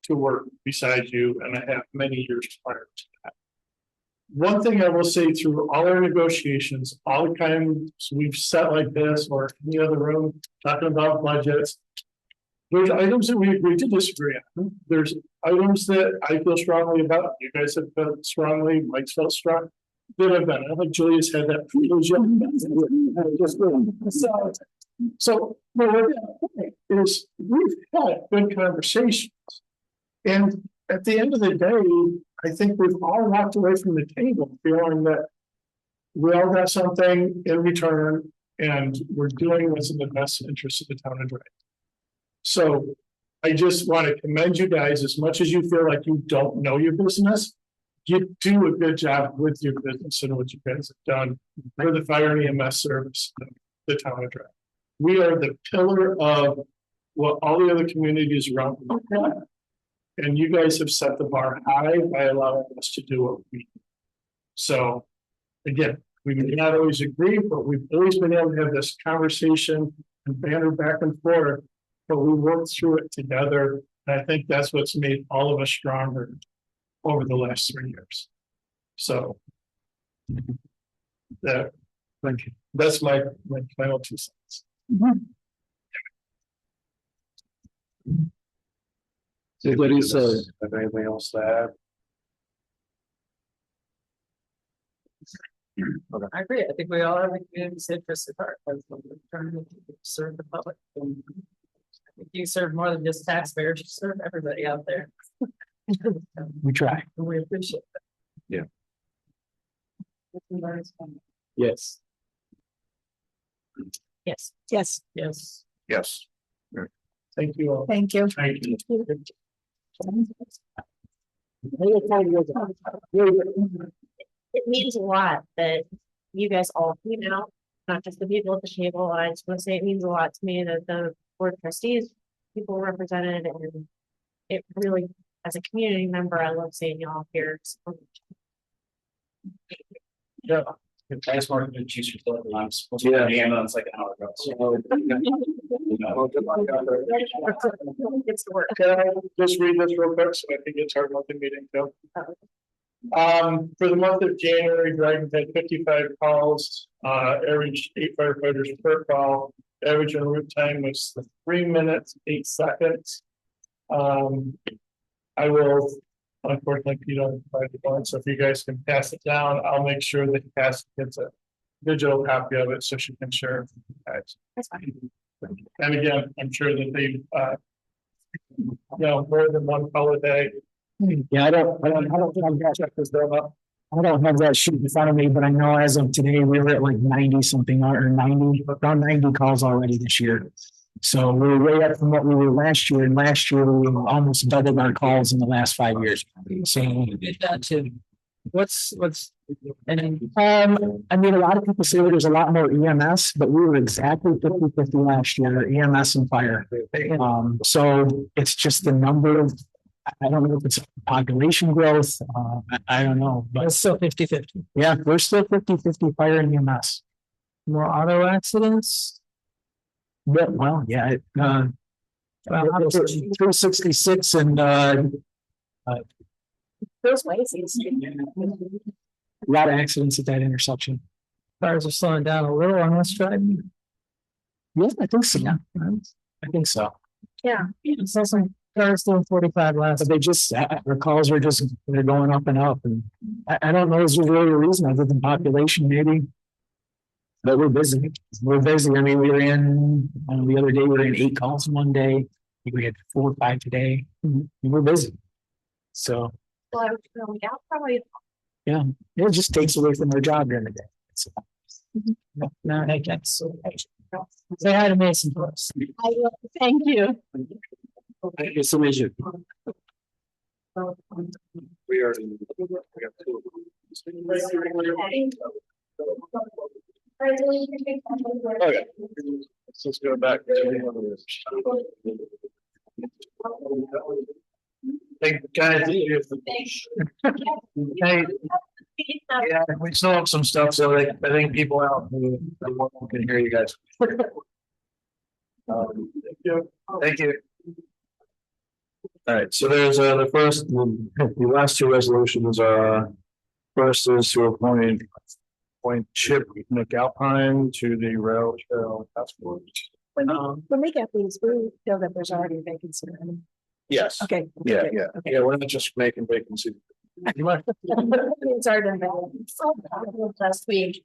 to work beside you, and I have many years prior to that. One thing I will say through all our negotiations, all the times we've sat like this or in the other room talking about budgets, there's items that we agree to disagree on. There's items that I feel strongly about. You guys have felt strongly, Mike's felt strong. That I've been. I think Julia's had that privilege. So is we've had good conversations. And at the end of the day, I think we've all walked away from the table feeling that we all got something in return and we're doing what's in the best interest of the town of Drake. So I just want to commend you guys. As much as you feel like you don't know your business, you do a good job with your business and what you guys have done for the fire and EMS service of the town of Drake. We are the pillar of what all the other communities around look at. And you guys have set the bar high by allowing us to do what we do. So again, we may not always agree, but we've always been able to have this conversation and banter back and forth, but we worked through it together. And I think that's what's made all of us stronger over the last 3 years. So that, thank you. That's my final 2 cents. Anybody's have anything else to add? Okay. I agree. I think we all have the community's interest at heart. As we're trying to serve the public. And I think you serve more than just taxpayers. You serve everybody out there. We try. We appreciate that. Yeah. Yes. Yes, yes. Yes. Yes. Thank you all. Thank you. Thank you. It means a lot that you guys all came out, not just the people at the table. I just want to say it means a lot to me that the board of trustees, people represented, and it really, as a community member, I love seeing y'all here. Yeah. I just wanted to choose your thought. I'm supposed to be in the ambulance like an hour ago. So, It's the work. Can I just read this real quick so I can get started with the meeting too? For the month of January, Dragon had 55 calls, average 8 firefighters per call. Average en route time was 3 minutes, 8 seconds. I will, unfortunately, you don't provide the one, so if you guys can pass it down, I'll make sure that Cassie gets a digital copy of it so she can share it with you guys. That's fine. And again, I'm sure that they, more than one call a day. Yeah, I don't have that sheet in front of me, but I know as of today, we were at like 90 something or 90, around 90 calls already this year. So we're way up from what we were last year, and last year we almost doubled our calls in the last 5 years. So We did that too. What's, and I mean, a lot of people say there's a lot more EMS, but we were exactly 50-50 last year, EMS and fire. So it's just the number of, I don't know if it's population growth, I don't know, but it's still 50-50. yeah, we're still 50-50 fire and EMS. More auto accidents. But, well, yeah, 366 and, Those ways. a lot of accidents at that intersection. Cars are slowing down a little on West Drive. Yeah, I think so. I think so. Yeah. It's also cars doing 45 last. But they just, their calls are just, they're going up and up, and I don't know, is there really a reason other than population, maybe? But we're busy. We're busy. I mean, we were in, the other day, we were in 8 calls in one day. I think we had 4 or 5 today. We're busy. So, Well, I was going out probably. yeah, it just takes away from their job during the day. So, No, I can't. Say hi to Mason for us. I will, thank you. thank you so much. We already. We got 2 of Okay. Let's go back. Hey, guys. Hey, yeah, we still have some stuff, so I think people out who can hear you guys. Thank you. All right, so there's the first, the last 2 resolutions are, first is to appoint Chip McAlpine to the rail trail task force. When we get these, we feel that there's already a vacancy. Yes. Okay. Yeah, we're not just making vacancies. It's already been last week.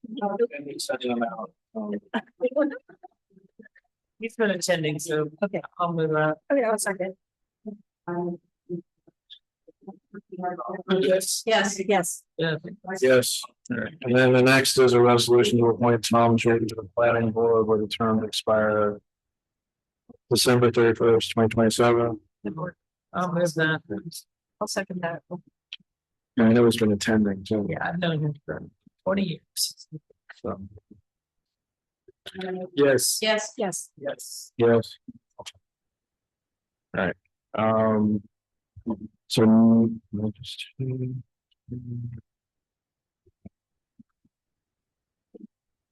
And sending them out. He's been attending, so Okay. I'll move on. Okay, I'll second. Yes. Yes, yes. Yeah. Yes, and then the next is a resolution to appoint Tom Jordan to the planning board with a term to expire December 31st, 2027. I'll move that. I'll second that. I know he's been attending too. Yeah, I've known him for 20 years. So. Yes. Yes, yes. Yes. Yes. All right, so.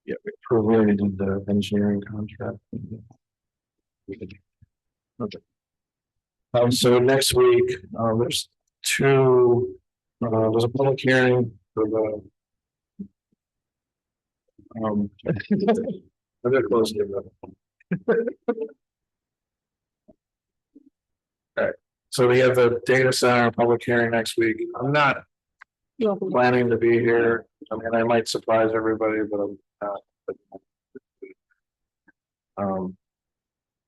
Yeah, we already did the engineering contract. Okay. So next week, there's 2, there's a public hearing for the. They're close to All right, so we have the data center public hearing next week. I'm not planning to be here. I mean, I might surprise everybody, but I'm not.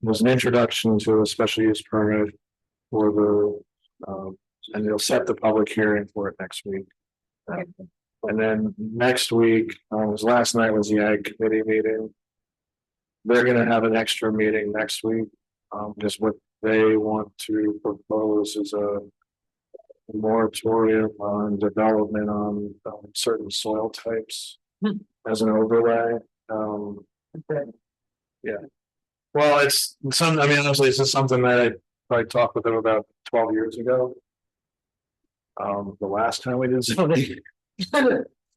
There's an introduction to a special use permit for the And you'll set the public hearing for it next week. And then next week, was last night was the ag committee meeting. They're gonna have an extra meeting next week. Just what they want to propose is a moratorium on development on certain soil types as an overlay. Yeah. Well, it's some, I mean, honestly, this is something that I talked with them about 12 years ago. The last time we did zoning.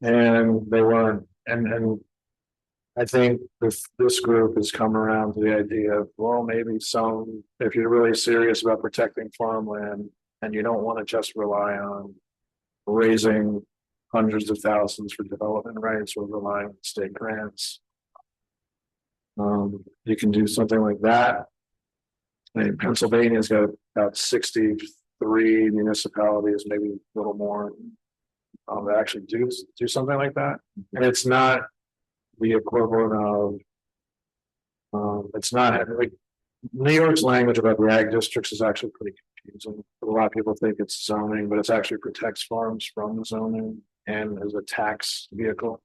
And they weren't, and I think this group has come around to the idea of, well, maybe some, if you're really serious about protecting farmland and you don't want to just rely on raising hundreds of thousands for development rights or relying on state grants. You can do something like that. I mean, Pennsylvania's got about 63 municipalities, maybe a little more, that actually do something like that. And it's not the equivalent of, it's not like New York's language about the ag districts is actually pretty confusing. A lot of people think it's zoning, but it's actually protects farms from zoning and as a tax vehicle.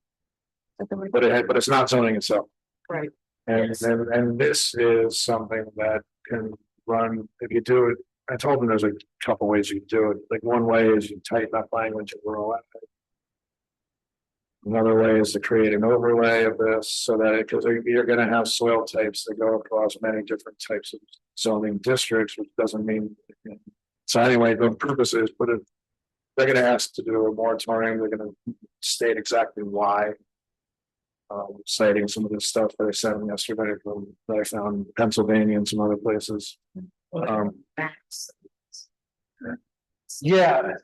But it's not zoning itself. Right. And this is something that can run, if you do it, I told them there's a couple ways you can do it. Like one way is you tighten up language in rural ag. Another way is to create an overlay of this so that because you're going to have soil types that go across many different types of zoning districts, which doesn't mean. So anyway, the purpose is they're going to ask to do a moratorium. They're going to state exactly why. Citing some of the stuff that I sent them yesterday that I found in Pennsylvania and some other places. Yeah,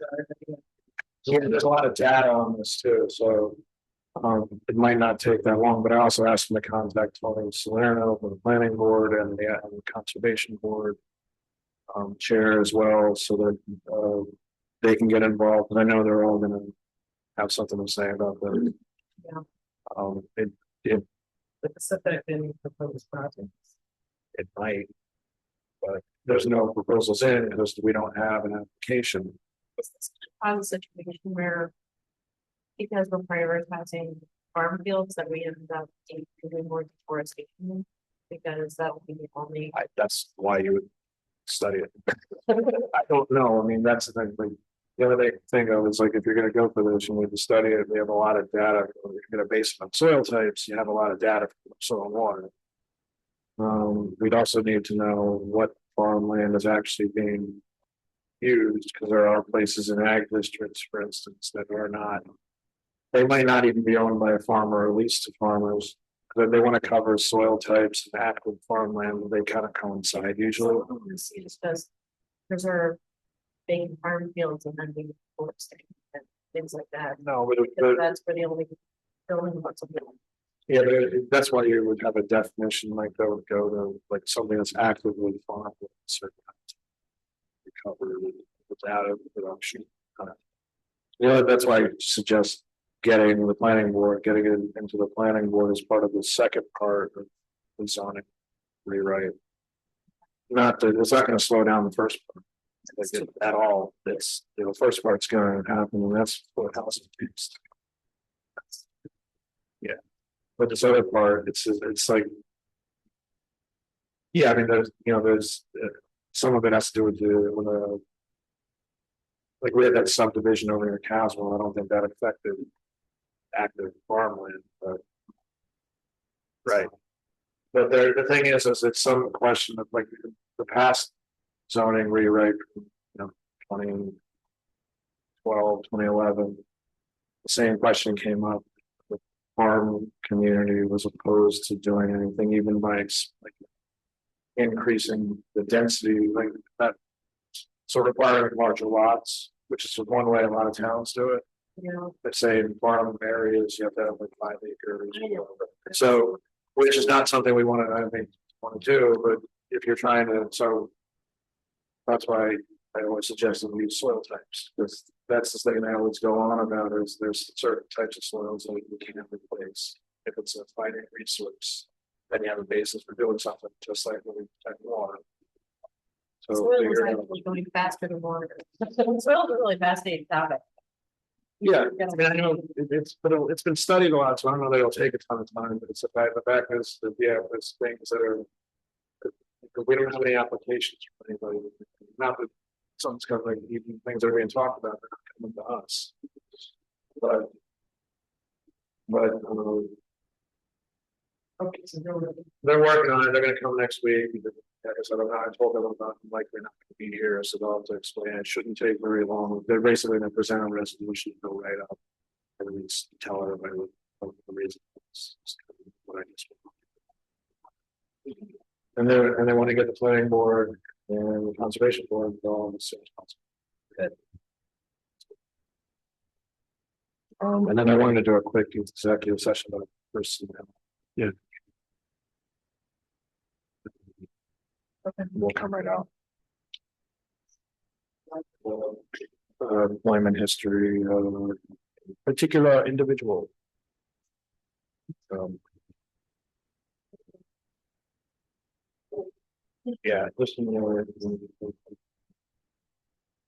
there's a lot of data on this too, so it might not take that long. But I also asked them to contact Tony Salerno from the planning board and the conservation board chair as well, so that they can get involved. And I know they're all going to have something to say about that. Yeah. But the setback in proposed projects. It might, but there's no proposals in because we don't have an application. On the situation where, because we're prioritizing farm fields, that we end up doing more deforestation, because that would be the only. That's why you would study it. I don't know. I mean, that's the thing. Like, the other thing to think of is like if you're going to go for this, you need to study it. We have a lot of data. You're going to base it on soil types. You have a lot of data from soil and water. We'd also need to know what farmland is actually being used, because there are places in ag districts, for instance, that are not. They might not even be owned by a farmer or leased to farmers. Because they want to cover soil types and active farmland. They kind of coincide usually. It's just preserve vacant farm fields and then be forested and things like that. No, but that's where the only building lots of them. Yeah, but that's why you would have a definition like that would go to like something that's actively farmed with certain recovery without a production. That's why I suggest getting the planning board, getting it into the planning board as part of the second part of the zoning rewrite. Not that it's not going to slow down the first part at all. It's the first part's going to happen, and that's what housing is. Yeah, but this other part, it's like, yeah, I mean, there's some of it has to do with the like we had that subdivision over near Caswell. I don't think that affected active farmland, but right. But the thing is it's some question of like the past zoning rewrite, 2012, 2011. The same question came up. The farm community was opposed to doing anything, even by like increasing the density, like that. So requiring larger lots, which is one way a lot of towns do it. Let's say in farm areas, you have to have like 5 acres. So, which is not something we want to do, but if you're trying to, so that's why I always suggest that we use soil types, because that's the thing I always go on about is there's certain types of soils that you can't replace. If it's a finite resource, then you have a basis for doing something, just like when we protect water. So So Soil was figure it out. actually going faster than water. Soil's a really fascinating topic. Yeah, I mean, I know it's been studied a lot, so I don't know that it'll take a ton of time, but it's the fact is that, yeah, there's things that are. We don't have any applications for anybody, not that someone's got like even things that are being talked about, they're not coming to us. But. Okay, so They're working on it, they're gonna come next week. Like I said, I told them I'm likely not gonna be here, so they'll have to explain. It shouldn't take very long. They're basically gonna present a resolution, go right up. And just tell everybody what the reason is. What I just. And they want to get the planning board and the conservation board involved as soon as possible. And then I wanted to do a quick executive session about personnel. Yeah. We'll come right out. Employment history, particular individual. Yeah, listen more.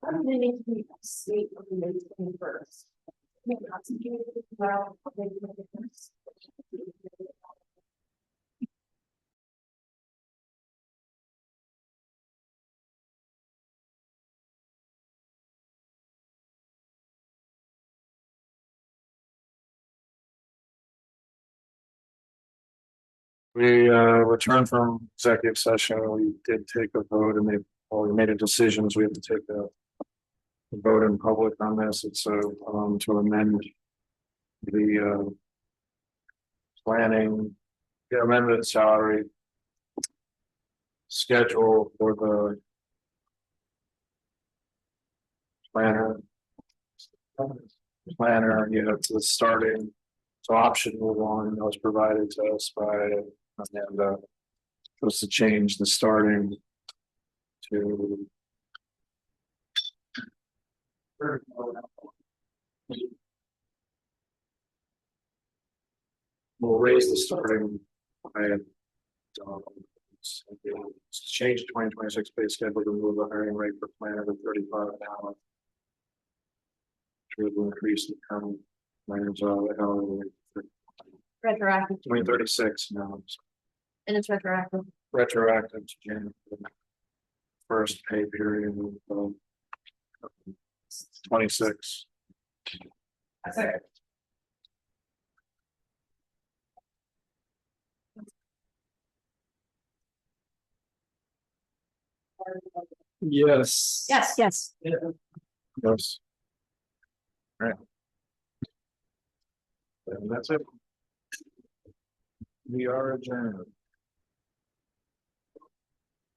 I'm gonna need to be state of the meeting first. Well, We returned from executive session. We did take a vote and we made a decision. We have to take a vote in public on this. It's to amend the planning, amended salary schedule for the planner, you know, to the starting. So option 1 was provided to us by Amanda, was to change the starting to we'll raise the starting by change the 2026 pay schedule to move the hiring rate for planner to 35 an hour. Which will increase the current planners hourly rate. retroactive. 2036 now. And it's retroactive. Retroactive to January. First pay period of 26. That's it. Yes. Yes. Yes. Yes. All right. And that's it. We are adjourned.